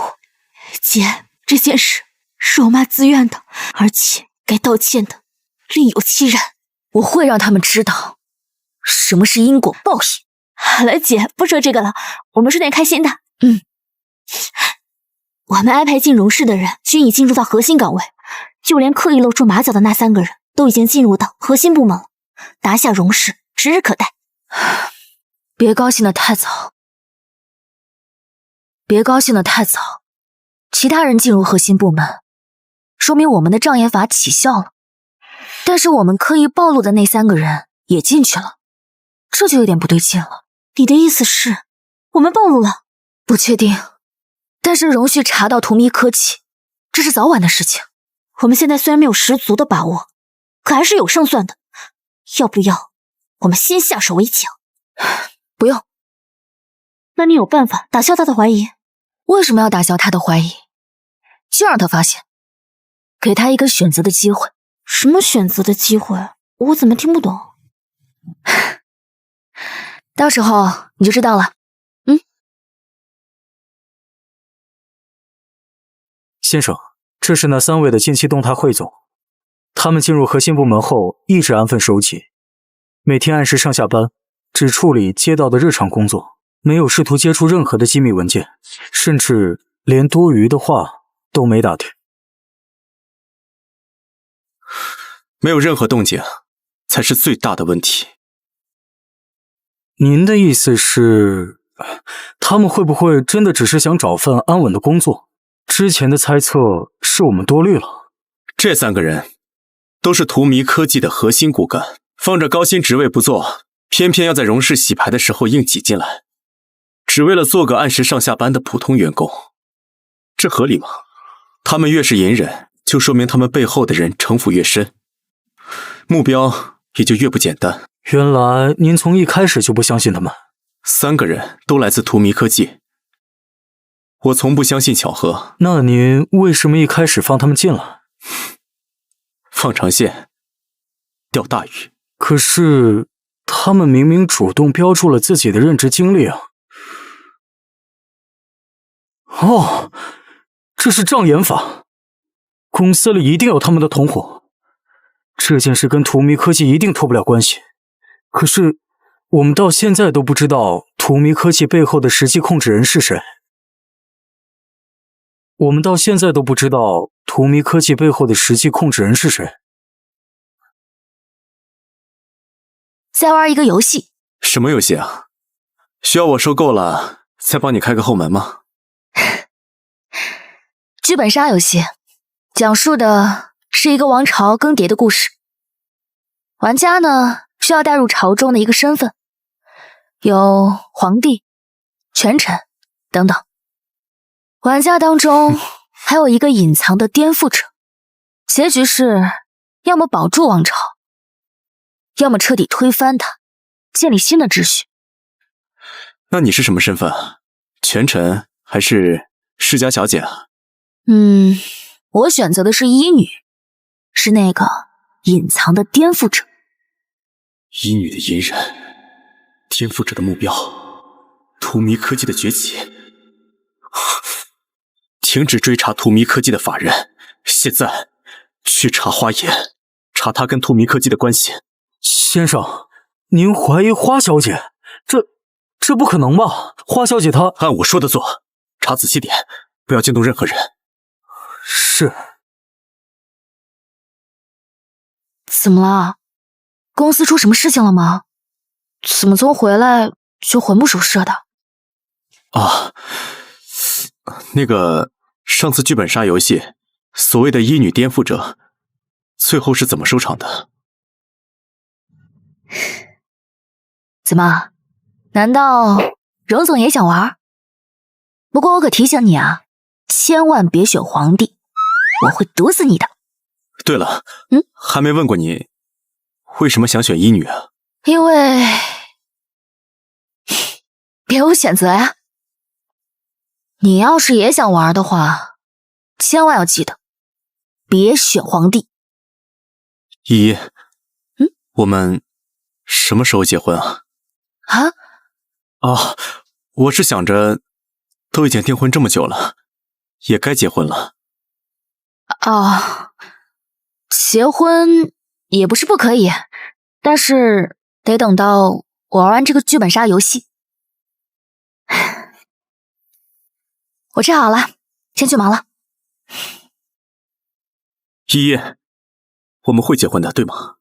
姐，这件事是我妈自愿的，而且该道歉的另有其人。我会让他们知道什么是因果报应。好了，姐，不说这个了，我们说点开心的。我们安排进荣氏的人均已进入到核心岗位，就连刻意露出马脚的那3个人都已经进入到核心部门了，拿下荣氏指日可待。别高兴得太早，别高兴得太早。其他人进入核心部门，说明我们的障眼法起效了。但是我们刻意暴露的那3个人也进去了，这就有点不对劲了。你的意思是，我们暴露了？不确定，但是荣旭查到荼蘼科技，这是早晚的事情。我们现在虽然没有十足的把握，可还是有胜算的。要不要我们先下手为强？不用。那你有办法打消他的怀疑？为什么要打消他的怀疑？就让他发现，给他一个选择的机会。什么选择的机会？我怎么听不懂？到时候你就知道了。先生，这是那3位的近期动态汇总。他们进入核心部门后，一直安分守己，每天按时上下班，只处理街道的日常工作，没有试图接触任何的机密文件，甚至连多余的话都没打听。没有任何动静，才是最大的问题。您的意思是，他们会不会真的只是想找份安稳的工作？之前的猜测是我们多虑了。这3个人都是荼蘼科技的核心骨干，放着高薪职位不做，偏偏要在荣氏洗牌的时候硬挤进来，只为了做个按时上下班的普通员工，这合理吗？他们越是隐忍，就说明他们背后的人城府越深，目标也就越不简单。原来您从一开始就不相信他们。3个人都来自荼蘼科技，我从不相信巧合。那您为什么一开始放他们进来？放长线钓大鱼。可是他们明明主动标注了自己的任职经历啊。哦，这是障眼法，公司里一定有他们的同伙，这件事跟荼蘼科技一定脱不了关系。可是我们到现在都不知道荼蘼科技背后的实际控制人是谁。再玩一个游戏。什么游戏啊？需要我收购了再帮你开个后门吗？剧本杀游戏，讲述的是一个王朝更迭的故事。玩家呢，需要带入朝中的一个身份，有皇帝、权臣等等。玩家当中还有一个隐藏的颠覆者，结局是要么保住王朝，要么彻底推翻它，建立新的秩序。那你是什么身份？权臣还是世家小姐啊？我选择的是医女，是那个隐藏的颠覆者。医女的隐忍，颠覆者的目标，荼蘼科技的崛起，停止追查荼蘼科技的法人，现在去查花颜，查他跟荼蘼科技的关系。先生，您怀疑花小姐？这不可能吧？花小姐她……按我说的做，查仔细点，不要惊动任何人。是。怎么了？公司出什么事情了吗？怎么从回来就魂不守舍的？啊，那个上次剧本杀游戏，所谓的医女颠覆者，最后是怎么收场的？怎么？难道荣总也想玩？不过我可提醒你啊，千万别选皇帝，我会毒死你的。对了，还没问过你，为什么想选医女啊？因为别无选择呀。你要是也想玩的话，千万要记得，别选皇帝。依依，我们什么时候结婚啊？我是想着，都已经订婚这么久了，也该结婚了。结婚也不是不可以，但是得等到我玩完这个剧本杀游戏。我吃好了，先去忙了。依依，我们会结婚的，对吗？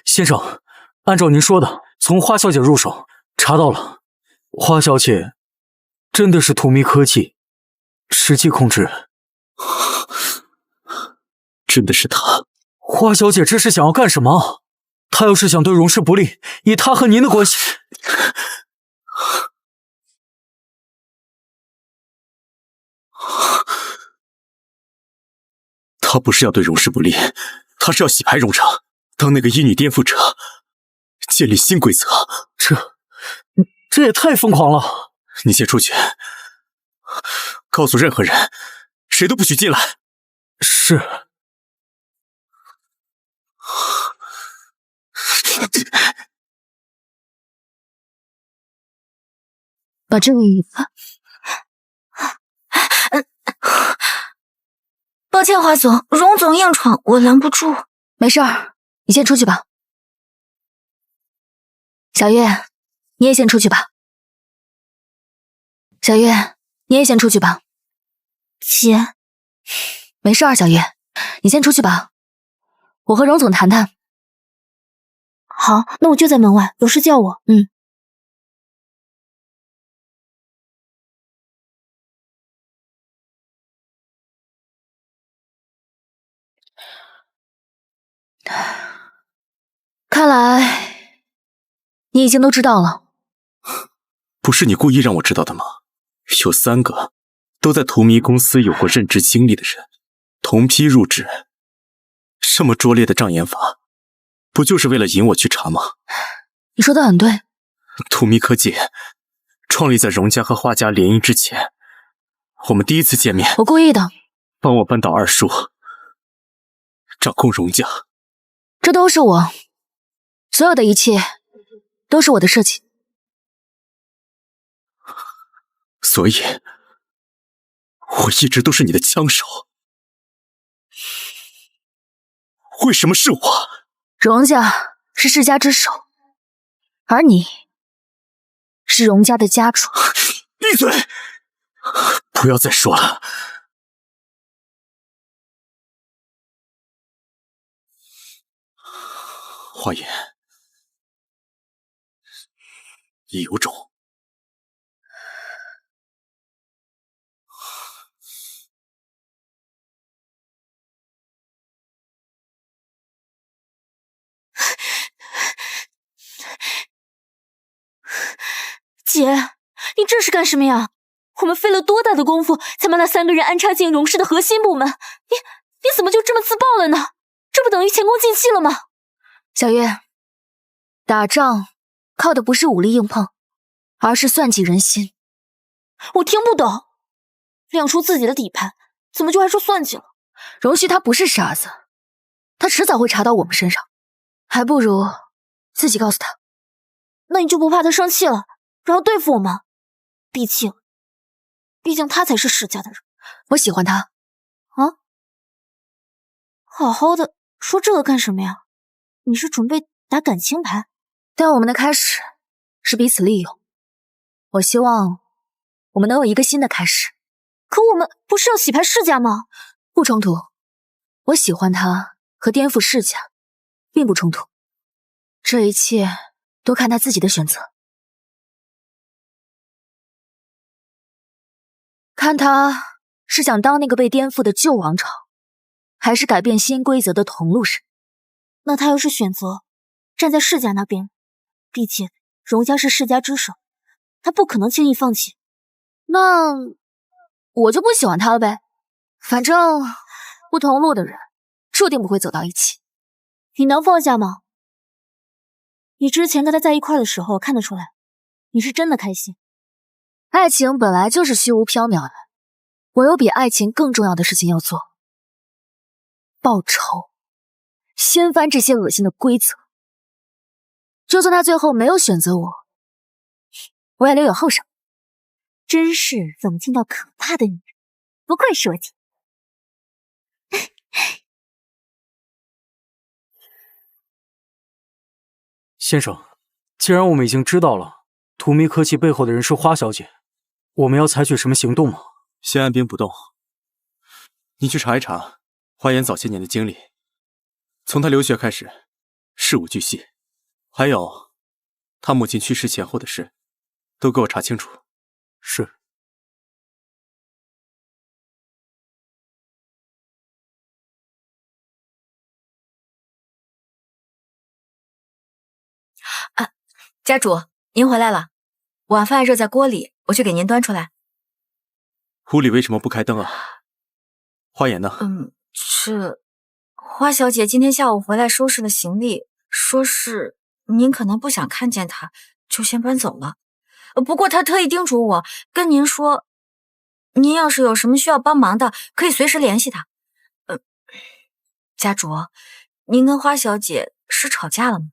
先生，按照您说的，从花小姐入手，查到了，花小姐真的是荼蘼科技实际控制。真的是她？花小姐这是想要干什么？她要是想对荣氏不利，以她和您的关系，她不是要对荣氏不利，她是要洗牌荣城，当那个医女颠覆者，建立新规则。这也太疯狂了！你先出去，告诉任何人，谁都不许进来。是。把这个抱歉，华总，荣总硬闯，我拦不住。没事儿，你先出去吧。小月，你也先出去吧。小月，你也先出去吧。姐，没事儿，小月，你先出去吧。我和荣总谈谈。好，那我就在门外，有事叫我。看来你已经都知道了。不是你故意让我知道的吗？有3个都在荼蘼公司有过任职经历的人，同批入职，这么拙劣的障眼法，不就是为了引我去查吗？你说的很对。荼蘼科技创立在荣家和花家联姻之前，我们第一次见面，我故意的，帮我扳倒二叔，掌控荣家。这都是我，所有的一切都是我的设计。所以，我一直都是你的枪手。为什么是我？荣家是世家之首，而你是荣家的家主。闭嘴！不要再说了。花颜，你有种！姐，你这是干什么呀？我们费了多大的功夫才把那3个人安插进荣氏的核心部门，你怎么就这么自爆了呢？这不等于前功尽弃了吗？小月，打仗靠的不是武力硬碰，而是算计人心。我听不懂，亮出自己的底牌，怎么就还说算计了？荣旭他不是傻子，他迟早会查到我们身上，还不如自己告诉他。那你就不怕他生气了，然后对付我吗？毕竟他才是世家的人。我喜欢他。啊？好好的说这个干什么呀？你是准备打感情牌？但我们的开始是彼此利用。我希望我们能有一个新的开始。可我们不是要洗牌世家吗？不冲突。我喜欢他和颠覆世家并不冲突，这一切都看他自己的选择。看他是想当那个被颠覆的旧王朝，还是改变新规则的同路人。那他要是选择站在世家那边，毕竟荣家是世家之首，他不可能轻易放弃。那我就不喜欢他了呗，反正不同路的人注定不会走到一起。你能放下吗？你之前跟他在一块的时候看得出来，你是真的开心。爱情本来就是虚无缥缈的，我有比爱情更重要的事情要做。报仇，掀翻这些恶心的规则。就算他最后没有选择我，我也留有后手。真是冷静到可怕的女人，不愧是我姐。先生，既然我们已经知道了荼蘼科技背后的人是花小姐，我们要采取什么行动吗？先按兵不动。你去查一查花颜早些年的经历，从他留学开始，事无巨细，还有他母亲去世前后的事，都给我查清楚。是。啊，家主，您回来了，晚饭热在锅里，我去给您端出来。屋里为什么不开灯啊？花颜呢？是花小姐今天下午回来收拾了行李，说是您可能不想看见她，就先搬走了。不过她特意叮嘱我跟您说，您要是有什么需要帮忙的，可以随时联系她。家主，您跟花小姐是吵架了吗？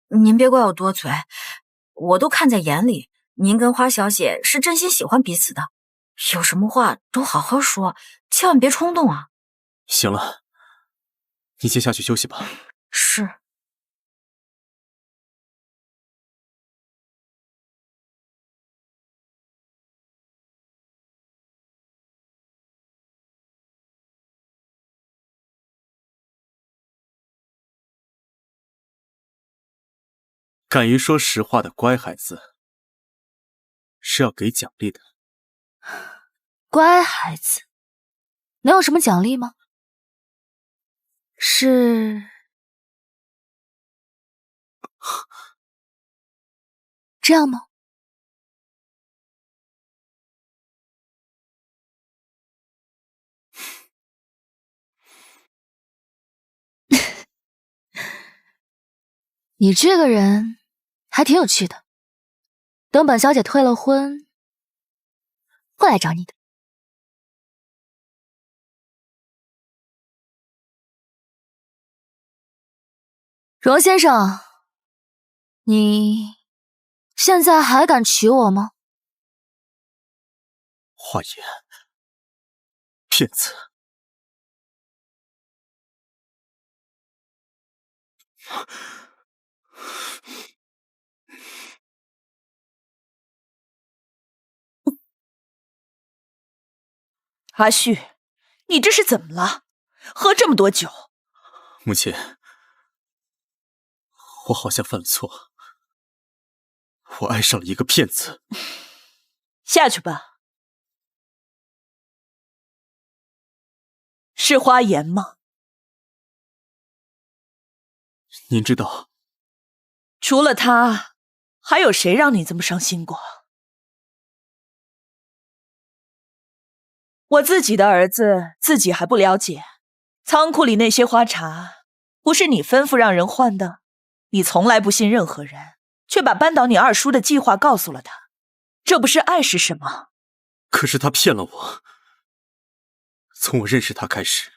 您别怪我多嘴，我都看在眼里，您跟花小姐是真心喜欢彼此的，有什么话都好好说，千万别冲动啊。行了，你先下去休息吧。是。敢于说实话的乖孩子是要给奖励的。乖孩子，能有什么奖励吗？是这样吗？你这个人还挺有趣的，等本小姐退了婚，会来找你的。荣先生，你现在还敢娶我吗？花颜，骗子！阿旭，你这是怎么了？喝这么多酒？母亲，我好像犯了错，我爱上了一个骗子。下去吧。是花颜吗？您知道，除了他，还有谁让你这么伤心过？我自己的儿子自己还不了解，仓库里那些花茶不是你吩咐让人换的，你从来不信任何人，却把扳倒你二叔的计划告诉了他，这不是爱是什么？可是他骗了我。从我认识他开始，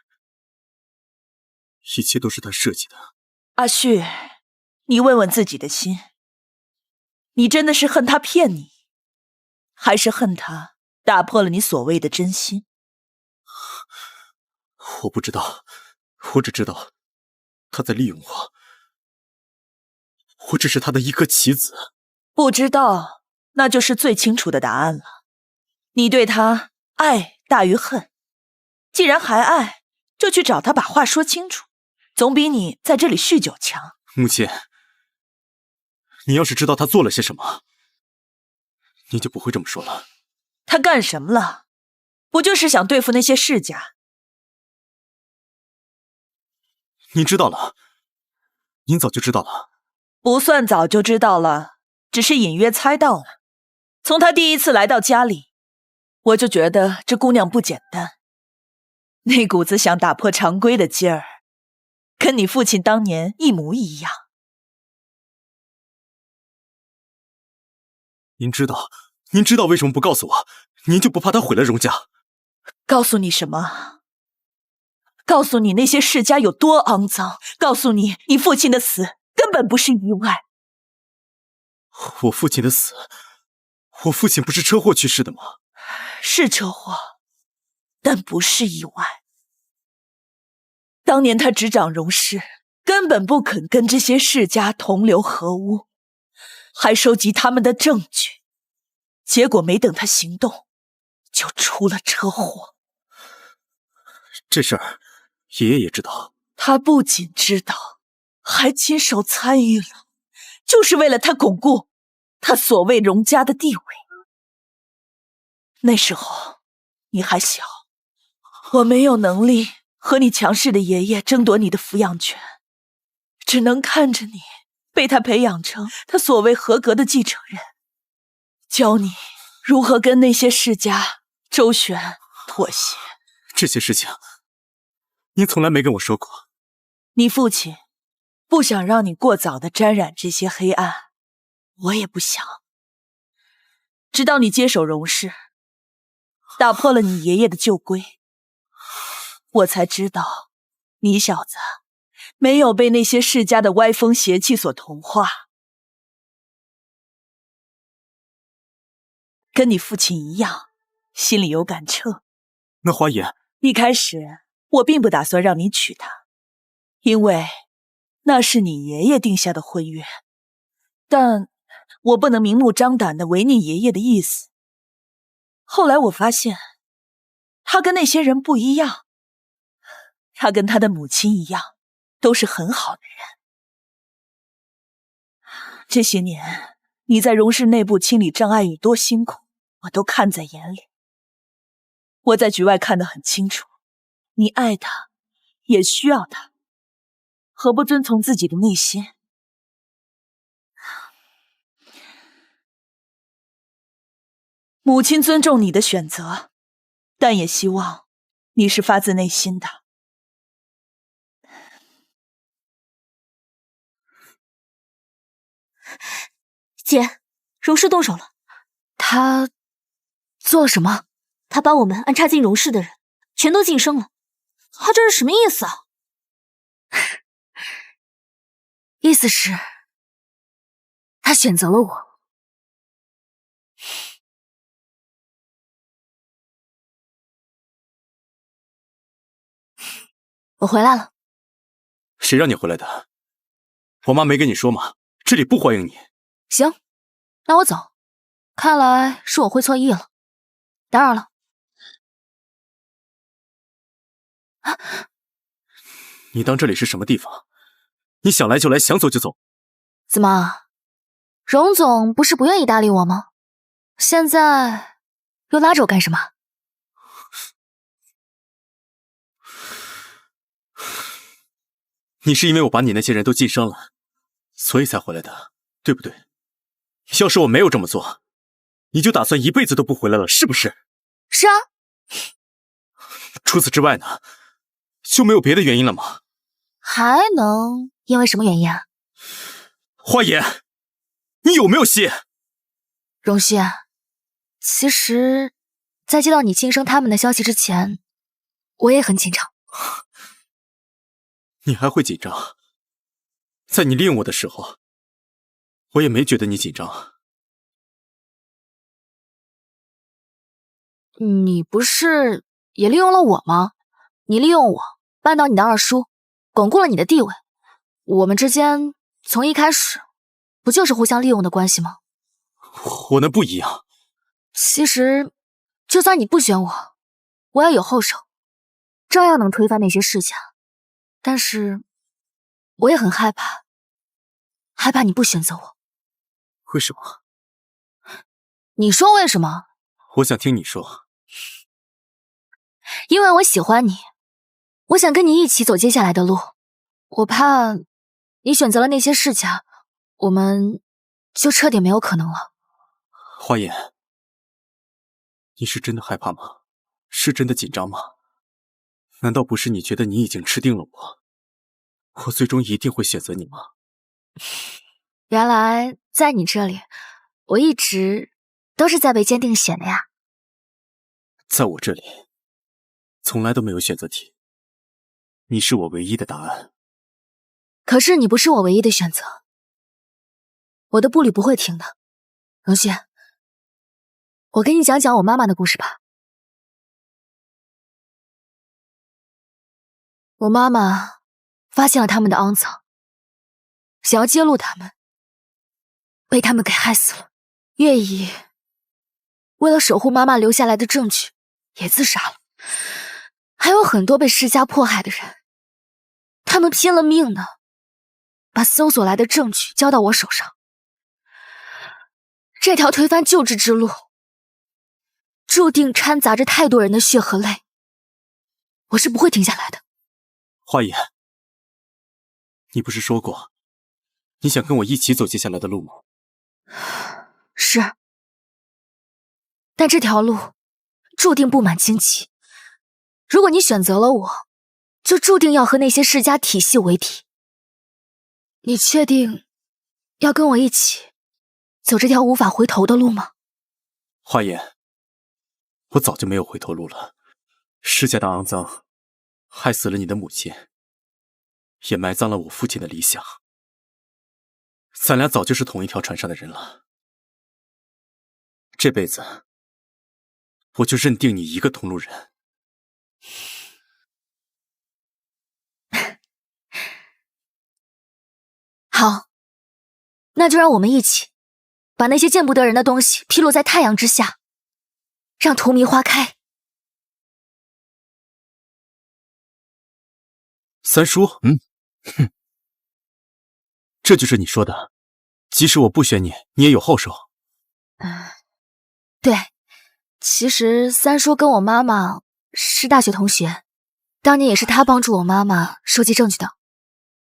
一切都是他设计的。阿旭，你问问自己的心，你真的是恨他骗你，还是恨他打破了你所谓的真心？我不知道，我只知道他在利用我，我只是他的一颗棋子。不知道，那就是最清楚的答案了。你对他爱大于恨，既然还爱，就去找他把话说清楚，总比你在这里酗酒强。母亲，你要是知道他做了些什么，你就不会这么说了。他干什么了？不就是想对付那些世家？您知道了，您早就知道了。不算早就知道了，只是隐约猜到了。从他第一次来到家里，我就觉得这姑娘不简单，那股子想打破常规的劲儿，跟你父亲当年一模一样。您知道为什么不告诉我？您就不怕他毁了荣家？告诉你什么？告诉你那些世家有多肮脏，告诉你你父亲的死根本不是意外。我父亲的死，我父亲不是车祸去世的吗？是车祸，但不是意外。当年他执掌荣氏，根本不肯跟这些世家同流合污，还收集他们的证据，结果没等他行动，就出了车祸。这事儿爷爷也知道。他不仅知道，还亲手参与了，就是为了他巩固他所谓荣家的地位。那时候你还小，我没有能力和你强势的爷爷争夺你的抚养权，只能看着你被他培养成他所谓合格的继承人，教你如何跟那些世家周旋妥协。这些事情您从来没跟我说过。你父亲不想让你过早的沾染这些黑暗，我也不想。直到你接手荣氏，打破了你爷爷的旧规，我才知道你小子没有被那些世家的歪风邪气所同化，跟你父亲一样，心里有杆秤。那花爷，一开始我并不打算让你娶她，因为那是你爷爷定下的婚约，但我不能明目张胆地违逆爷爷的意思。后来我发现，他跟那些人不一样，他跟他的母亲一样，都是很好的人。这些年，你在荣氏内部清理障碍有多辛苦，我都看在眼里。我在局外看得很清楚，你爱他，也需要他，何不遵从自己的内心？母亲尊重你的选择，但也希望你是发自内心的。姐，荣氏动手了。他做了什么？他把我们安插进荣氏的人全都晋升了，他这是什么意思啊？意思是他选择了我。我回来了。谁让你回来的？我妈没跟你说吗？这里不欢迎你。行，那我走。看来是我会错意了，打扰了。你当这里是什么地方？你想来就来，想走就走。怎么，荣总不是不愿意搭理我吗？现在又拉着我干什么？你是因为我把你那些人都晋升了，所以才回来的，对不对？要是我没有这么做，你就打算一辈子都不回来了，是不是？是啊。除此之外呢，就没有别的原因了吗？还能因为什么原因啊？花爷，你有没有戏？荣熙，其实，在接到你晋升他们的消息之前，我也很紧张。你还会紧张？在你利用我的时候，我也没觉得你紧张。你不是也利用了我吗？你利用我扳倒你的二叔，巩固了你的地位，我们之间从一开始不就是互相利用的关系吗？我那不一样。其实，就算你不选我，我也有后手，照样能推翻那些世家。但是，我也很害怕，害怕你不选择我。为什么？你说为什么？我想听你说。因为我喜欢你，我想跟你一起走接下来的路。我怕你选择了那些世家，我们就彻底没有可能了。花颜，你是真的害怕吗？是真的紧张吗？难道不是你觉得你已经吃定了我，我最终一定会选择你吗？原来在你这里，我一直都是在被坚定选的呀。在我这里，从来都没有选择题，你是我唯一的答案。可是你不是我唯一的选择，我的步履不会停的。荣旭，我给你讲讲我妈妈的故事吧。我妈妈发现了他们的肮脏，想要揭露他们，被他们给害死了。月姨为了守护妈妈留下来的证据，也自杀了。还有很多被世家迫害的人，他们拼了命的把搜索来的证据交到我手上。这条推翻旧制之路，注定掺杂着太多人的血和泪，我是不会停下来的。花颜，你不是说过，你想跟我一起走接下来的路吗？是，但这条路注定布满荆棘。如果你选择了我，就注定要和那些世家体系为敌。你确定要跟我一起走这条无法回头的路吗？花颜，我早就没有回头路了。世家的肮脏害死了你的母亲，也埋葬了我父亲的理想。咱俩早就是同一条船上的人了。这辈子，我就认定你一个同路人。好，那就让我们一起把那些见不得人的东西披露在太阳之下，让荼蘼花开。三叔，这就是你说的，即使我不选你，你也有后手。对，其实三叔跟我妈妈是大学同学，当年也是他帮助我妈妈收集证据的。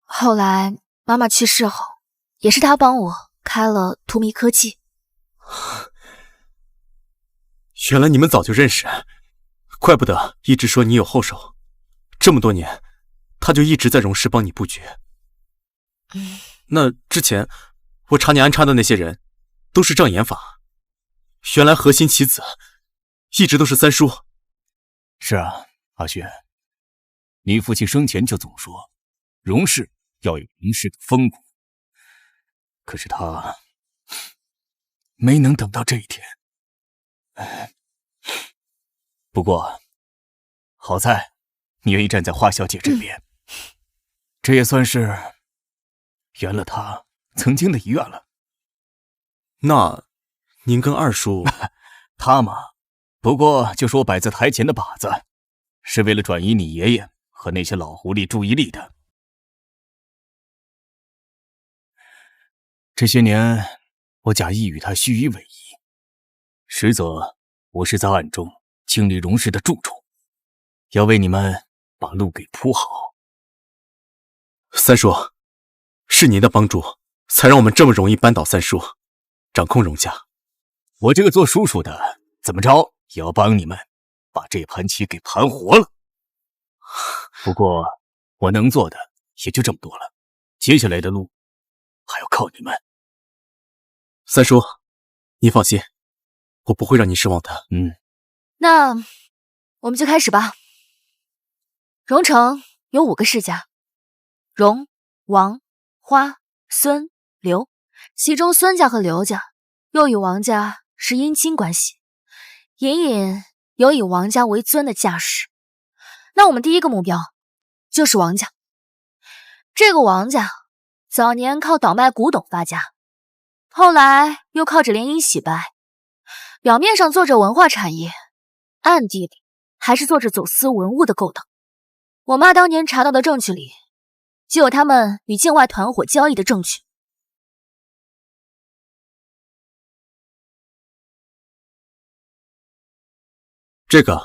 后来妈妈去世后，也是他帮我开了荼蘼科技。原来你们早就认识，怪不得一直说你有后手。这么多年，他就一直在荣氏帮你布局。那之前我查你安插的那些人，都是障眼法。原来核心棋子一直都是三叔。是啊，阿轩，你父亲生前就总说，荣氏要有荣氏的风骨，可是他没能等到这一天。不过好在你愿意站在花小姐这边，这也算是圆了他曾经的遗愿了。那您跟二叔他嘛，不过就是我摆在台前的靶子，是为了转移你爷爷和那些老狐狸注意力的。这些年我假意与他虚与委蛇，实则我是在暗中清理荣氏的蛀虫，要为你们把路给铺好。三叔，是您的帮助才让我们这么容易扳倒三叔，掌控荣家。我这个做叔叔的怎么着也要帮你们把这盘棋给盘活了。不过我能做的也就这么多了，接下来的路还要靠你们。三叔，你放心，我不会让你失望的。那我们就开始吧。荣城有5个世家：荣、王、花、孙、刘，其中孙家和刘家又与王家是姻亲关系，隐隐有以王家为尊的架势。那我们第一个目标就是王家。这个王家早年靠倒卖古董发家，后来又靠着联姻洗白，表面上做着文化产业，暗地里还是做着走私文物的勾当。我妈当年查到的证据里，就有他们与境外团伙交易的证据。这个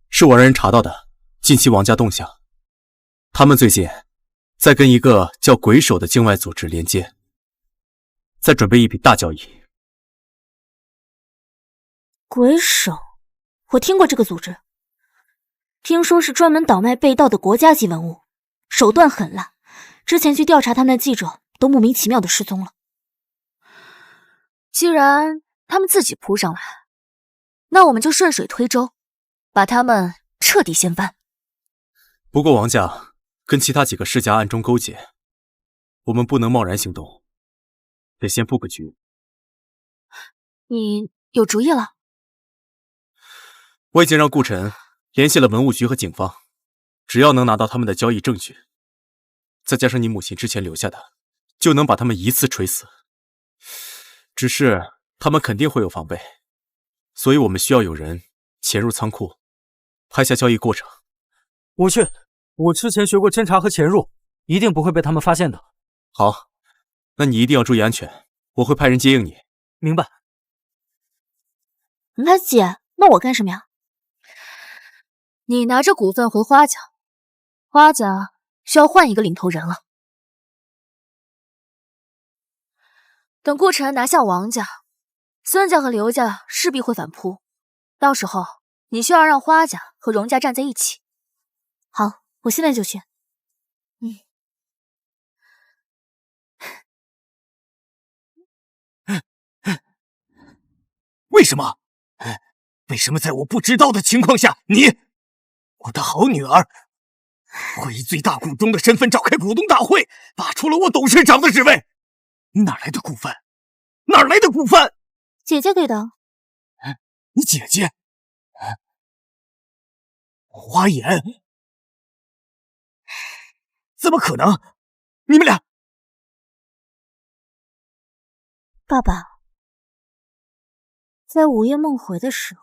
是我让人查到的近期王家动向，他们最近在跟一个叫鬼手的境外组织连接，在准备一笔大交易。鬼手，我听过这个组织，听说是专门倒卖被盗的国家级文物，手段狠辣，之前去调查他们的记者都莫名其妙的失踪了。既然他们自己扑上来，那我们就顺水推舟，把他们彻底掀翻。不过王家跟其他几个世家暗中勾结，我们不能贸然行动，得先布个局。你有主意了？我已经让顾晨联系了文物局和警方，只要能拿到他们的交易证据，再加上你母亲之前留下的，就能把他们一次锤死。只是他们肯定会有防备，所以我们需要有人潜入仓库，拍下交易过程。我去，我之前学过侦查和潜入，一定不会被他们发现的。好，那你一定要注意安全，我会派人接应你。明白。那姐，那我干什么呀？你拿着股份回花家，花家需要换一个领头人了。等顾晨拿下王家，孙家和刘家势必会反扑，到时候你需要让花家和荣家站在一起。好，我现在就去。为什么？为什么在我不知道的情况下，你，我的好女儿，会以最大股东的身份召开股东大会，罢黜了我董事长的职位？哪来的股份？哪来的股份？姐姐给的。你姐姐？花颜？怎么可能？你们俩……爸爸，在午夜梦回的时候，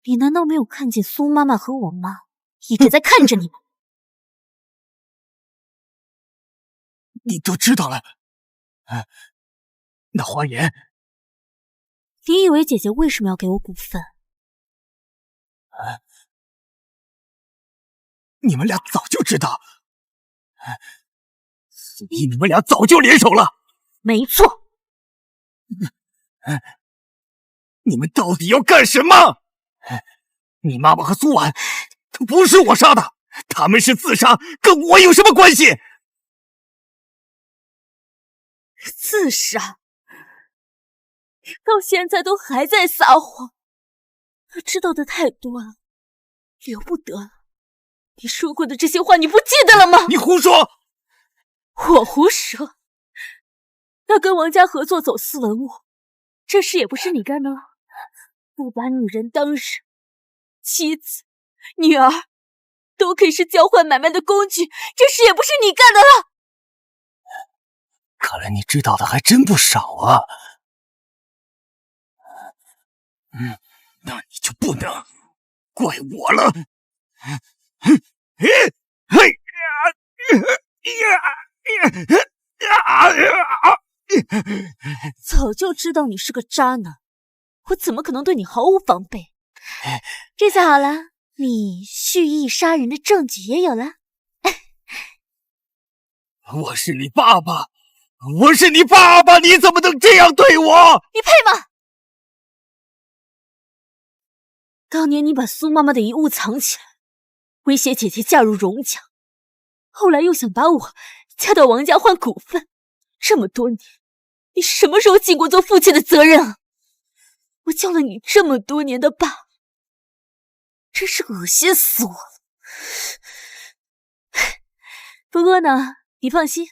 你难道没有看见苏妈妈和我妈一直在看着你吗？你都知道了。那花颜，你以为姐姐为什么要给我股份？你们俩早就知道，所以你们俩早就联手了。没错。你们到底要干什么？你妈妈和苏婉不是我杀的，他们是自杀，跟我有什么关系？自杀？到现在都还在撒谎，他知道的太多了，留不得了。你说过的这些话你不记得了吗？你胡说！我胡说？那跟王家合作走私文物，这事也不是你干的了？不把女人当人，妻子、女儿都可以是交换买卖的工具，这事也不是你干的了。看来你知道的还真不少啊。那你就不能怪我了。早就知道你是个渣男，我怎么可能对你毫无防备？这下好了，你蓄意杀人的证据也有了。我是你爸爸，我是你爸爸，你怎么能这样对我？你配吗？当年你把苏妈妈的遗物藏起来，威胁姐姐嫁入荣家，后来又想把我嫁到王家换股份，这么多年，你什么时候尽过做父亲的责任啊？我叫了你这么多年的爸，真是恶心死我了。不过呢，你放心，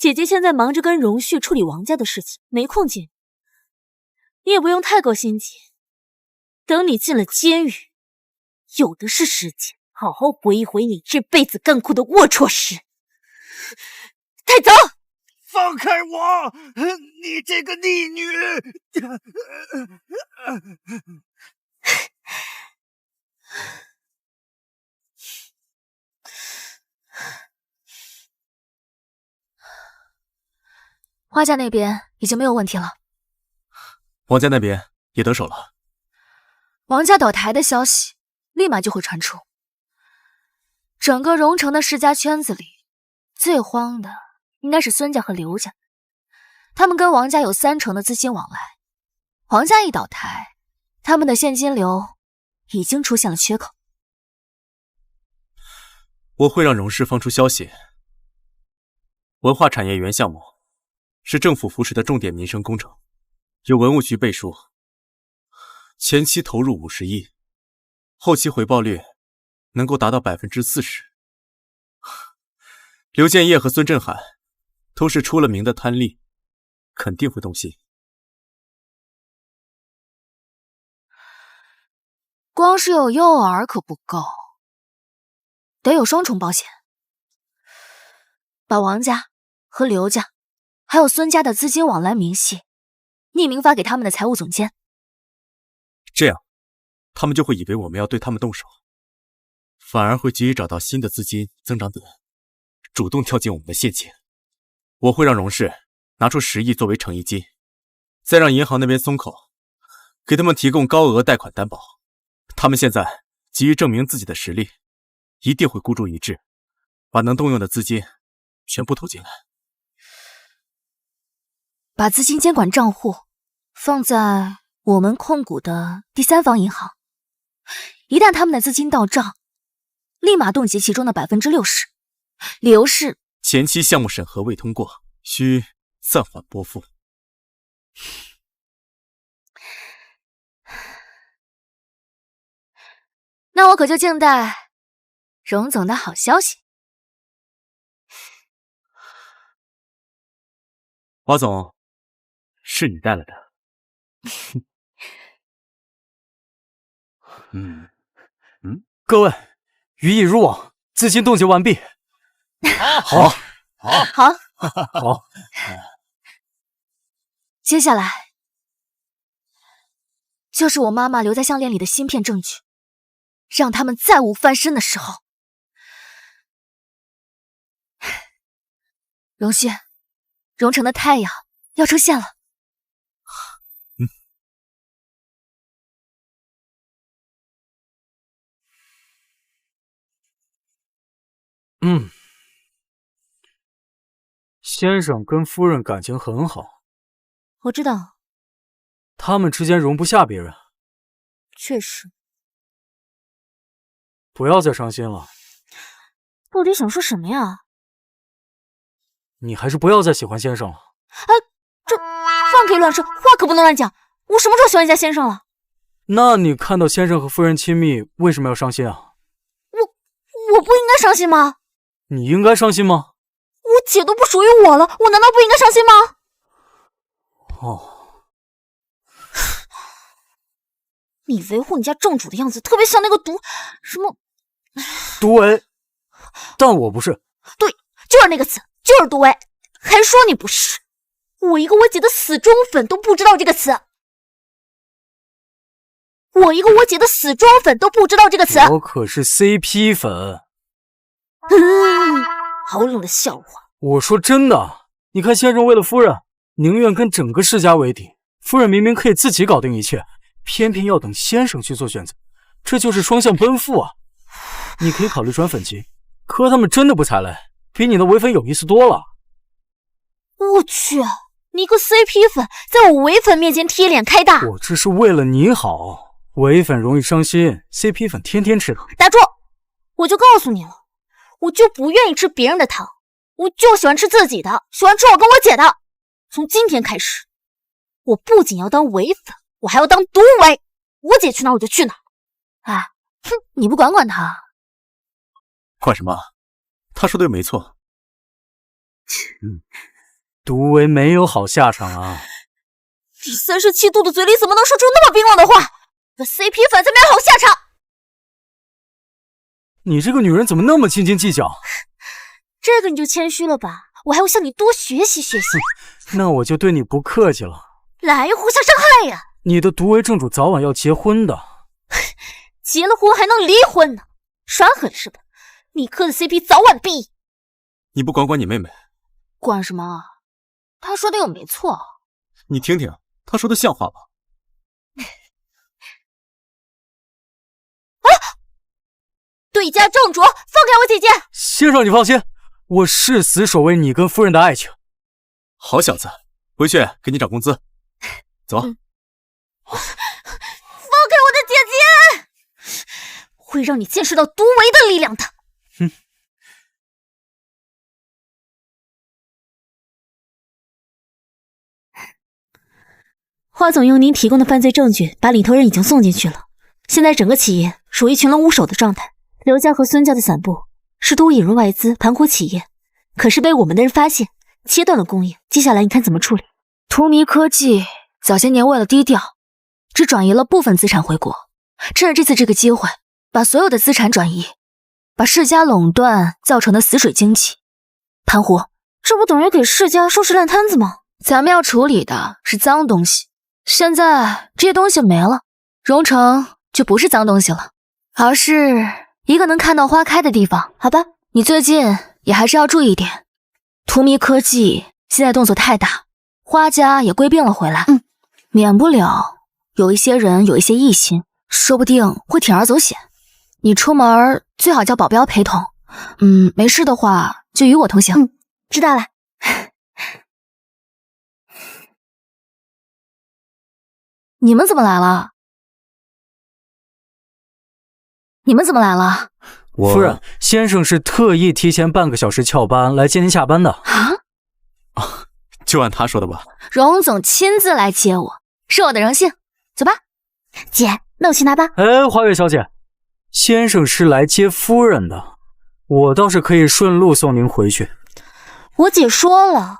姐姐现在忙着跟荣旭处理王家的事情，没空见你。你也不用太过心急，等你进了监狱，有的是时间好好回一回你这辈子干过的龌龊事。太子，放开我！你这个逆女！花家那边已经没有问题了，王家那边也得手了。王家倒台的消息立马就会传出。整个荣城的世家圈子里，最慌的应该是孙家和刘家，他们跟王家有30%的资金往来。王家一倒台，他们的现金流已经出现了缺口。我会让荣氏放出消息，文化产业园项目是政府扶持的重点民生工程，有文物局背书，前期投入50亿，后期回报率能够达到40%。刘建业和孙振海都是出了名的贪利，肯定会动心。光是有诱饵可不够，得有双重保险，把王家和刘家还有孙家的资金往来明细匿名发给他们的财务总监，这样他们就会以为我们要对他们动手，反而会急于找到新的资金增长点，主动跳进我们的陷阱。我会让荣氏拿出10亿作为诚意金，再让银行那边松口，给他们提供高额贷款担保。他们现在急于证明自己的实力，一定会孤注一掷，把能动用的资金全部投进来。把资金监管账户放在我们控股的第三方银行，一旦他们的资金到账，立马冻结其中的60%。理由是前期项目审核未通过，需暂缓拨付。那我可就静待荣总的好消息。华总，是你带来的。各位，鱼已入网，资金冻结完毕。好，接下来就是我妈妈留在项链里的芯片证据，让他们再无翻身的时候。荣旭，荣城的太阳要出现了。先生跟夫人感情很好，我知道，他们之间容不下别人。确实。不要再伤心了。到底想说什么呀？你还是不要再喜欢先生了。这饭可以乱说，话可不能乱讲。我什么时候喜欢人家先生了？那你看到先生和夫人亲密，为什么要伤心啊？我不应该伤心吗？你应该伤心吗？我姐都不属于我了，我难道不应该伤心吗？哦，你维护你家正主的样子，特别像那个什么毒唯，但我不是。对，就是那个词，就是毒唯，还说你不是。我一个我姐的死忠粉都不知道这个词，我可是 CP 粉。好冷的笑话。我说真的，你看先生为了夫人，宁愿跟整个世家为敌，夫人明明可以自己搞定一切，偏偏要等先生去做选择，这就是双向奔赴啊！你可以考虑转粉级，可他们真的不踩雷，比你的唯粉有意思多了。我去，你个 CP 粉在我唯粉面前踢脸开大！我这是为了你好，唯粉容易伤心 ，CP 粉天天吃糖。打住！我就告诉你了，我就不愿意吃别人的糖，我就喜欢吃自己的，喜欢吃我跟我姐的。从今天开始，我不仅要当唯粉，我还要当毒唯。我姐去哪儿我就去哪儿。哎，哼，你不管管他？管什么？他说的又没错。毒唯没有好下场啊！你37度的嘴里怎么能说出那么冰冷的话？我 CP 粉才没好下场！你这个女人怎么那么斤斤计较？这个你就谦虚了吧？我还会向你多学习学习。那我就对你不客气了。来呀，互相伤害呀！你的毒唯正主早晚要结婚的，结了婚还能离婚呢？耍狠是吧？你磕的 CP 早晚必。你不管管你妹妹？管什么？他说的又没错。你听听，他说的像话吗？啊！对家正主，放开我姐姐！先生，你放心，我誓死守卫你跟夫人的爱情。好小子，回去给你涨工资。走。放开我的姐姐！会让你见识到毒唯的力量的。哼。华总用您提供的犯罪证据把领头人已经送进去了，现在整个企业属于群龙无首的状态。刘家和孙家的散布，试图引入外资盘活企业，可是被我们的人发现，切断了供应。接下来你看怎么处理？荼蘼科技早些年为了低调，只转移了部分资产回国，趁着这次这个机会，把所有的资产转移，把世家垄断造成的死水经济盘活。这不等于给世家收拾烂摊子吗？咱们要处理的是脏东西，现在这些东西没了，荣城就不是脏东西了，而是一个能看到花开的地方。好吧，你最近也还是要注意一点。荼蘼科技现在动作太大，花家也归并了回来，免不了有一些人有一些异心，说不定会铤而走险。你出门最好叫保镖陪同，没事的话就与我同行。知道了。你们怎么来了？夫人，先生是特意提前半个小时翘班来接您下班的。啊？就按他说的吧。荣总亲自来接我，是我的荣幸。走吧。姐，那我去拿吧。哎，花月小姐，先生是来接夫人的，我倒是可以顺路送您回去。我姐说了，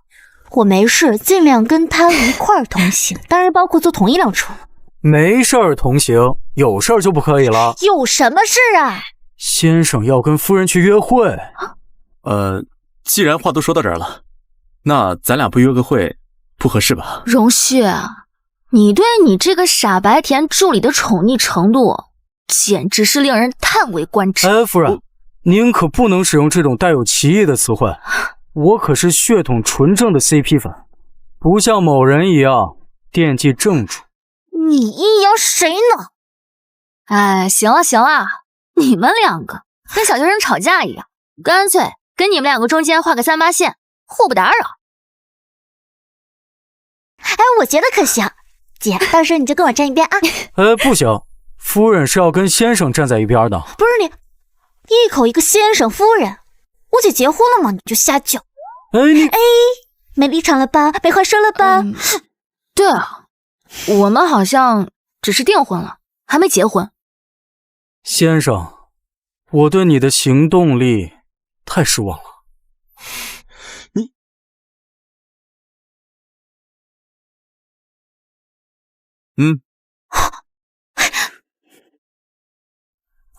我没事尽量跟她一块儿同行，当然包括坐同一辆车。没事儿同行，有事儿就不可以了。有什么事啊？先生要跟夫人去约会。既然话都说到这儿了，那咱俩不约个会不合适吧？荣旭，你对你这个傻白甜助理的宠溺程度，简直是令人叹为观止。哎，夫人，您可不能使用这种带有歧义的词汇。我可是血统纯正的 CP 粉，不像某人一样惦记正主。你阴阳谁呢？哎，行了，你们两个跟小学生吵架一样，干脆跟你们两个中间画个3-8线，互不打扰。哎，我觉得可行。姐，到时候你就跟我站一边啊。不行，夫人是要跟先生站在一边的。不是你，一口一个先生夫人，我姐结婚了吗？你就瞎叫。没立场了吧？没话说了吧？对啊，我们好像只是订婚了，还没结婚。先生，我对你的行动力太失望了。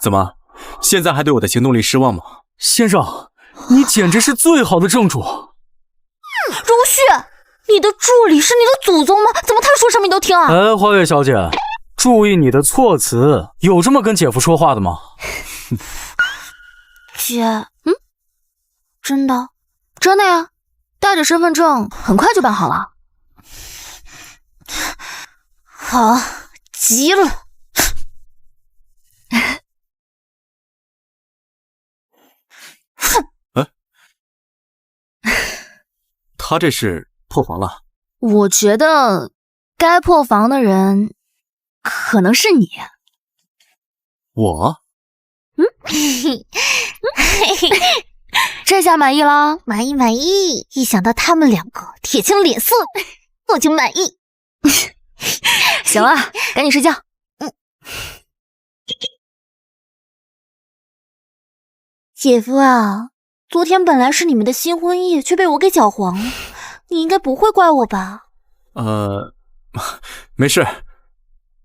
怎么，现在还对我的行动力失望吗？先生，你简直是最好的正主。荣旭，你的助理是你的祖宗吗？怎么他说什么你都听啊？哎，花月小姐，注意你的措辞，有这么跟姐夫说话的吗？姐，真的？真的呀，带着身份证很快就办好了。好，急了。他这是破防了。我觉得该破防的人可能是你。我？这下满意了？满意。一想到他们两个铁青脸色，我就满意。行了，赶紧睡觉。姐夫啊，昨天本来是你们的新婚夜，却被我给搅黄了。你应该不会怪我吧？没事，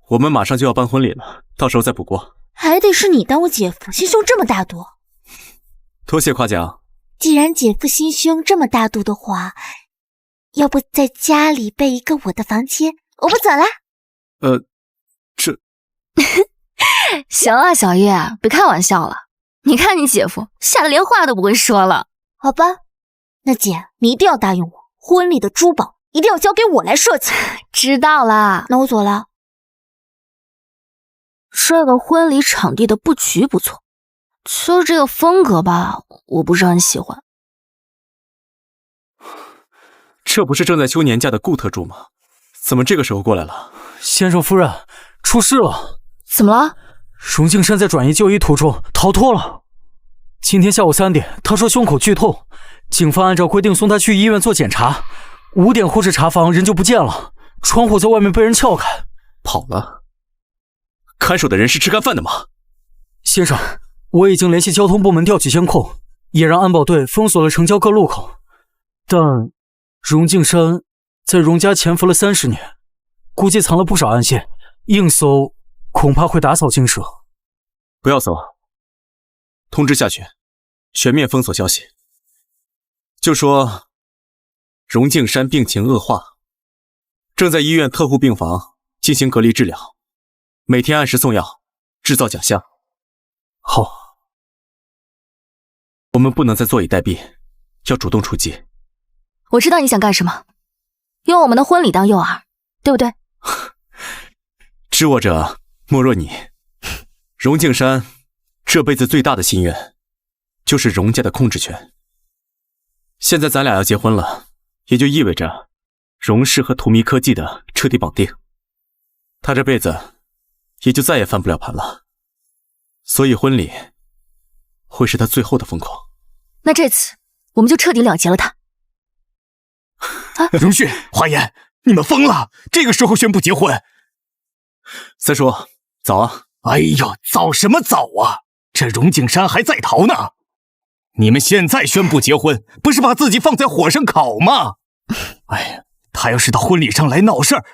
我们马上就要办婚礼了，到时候再补过。还得是你当我姐夫，心胸这么大度。多谢夸奖。既然姐夫心胸这么大度的话，要不在家里备一个我的房间，我不走啦。这行了，小叶，别开玩笑了。你看你姐夫吓得连话都不会说了。好吧，那姐你一定要答应我，婚礼的珠宝一定要交给我来设计。知道啦，那我走了。这个婚礼场地的布局不错，就是这个风格吧，我不是很喜欢。这不是正在休年假的顾特助吗？怎么这个时候过来了？先生夫人，出事了！怎么了？荣敬山在转移就医途中逃脱了。今天下午3点，他说胸口剧痛，警方按照规定送他去医院做检查。5点护士查房，人就不见了，窗户在外面被人撬开，跑了。看守的人是吃干饭的吗？先生，我已经联系交通部门调取监控，也让安保队封锁了城郊各路口，但荣敬山在荣家潜伏了30年，估计藏了不少暗线，硬搜恐怕会打草惊蛇。不要搜，通知下去，全面封锁消息。就说荣敬山病情恶化，正在医院特护病房进行隔离治疗，每天按时送药，制造假象。好，我们不能再坐以待毙，要主动出击。我知道你想干什么，用我们的婚礼当诱饵，对不对？知我者莫若你。荣敬山这辈子最大的心愿就是荣家的控制权。现在咱俩要结婚了，也就意味着荣氏和荼蘼科技的彻底绑定，他这辈子也就再也翻不了盘了。所以婚礼会是他最后的疯狂。那这次我们就彻底了结了他。荣旭、华言，你们疯了！这个时候宣布结婚？三叔，早啊！哎呦，早什么早啊！这荣敬山还在逃呢。你们现在宣布结婚，不是把自己放在火上烤吗？哎呀，他要是到婚礼上来闹事儿，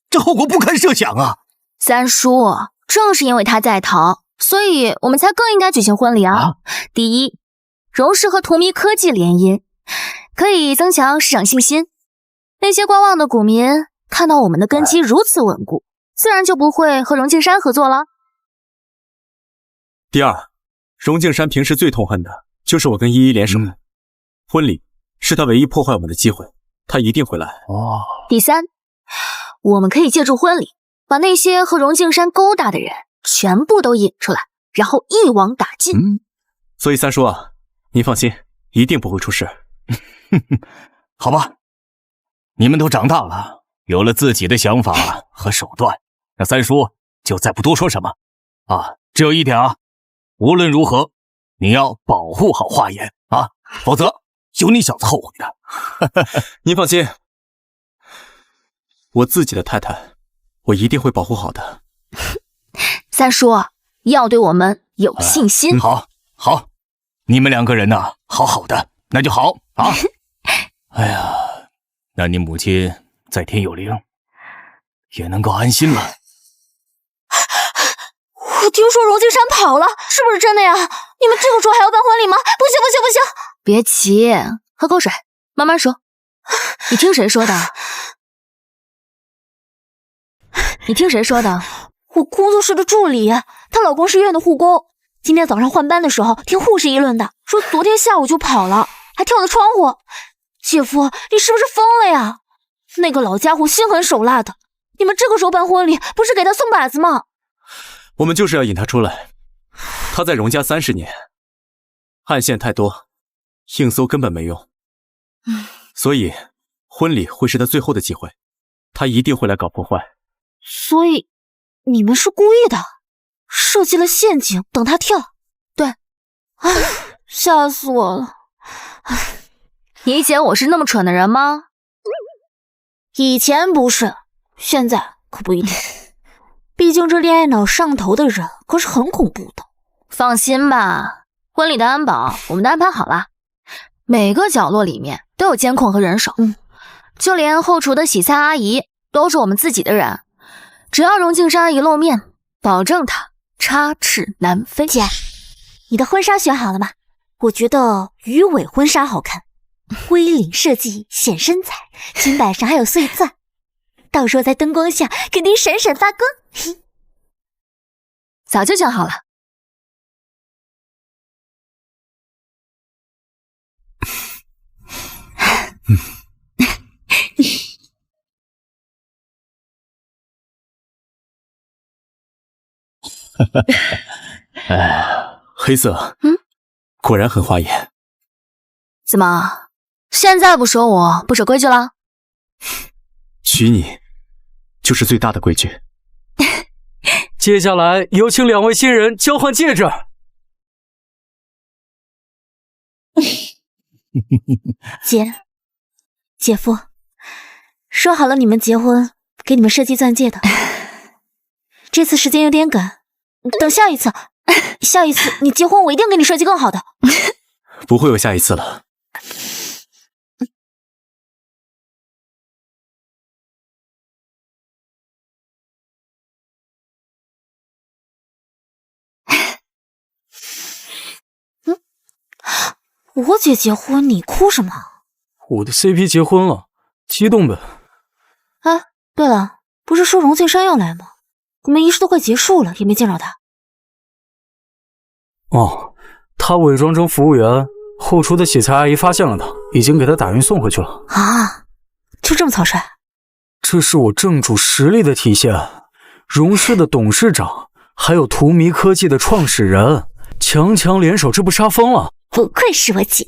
这后果不堪设想啊！三叔，正是因为他在逃，所以我们才更应该举行婚礼啊！第一，荣氏和荼蘼科技联姻，可以增强市场信心。那些观望的股民看到我们的根基如此稳固，自然就不会和荣敬山合作了。第二，荣敬山平时最痛恨的就是我跟依依联手，婚礼是他唯一破坏我们的机会，他一定会来。第三，我们可以借助婚礼，把那些和荣敬山勾搭的人全部都引出来，然后一网打尽。所以三叔啊，您放心，一定不会出事。好吧，你们都长大了，有了自己的想法和手段，那三叔就再不多说什么啊。只有一点啊，无论如何，你要保护好华言啊，否则有你小子后悔的。您放心，我自己的太太，我一定会保护好的。三叔要对我们有信心。好，你们两个人呢，好好的，那就好啊。哎呀，那你母亲在天有灵，也能够安心了。我听说荣敬山跑了，是不是真的呀？你们这个时候还要办婚礼吗？不行不行不行！别急，喝口水，慢慢说。你听谁说的？你听谁说的？我工作室的助理，她老公是医院的护工。今天早上换班的时候，听护士议论的，说昨天下午就跑了，还跳了窗户。姐夫，你是不是疯了呀？那个老家伙心狠手辣的，你们这个时候办婚礼，不是给他送把子吗？我们就是要引他出来。他在荣家30年，暗线太多，硬搜根本没用。所以婚礼会是他最后的机会，他一定会来搞破坏。所以你们是故意的，设计了陷阱等他跳。对。唉，吓死我了。你姐我是那么蠢的人吗？以前不是，现在可不一定。毕竟这恋爱脑上头的人可是很恐怖的。放心吧，婚礼的安保我们都安排好了，每个角落里面都有监控和人手。就连后厨的洗菜阿姨都是我们自己的人，只要荣静山阿姨露面，保证她插翅难飞。姐，你的婚纱选好了吗？我觉得鱼尾婚纱好看，灰领设计显身材，裙摆上还有碎钻，到时候在灯光下肯定闪闪发光。早就想好了。黑色，果然很花眼。怎么，现在不说我不守规矩了？娶你，就是最大的规矩。接下来有请2位新人交换戒指。姐夫，说好了你们结婚给你们设计钻戒的，这次时间有点赶，等下一次你结婚我一定给你设计更好的。不会有下一次了。我姐结婚你哭什么？我的 CP 结婚了，激动呗。哎，对了，不是说荣庆山要来吗？我们仪式都快结束了，也没见着他。哦，他伪装成服务员，后厨的洗菜阿姨发现了他，已经给他打运送回去了。啊，就这么草率？这是我正主实力的体现。荣氏的董事长，还有图迷科技的创始人，强强联手，这不杀疯了？不愧是我姐。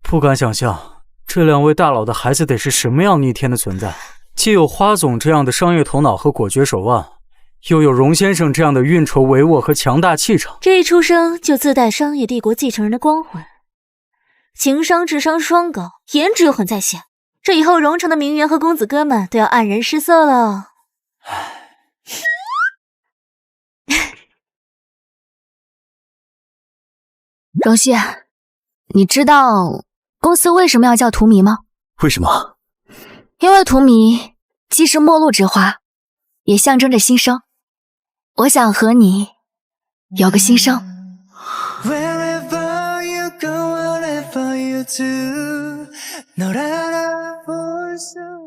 不敢想象，这2位大佬的孩子得是什么样逆天的存在。既有花总这样的商业头脑和果决手腕，又有荣先生这样的运筹帷幄和强大气场。这一出生就自带商业帝国继承人的光环，情商智商双高，颜值又很在线，这以后荣城的名媛和公子哥们都要黯然失色了。荣熙，你知道公司为什么要叫荼蘼吗？为什么？因为荼蘼既是末路之花，也象征着新生。我想和你有个新生。Wherever you go, whatever you do, 너를 알아볼 수